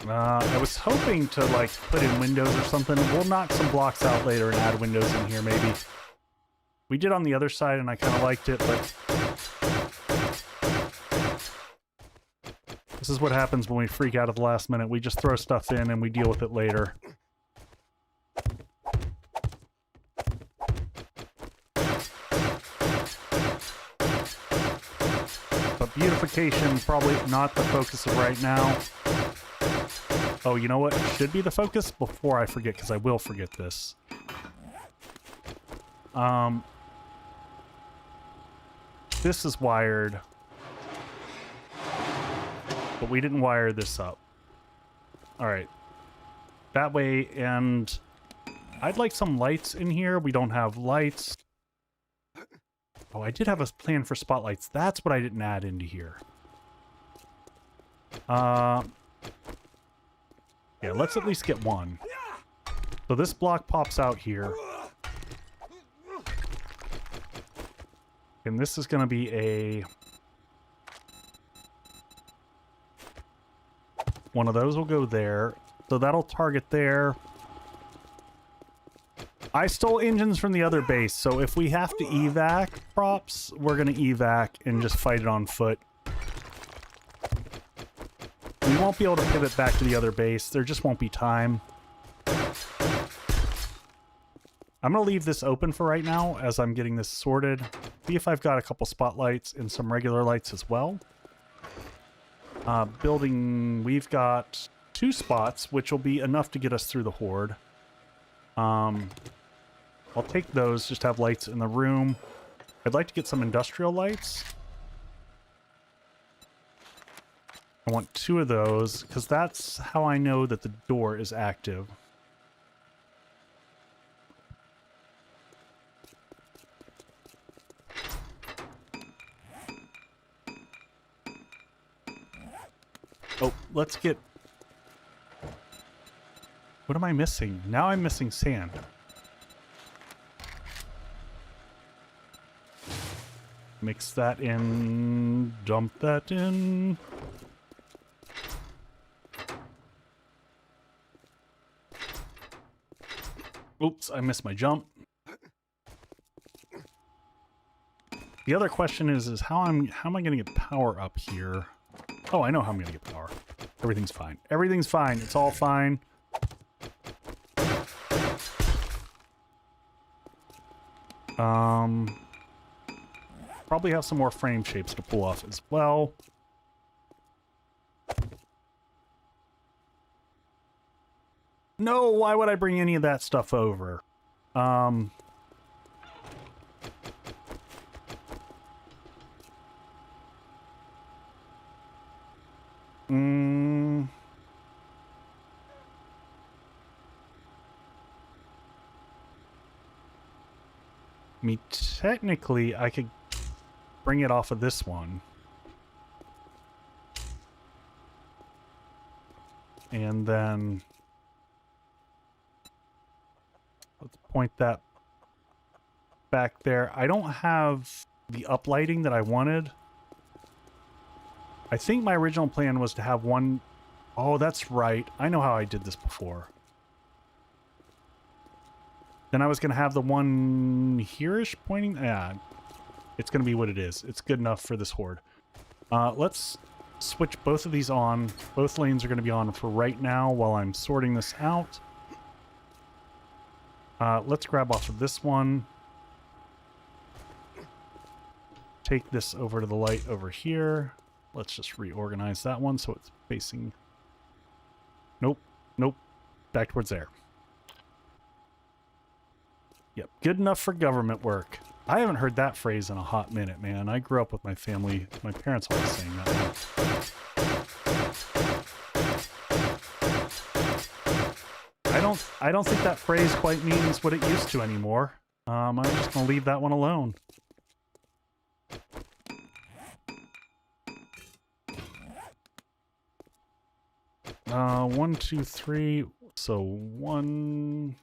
I was hoping to like put in windows or something. We'll knock some blocks out later and add windows in here maybe. We did on the other side and I kind of liked it, but this is what happens when we freak out at the last minute. We just throw stuff in and we deal with it later. But beautification, probably not the focus of right now. Oh, you know what? Should be the focus before I forget, because I will forget this. This is wired. But we didn't wire this up. Alright. That way, and I'd like some lights in here. We don't have lights. Oh, I did have a plan for spotlights. That's what I didn't add into here. Yeah, let's at least get one. So this block pops out here. And this is going to be a... One of those will go there. So that'll target there. I stole engines from the other base, so if we have to evac props, we're going to evac and just fight it on foot. We won't be able to pivot back to the other base. There just won't be time. I'm going to leave this open for right now as I'm getting this sorted. See if I've got a couple spotlights and some regular lights as well. Building, we've got 2 spots, which will be enough to get us through the Horde. I'll take those, just have lights in the room. I'd like to get some industrial lights. I want 2 of those, because that's how I know that the door is active. Oh, let's get... What am I missing? Now I'm missing sand. Mix that in, dump that in. Oops, I missed my jump. The other question is how am I going to get power up here? Oh, I know how I'm going to get power. Everything's fine. Everything's fine. It's all fine. Probably have some more frame shapes to pull off as well. No, why would I bring any of that stuff over? I mean, technically, I could bring it off of this one. And then... let's point that back there. I don't have the uplighting that I wanted. I think my original plan was to have one... Oh, that's right. I know how I did this before. Then I was going to have the one here-ish pointing. Yeah, it's going to be what it is. It's good enough for this horde. Let's switch both of these on. Both lanes are going to be on for right now while I'm sorting this out. Let's grab off of this one. Take this over to the light over here. Let's just reorganize that one so it's facing... Nope. Nope. Back towards there. Yep. Good enough for government work. I haven't heard that phrase in a hot minute, man. I grew up with my family. My parents always saying that one. I don't think that phrase quite means what it used to anymore. I'm just gonna leave that one alone. One, two, three. So one.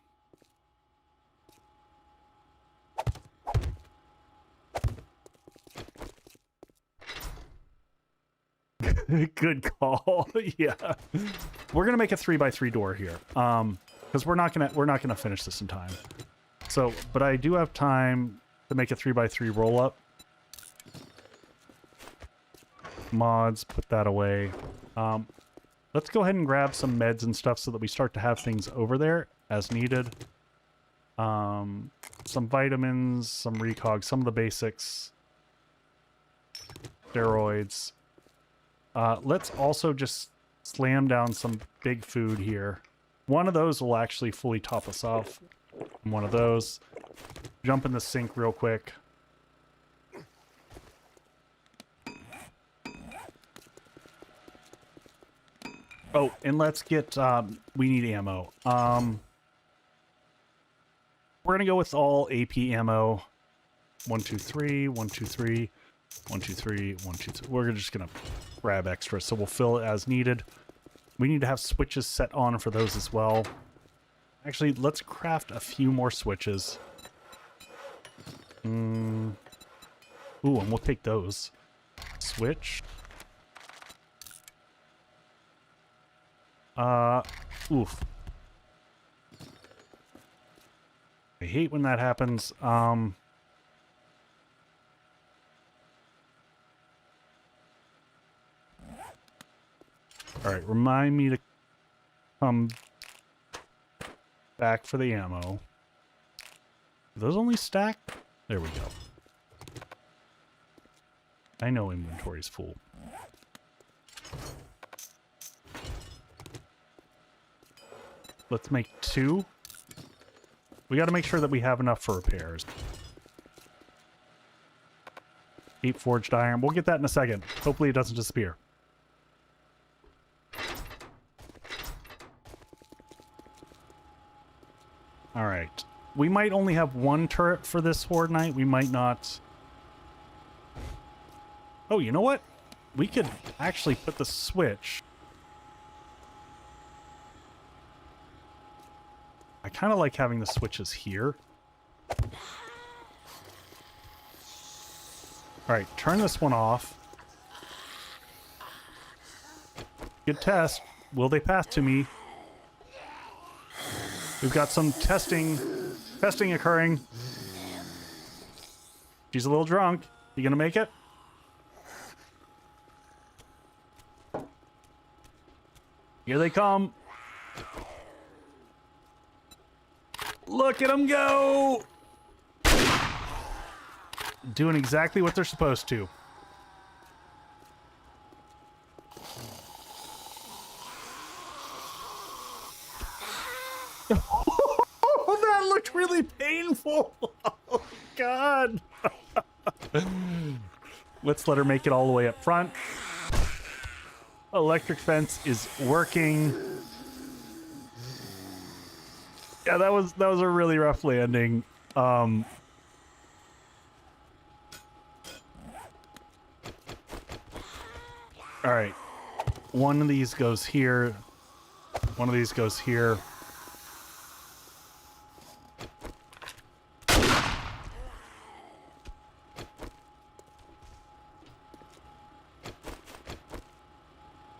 Good call. Yeah, we're gonna make a 3x3 door here, because we're not gonna finish this in time. So, but I do have time to make a 3x3 roll up. Mods, put that away. Let's go ahead and grab some meds and stuff so that we start to have things over there as needed. Some vitamins, some recog, some of the basics, steroids. Let's also just slam down some big food here. One of those will actually fully top us off. One of those. Jump in the sink real quick. Oh, and let's get, we need ammo. We're gonna go with all AP ammo. 1, 2, 3, 1, 2, 3, 1, 2, 3, 1, 2, 3. We're just gonna grab extra, so we'll fill it as needed. We need to have switches set on for those as well. Actually, let's craft a few more switches. Ooh, and we'll take those. Switch. Oof. I hate when that happens. All right, remind me to come back for the ammo. Do those only stack? There we go. I know inventory's full. Let's make 2. We got to make sure that we have enough for repairs. 8 forged iron. We'll get that in a second. Hopefully it doesn't disappear. Alright. We might only have 1 turret for this Horde night. We might not. Oh, you know what? We could actually put the switch. I kind of like having the switches here. Alright, turn this one off. Good test. Will they pass to me? We've got some testing occurring. She's a little drunk. You gonna make it? Here they come. Look at them go! Doing exactly what they're supposed to. Oh, that looked really painful. Oh, God. Let's let her make it all the way up front. Electric fence is working. Yeah, that was a really rough landing. All right. One of these goes here. One of these goes here.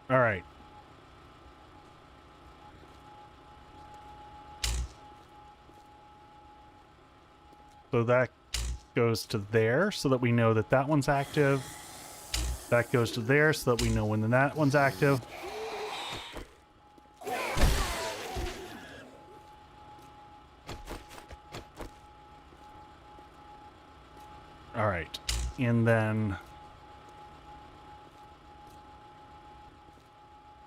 All right. So that goes to there so that we know that that one's active. That goes to there so that we know when that one's active. All right. And then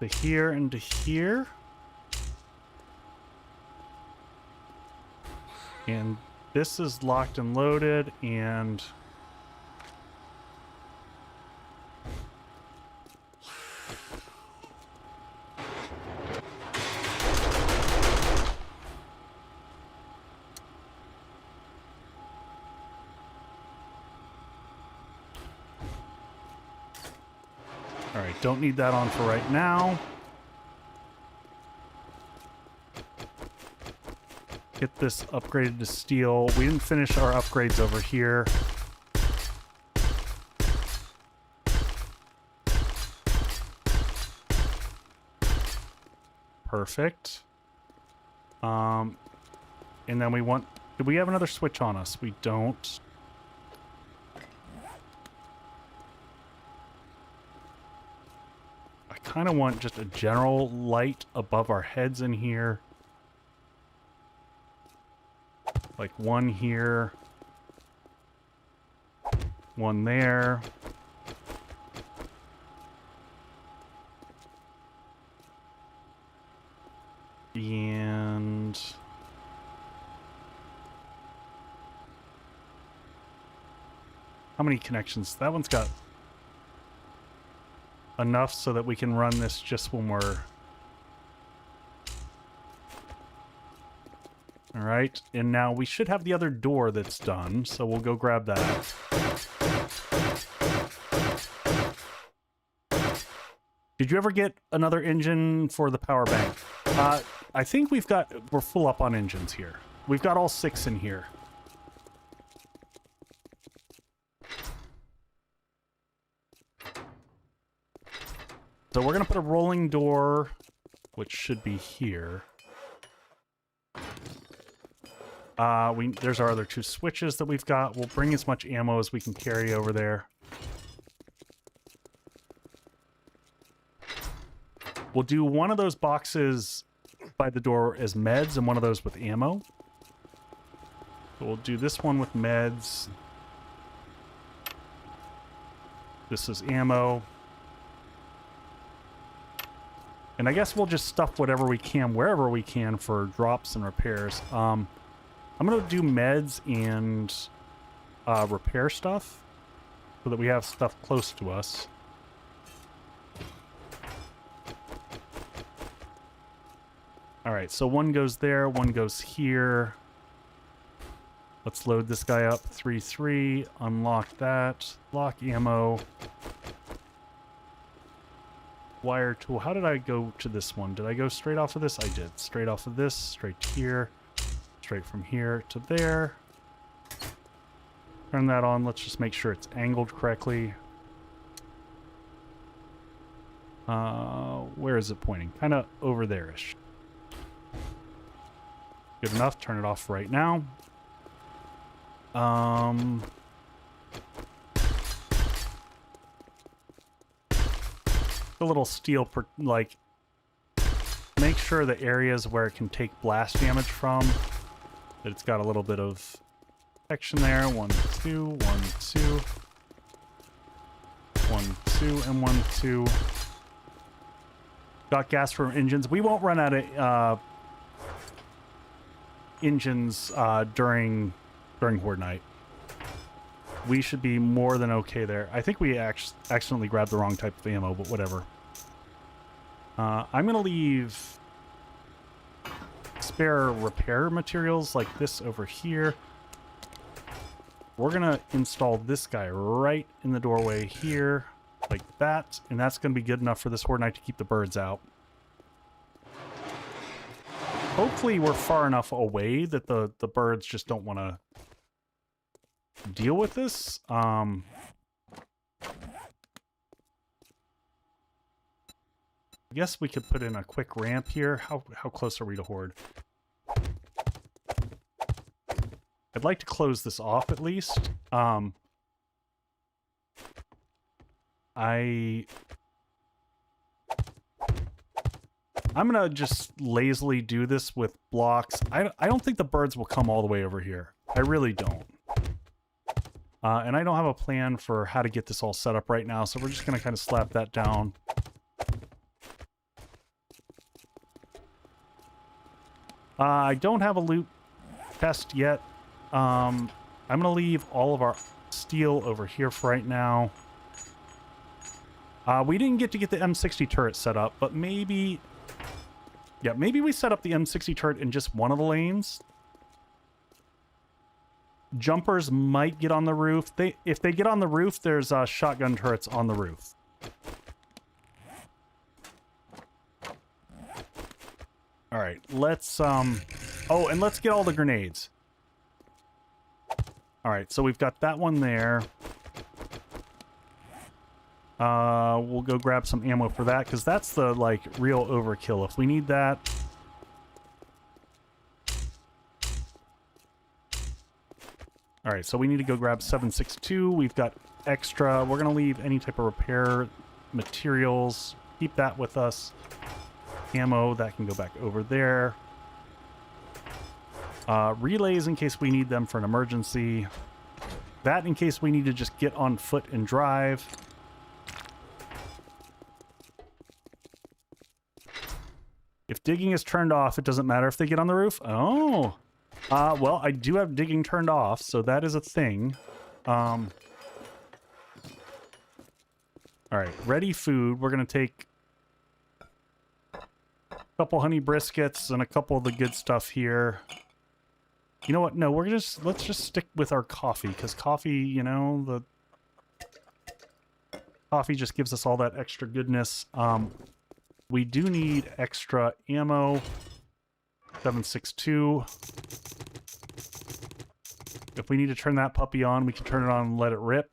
to here and to here. And this is locked and loaded, and all right, don't need that on for right now. Get this upgraded to steel. We didn't finish our upgrades over here. Perfect. And then we want... Do we have another switch on us? We don't. I kind of want just a general light above our heads in here. Like one here, one there. And how many connections? That one's got enough so that we can run this just when we're... All right, and now we should have the other door that's done, so we'll go grab that. Did you ever get another engine for the power bank? I think we're full up on engines here. We've got all 6 in here. So we're gonna put a rolling door, which should be here. There's our other 2 switches that we've got. We'll bring as much ammo as we can carry over there. We'll do one of those boxes by the door as meds and one of those with ammo. So we'll do this one with meds. This is ammo. And I guess we'll just stuff whatever we can, wherever we can, for drops and repairs. I'm going to do meds and repair stuff so that we have stuff close to us. All right, so one goes there, one goes here. Let's load this guy up. 3-3, unlock that, lock ammo. Wire tool. How did I go to this one? Did I go straight off of this? I did. Straight off of this, straight here. Straight from here to there. Turn that on. Let's just make sure it's angled correctly. Where is it pointing? Kind of over there-ish. Good enough. Turn it off right now. A little steel, like, make sure the areas where it can take blast damage from, that it's got a little bit of protection there. 1, 2, 1, 2. 1, 2, and 1, 2. Got gas for engines. We won't run out of engines during Horde Night. We should be more than okay there. I think we accidentally grabbed the wrong type of ammo, but whatever. I'm going to leave spare repair materials like this over here. We're going to install this guy right in the doorway here, like that, and that's going to be good enough for this Horde Night to keep the birds out. Hopefully we're far enough away that the birds just don't want to deal with this. I guess we could put in a quick ramp here. How close are we to Horde? I I'd like to close this off at least. I'm gonna just lazily do this with blocks. I don't think the birds will come all the way over here. I really don't. And I don't have a plan for how to get this all set up right now, so we're just gonna kind of slap that down. I don't have a loot chest yet. I'm gonna leave all of our steel over here for right now. We didn't get to get the M60 turret set up, but maybe... Yeah, maybe we set up the M60 turret in just one of the lanes. Jumpers might get on the roof. If they get on the roof, there's shotgun turrets on the roof. All right, let's... Oh, and let's get all the grenades. All right, so we've got that one there. We'll go grab some ammo for that, because that's the, like, real overkill. If we need that... All right, so we need to go grab 7.62. We've got extra. We're going to leave any type of repair materials. Keep that with us. Ammo, that can go back over there. Relays in case we need them for an emergency. That in case we need to just get on foot and drive. If digging is turned off, it doesn't matter if they get on the roof. Oh. Well, I do have digging turned off, so that is a thing. All right, ready food. We're going to take a couple honey briskets and a couple of the good stuff here. You know what? No, let's just stick with our coffee, because coffee, you know, the coffee just gives us all that extra goodness. We do need extra ammo. 7.62. If we need to turn that puppy on, we can turn it on and let it rip.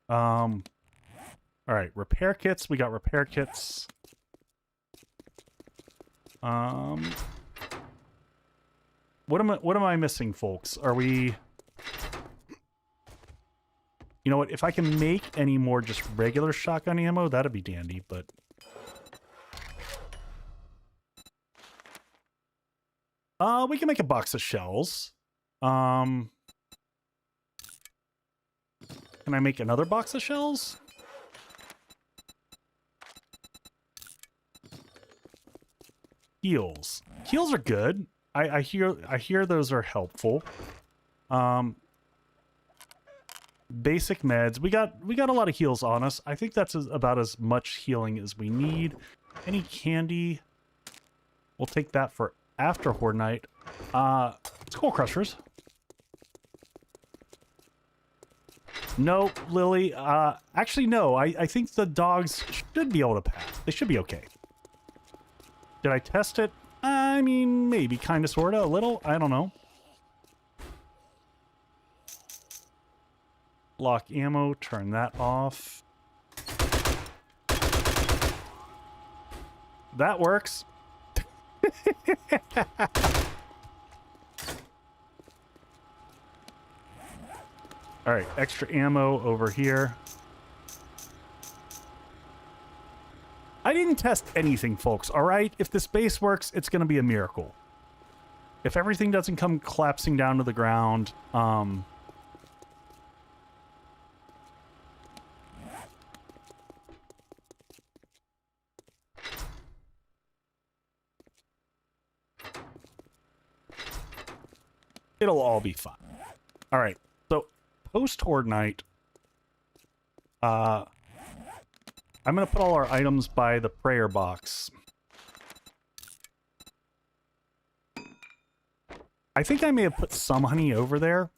All right, repair kits. We got repair kits. What am I missing, folks? Are we... You know what? If I can make any more just regular shotgun ammo, that'd be dandy, but... we can make a box of shells. Can I make another box of shells? Heals. Heals are good. I hear those are helpful. Basic meds. We got a lot of heals on us. I think that's about as much healing as we need. Any candy? We'll take that for after Horde night. Skull crushers. No, Lily. Actually, no. I think the dogs should be able to pass. They should be okay. Did I test it? I mean, maybe, kind of, sort of, a little. I don't know. Lock ammo. Turn that off. That works. All right, extra ammo over here. I didn't test anything, folks, all right? If this base works, it's going to be a miracle. If everything doesn't come collapsing down to the ground, it'll all be fine. All right, so post-Horde night, I'm going to put all our items by the prayer box. I think I may have put some honey over there.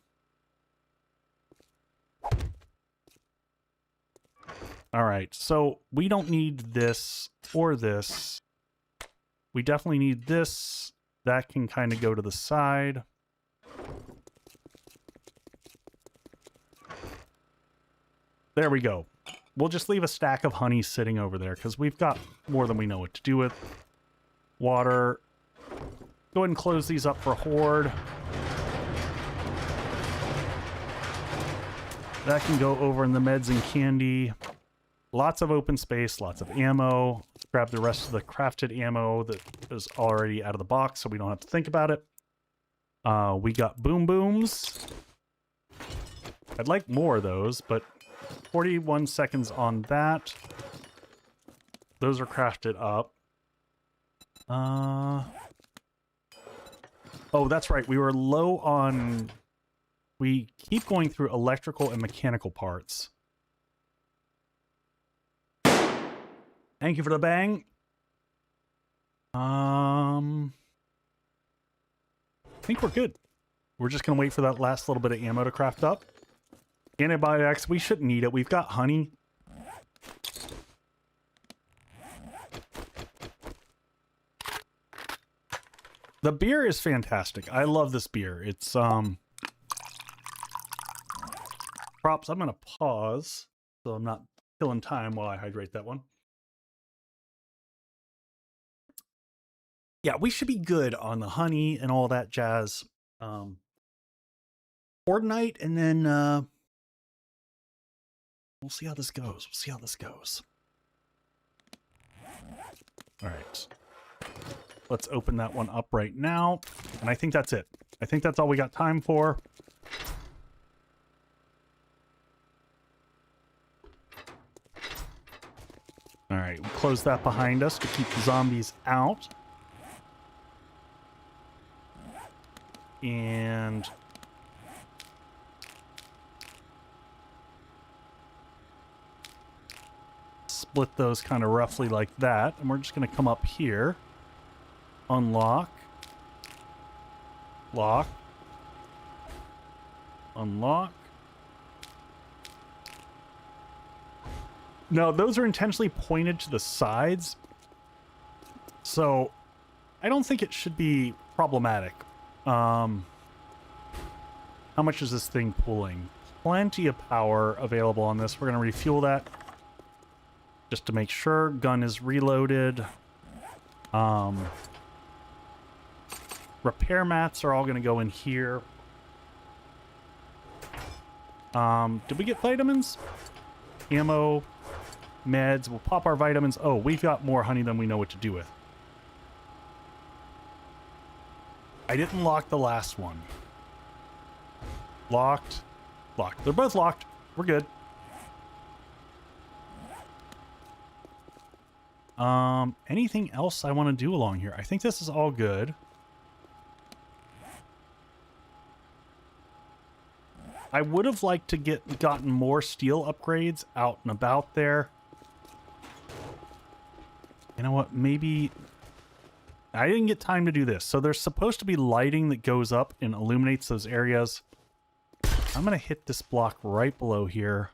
All right, so we don't need this or this. We definitely need this. That can kind of go to the side. There we go. We'll just leave a stack of honey sitting over there because we've got more than we know what to do with. Water. Go ahead and close these up for Horde. That can go over in the meds and candy. Lots of open space, lots of ammo. Grab the rest of the crafted ammo that is already out of the box so we don't have to think about it. We got boom booms. I'd like more of those, but 41 seconds on that. Those are crafted up. Oh, that's right. We were low on... We keep going through electrical and mechanical parts. Thank you for the bang. I think we're good. We're just going to wait for that last little bit of ammo to craft up. Antibiotics, we shouldn't need it. We've got honey. The beer is fantastic. I love this beer. It's, props. I'm going to pause so I'm not killing time while I hydrate that one. Yeah, we should be good on the honey and all that jazz. Horde night, and then we'll see how this goes. We'll see how this goes. All right. Let's open that one up right now. And I think that's it. I think that's all we got time for. All right, we'll close that behind us to keep the zombies out. And split those kind of roughly like that. And we're just going to come up here. Unlock. Lock. Unlock. Now, those are intentionally pointed to the sides. So, I don't think it should be problematic. How much is this thing pulling? Plenty of power available on this. We're going to refuel that just to make sure. Gun is reloaded. Repair mats are all going to go in here. Did we get vitamins? Ammo, meds. We'll pop our vitamins. Oh, we've got more honey than we know what to do with. I didn't lock the last one. Locked. Locked. They're both locked. We're good. Anything else I want to do along here? I think this is all good. I would have liked to gotten more steel upgrades out and about there. You know what? Maybe... I didn't get time to do this. So there's supposed to be lighting that goes up and illuminates those areas. I'm going to hit this block right below here.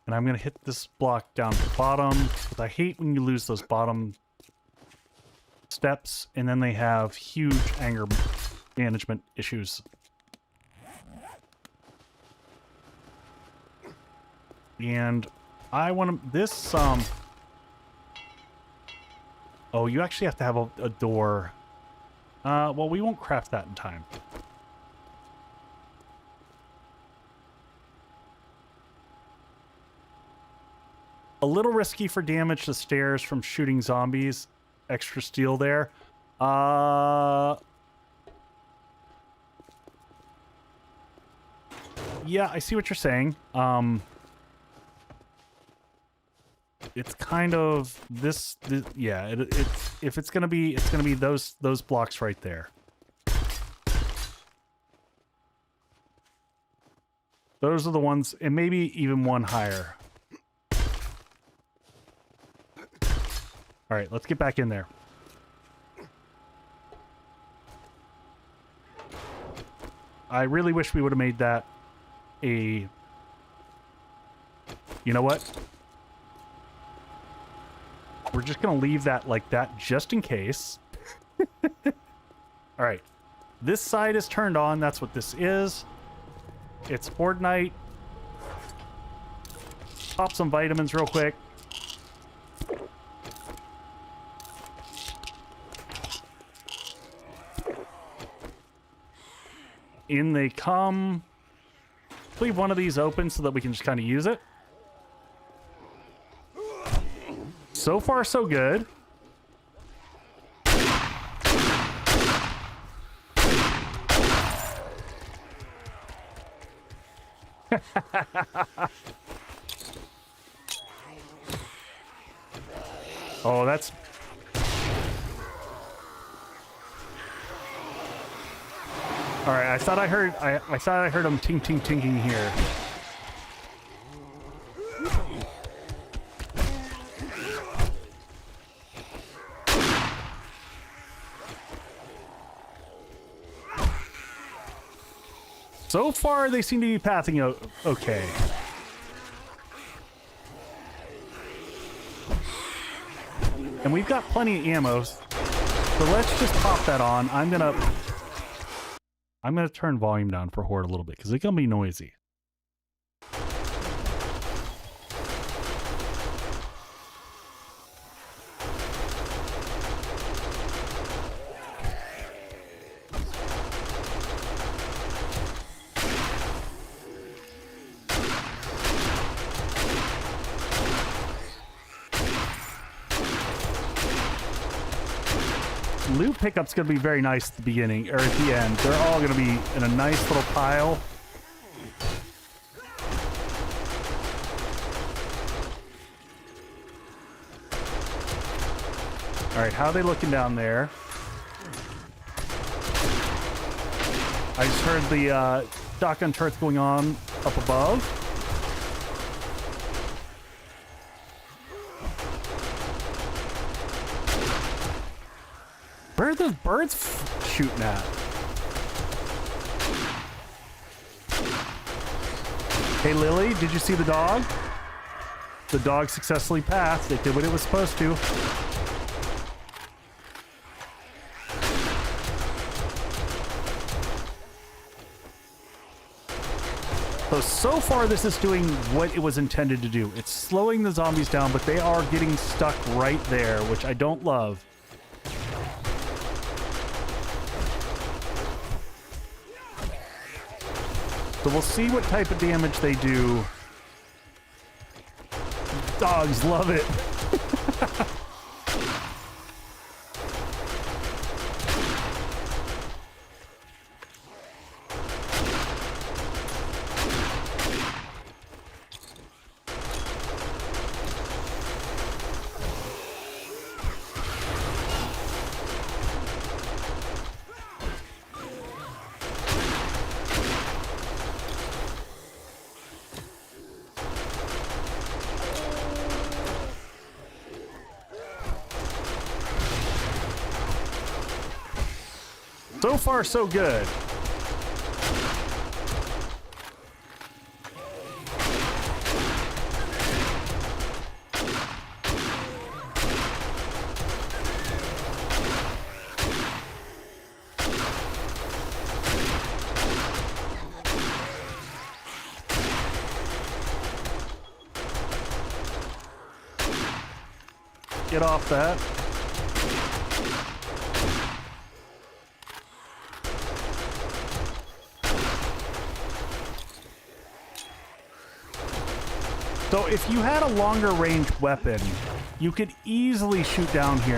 And I'm going to hit this block down at the bottom. Because I hate when you lose those bottom steps. And then they have huge anger management issues. And I want to... This, oh, you actually have to have a door. Well, we won't craft that in time. A little risky for damage to stairs from shooting zombies. Extra steel there. Yeah, I see what you're saying. It's kind of this yeah, it's if it's gonna be those blocks right there. Those are the ones, and maybe even one higher. All right, let's get back in there. I really wish we would have made that a... You know what? We're just going to leave that like that just in case. All right. This side is turned on. That's what this is. It's Horde night. Pop some vitamins real quick. In they come. leave one of these open so that we can just kind of use it. So far, so good. Oh, that's... All right, I thought I heard him tinking here. So far, they seem to be pathing okay. And we've got plenty of ammo, so let's just pop that on. I'm gonna turn volume down for Horde a little bit because it's gonna be noisy. Loot pickup's gonna be very nice at the beginning, or at the end. They're all gonna be in a nice little pile. All right, how are they looking down there? I just heard the shotgun turrets going on up above. Where are those birds shooting at? Hey, Lily, did you see the dog? The dog successfully passed. It did what it was supposed to. So far, this is doing what it was intended to do. It's slowing the zombies down, but they are getting stuck right there, which I don't love. So we'll see what type of damage they do. Dogs love it. So far, so good. Get off that. So if you had a longer range weapon, you could easily shoot down here.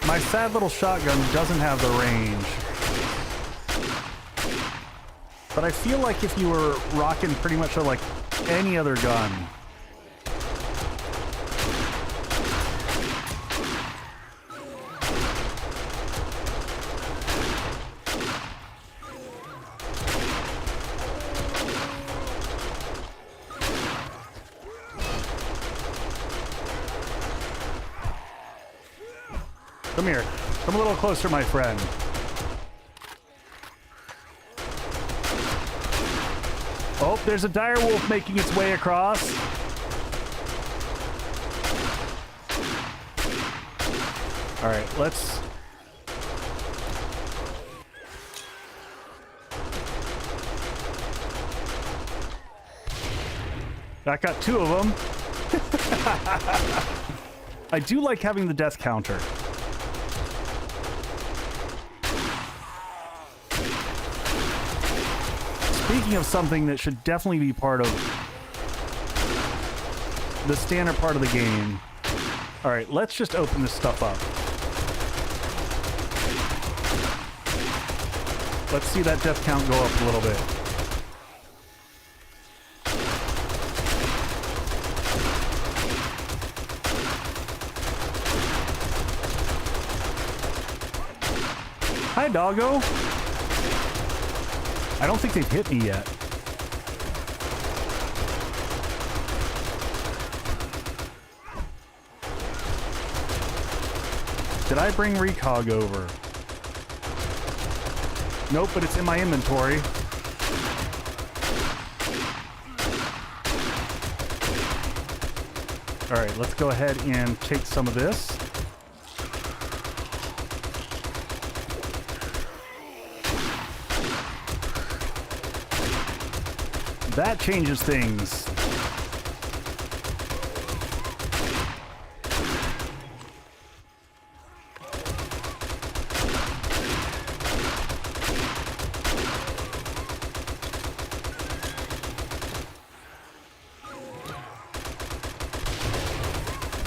My sad little shotgun doesn't have the range. But I feel like if you were rocking pretty much like any other gun, come here. Come a little closer, my friend. Oh, there's a dire wolf making its way across. All right, let's... That got two of them. I do like having the death counter. Speaking of something that should definitely be part of the standard part of the game. All right, let's just open this stuff up. Let's see that death count go up a little bit. Hi, doggo. I don't think they've hit me yet. Did I bring Recog over? Nope, but it's in my inventory. All right, let's go ahead and take some of this. That changes things.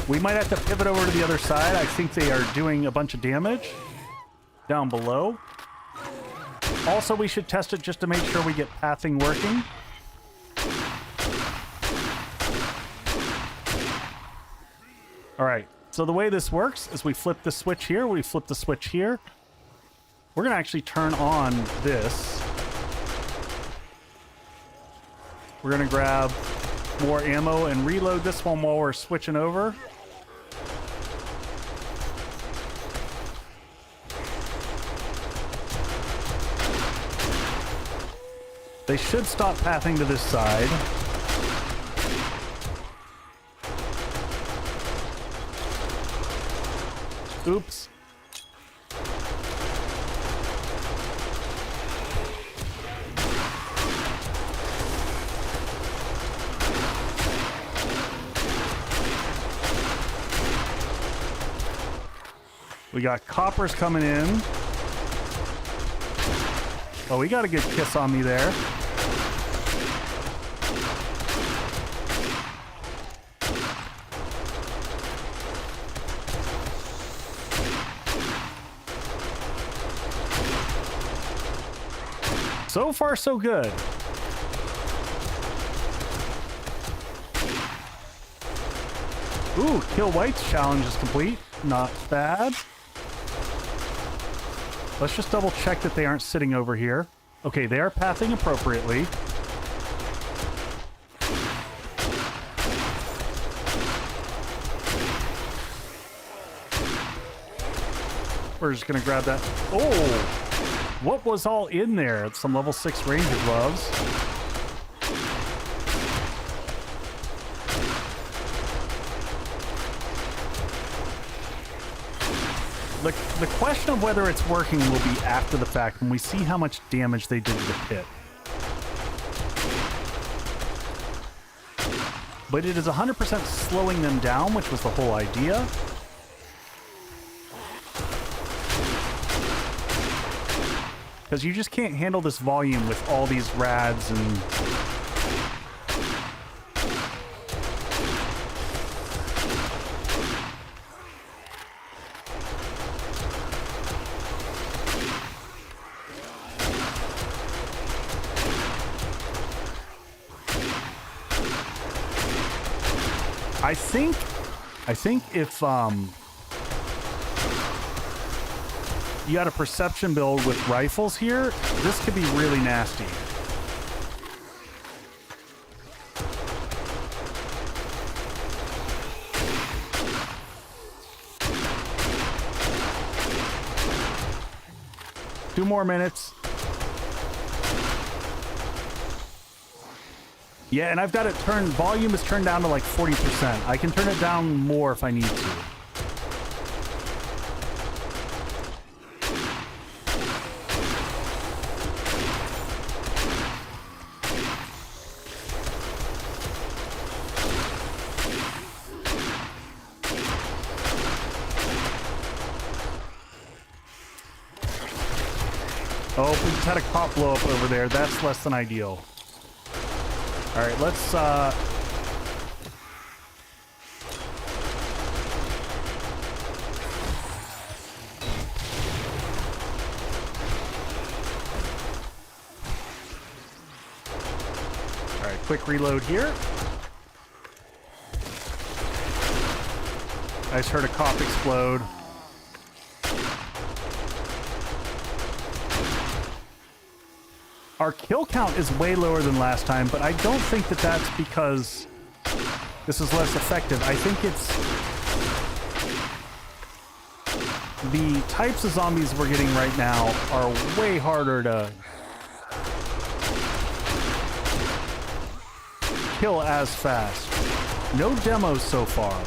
We might have to pivot over to the other side. I think they are doing a bunch of damage down below. Also, we should test it just to make sure we get pathing working. All right, so the way this works is we flip the switch here, we flip the switch here. We're gonna actually turn on this. We're gonna grab more ammo and reload this one while we're switching over. They should stop pathing to this side. Oops. We got coppers coming in. Oh, we got a good kiss on me there. So far, so good. Ooh, Kill White's challenge is complete. Not bad. Let's just double check that they aren't sitting over here. Okay, they are pathing appropriately. We're just gonna grab that. Oh! What was all in there? It's some level 6 ranger gloves. The question of whether it's working will be after the fact when we see how much damage they did to the pit. But it is 100% slowing them down, which was the whole idea. Because you just can't handle this volume with all these rads and... I think if you got a perception build with rifles here, this could be really nasty. Two more minutes. Yeah, and I've got it turned, volume is turned down to like 40%. I can turn it down more if I need to. Oh, we just had a cop blow up over there. That's less than ideal. All right, let's all right, quick reload here. I just heard a cop explode. Our kill count is way lower than last time, but I don't think that that's because this is less effective. I think it's the types of zombies we're getting right now are way harder to kill as fast. No demos so far.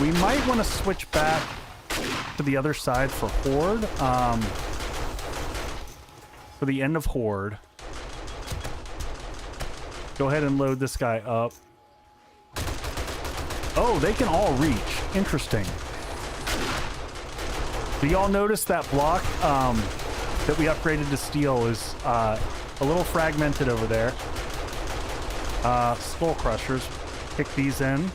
We might want to switch back to the other side for Horde. For the end of Horde. Go ahead and load this guy up. Oh, they can all reach. Interesting. Do y'all notice that block that we upgraded to steel is a little fragmented over there? Skull crushers. Pick these in.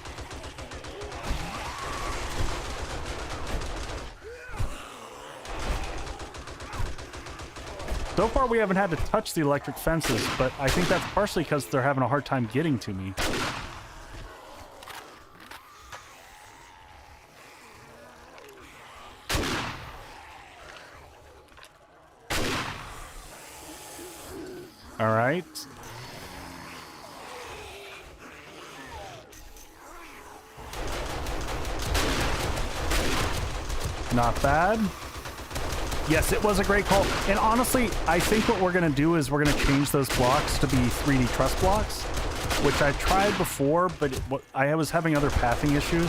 So far, we haven't had to touch the electric fences, but I think that's partially because they're having a hard time getting to me. All right. Not bad. Yes, it was a great call. And honestly, I think what we're going to do is we're going to change those blocks to be 3D truss blocks, which I tried before, but I was having other pathing issues.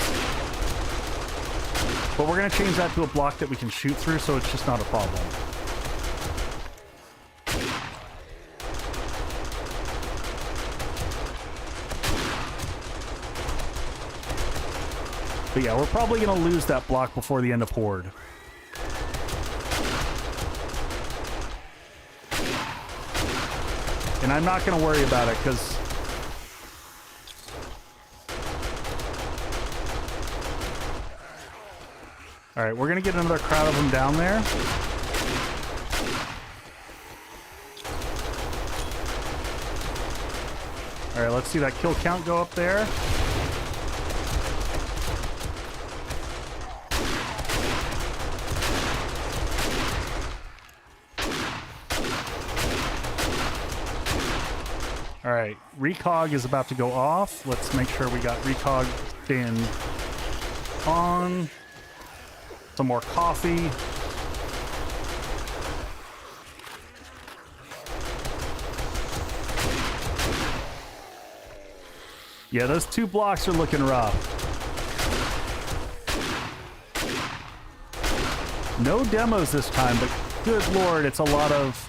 But we're going to change that to a block that we can shoot through, so it's just not a problem. But yeah, we're probably going to lose that block before the end of Horde. And I'm not going to worry about it, because all right, we're going to get another crowd of them down there. All right, let's see that kill count go up there. All right, recog is about to go off. Let's make sure we got recog staying on. Some more coffee. Yeah, those 2 blocks are looking rough. No demos this time, but good lord, it's a lot of...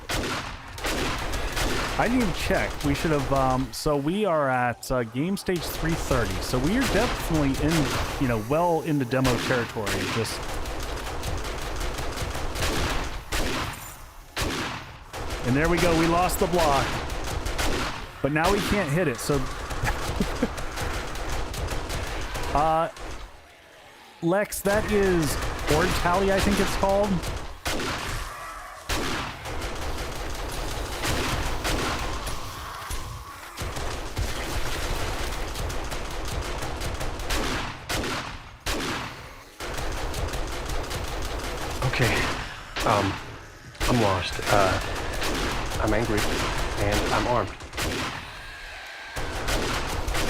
I didn't even check. We should have, so we are at game stage 330. So we are definitely in, well into demo territory. Just... And there we go. We lost the block. But now we can't hit it, so... Lex, that is Horde Tally, I think it's called. Okay, I'm lost. I'm angry, and I'm armed.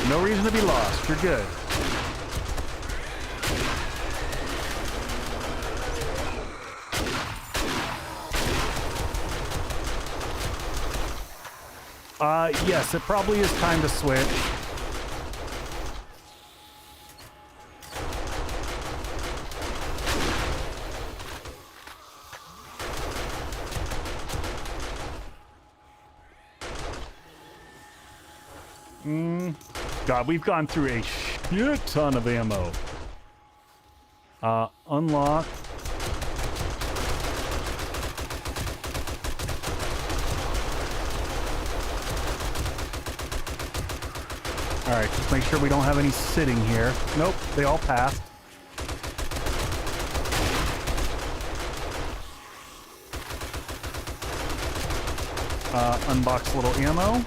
No reason to be lost. You're good. Yes, it probably is time to switch. reloading. God, we've gone through a shit ton of ammo. Unlock. Alright, just make sure we don't have any sitting here. Nope, they all passed. Unbox a little ammo.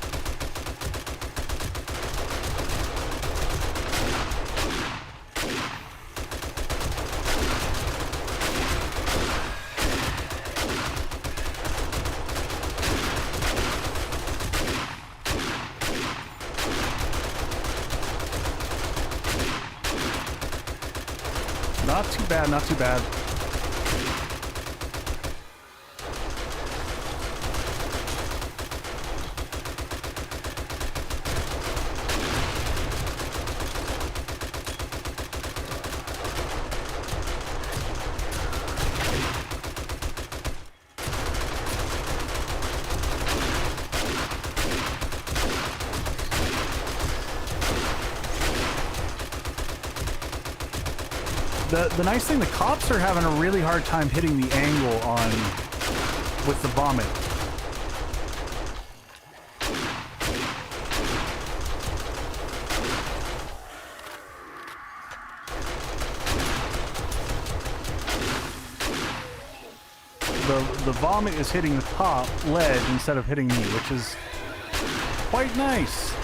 Not too bad, not too bad. The nice thing, the cops are having a really hard time hitting the angle on with the vomit. The vomit is hitting the top ledge instead of hitting me, which is quite nice.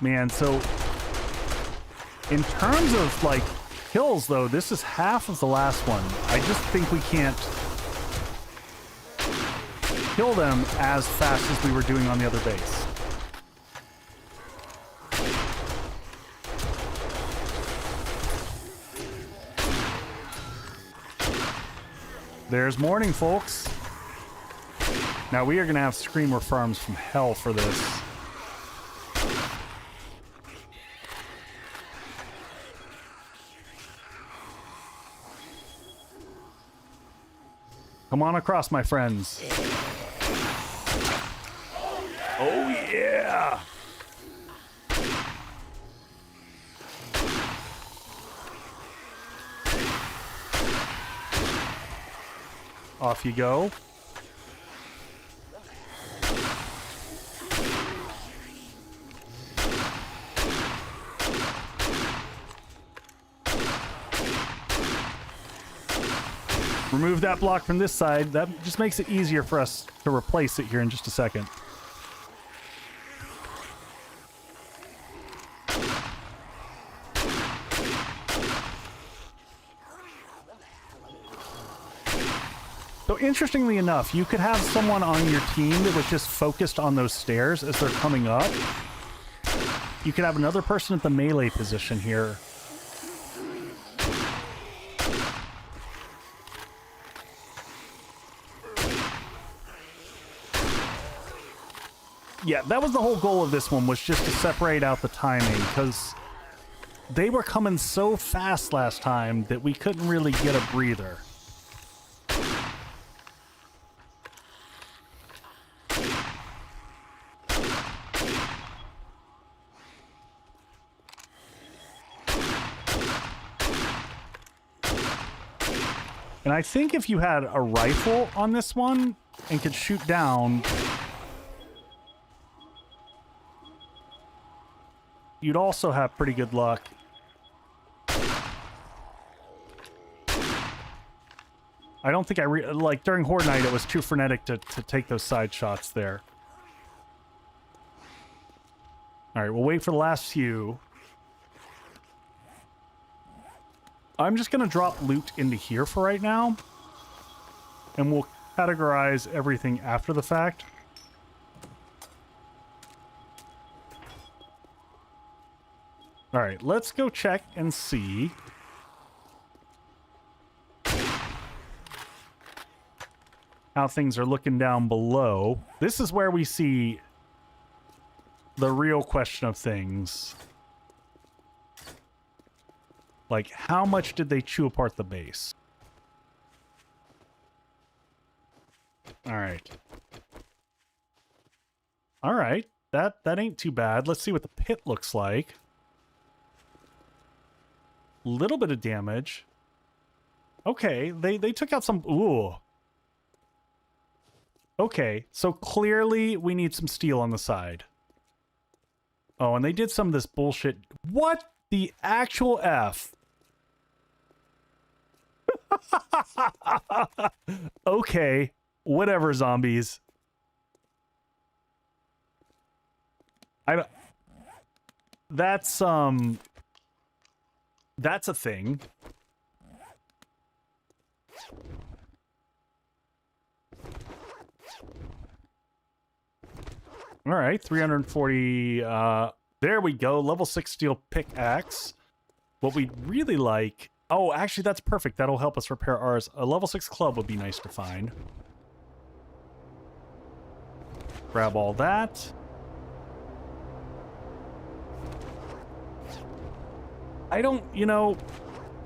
Man, so in terms of like kills though, this is half of the last one. I just think we can't kill them as fast as we were doing on the other base. There's morning, folks. Now we are going to have screamer farms from hell for this. Come on across, my friends. Oh, yeah. Off you go. Remove that block from this side. That just makes it easier for us to replace it here in just a second. So interestingly enough, you could have someone on your team that was just focused on those stairs as they're coming up. You could have another person at the melee position here. Yeah, that was the whole goal of this one, was just to separate out the timing, because they were coming so fast last time that we couldn't really get a breather. And I think if you had a rifle on this one and could shoot down, you'd also have pretty good luck. I don't think like during Horde Night, it was too frenetic to take those side shots there. All right, we'll wait for the last few. I'm just going to drop loot into here for right now, and we'll categorize everything after the fact. All right, let's go check and see how things are looking down below. This is where we see the real question of things. Like, how much did they chew apart the base? All right. All right. That ain't too bad. Let's see what the pit looks like. Little bit of damage. Okay, they took out some... Ooh. Okay, so clearly we need some steel on the side. Oh, and they did some of this bullshit. What the actual F? Okay, whatever, zombies. I don't... That's a thing. All right, 340. There we go. Level 6 steel pickaxe. What we'd really like... Oh, actually, that's perfect. That'll help us repair ours. A level 6 club would be nice to find. Grab all that. I don't, you know,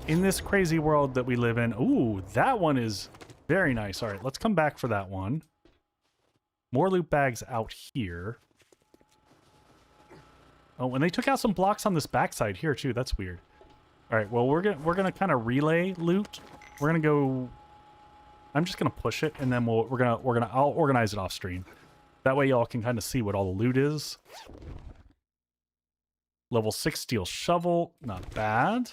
in this crazy world that we live in... Ooh, that one is very nice. All right, let's come back for that one. More loot bags out here. Oh, and they took out some blocks on this backside here too. That's weird. All right, well, we're gonna kind of relay loot. We're gonna go... I'm just gonna push it, and then I'll organize it off stream. That way y'all can kind of see what all the loot is. Level 6 steel shovel, not bad.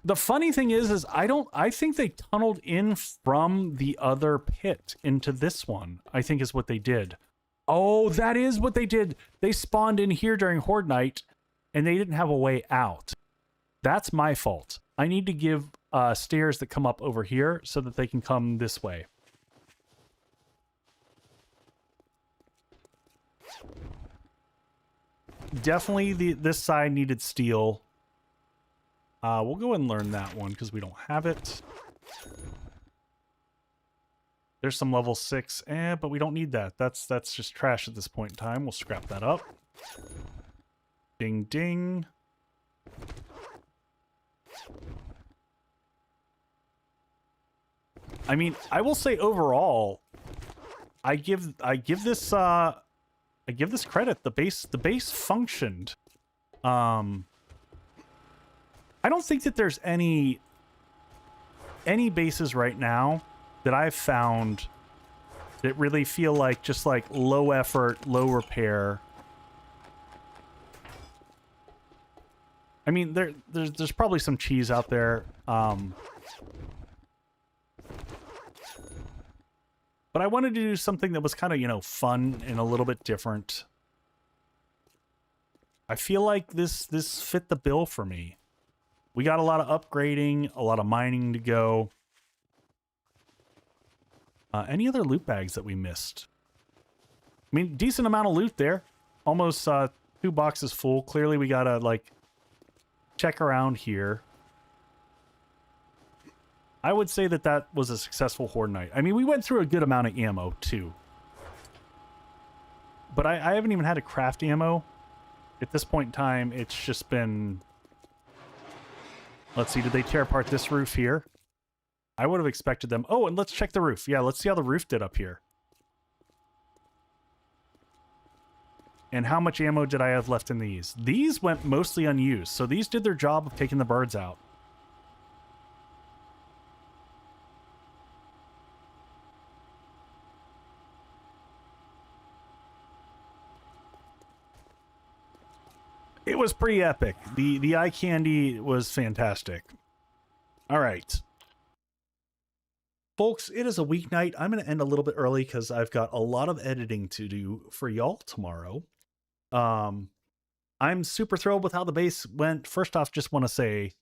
The funny thing is I think they tunneled in from the other pit into this one, I think is what they did. Oh, that is what they did. They spawned in here during Horde night, and they didn't have a way out. That's my fault. I need to give stairs that come up over here so that they can come this way. Definitely this side needed steel. We'll go and learn that one because we don't have it. There's some level 6, but we don't need that. That's just trash at this point in time. We'll scrap that up. Ding ding. I mean, I will say overall, I give this credit. The base functioned. I don't think that there's any bases right now that I've found that really feel like just like low effort, low repair. I mean, there's probably some cheese out there. But I wanted to do something that was kind of, you know, fun and a little bit different. I feel like this fit the bill for me. We got a lot of upgrading, a lot of mining to go. Any other loot bags that we missed? I mean, decent amount of loot there. Almost 2 boxes full. Clearly we gotta, like, check around here. I would say that was a successful Horde night. I mean, we went through a good amount of ammo, too. But I haven't even had to craft ammo. At this point in time, it's just been... Let's see, did they tear apart this roof here? I would have expected them... Oh, and let's check the roof. Yeah, let's see how the roof did up here. And how much ammo did I have left in these? These went mostly unused, so these did their job of taking the birds out. It was pretty epic. The eye candy was fantastic. All right. Folks, it is a weeknight. I'm going to end a little bit early because I've got a lot of editing to do for y'all tomorrow. I'm super thrilled with how the base went. First off, just want to say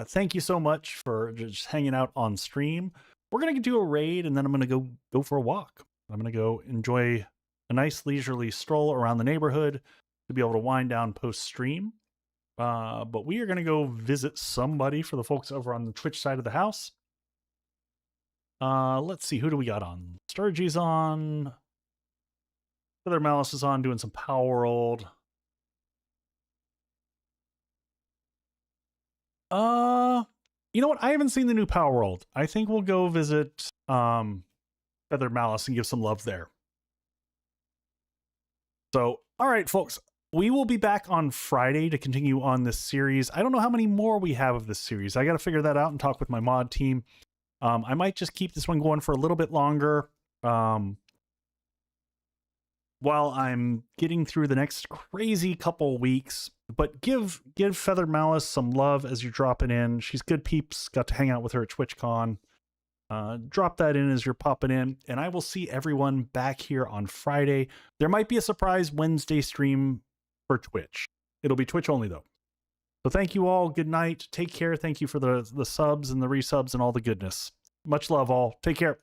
thank you so much for just hanging out on stream. We're going to do a raid, and then I'm going to go for a walk. I'm going to go enjoy a nice leisurely stroll around the neighborhood to be able to wind down post-stream. But we are going to go visit somebody for the folks over on the Twitch side of the house. Let's see, who do we got on? Sturgey's on. Feather Malice is on doing some Power World. You know what? I haven't seen the new Power World. I think we'll go visit Feather Malice and give some love there. So, all right, folks, we will be back on Friday to continue on this series. I don't know how many more we have of this series. I got to figure that out and talk with my mod team. I might just keep this one going for a little bit longer while I'm getting through the next crazy couple weeks. But give Feather Malice some love as you're dropping in. She's good peeps. Got to hang out with her at TwitchCon. Drop that in as you're popping in, and I will see everyone back here on Friday. There might be a surprise Wednesday stream for Twitch. It'll be Twitch only, though. So thank you all. Good night. Take care. Thank you for the subs and the resubs and all the goodness. Much love, all. Take care.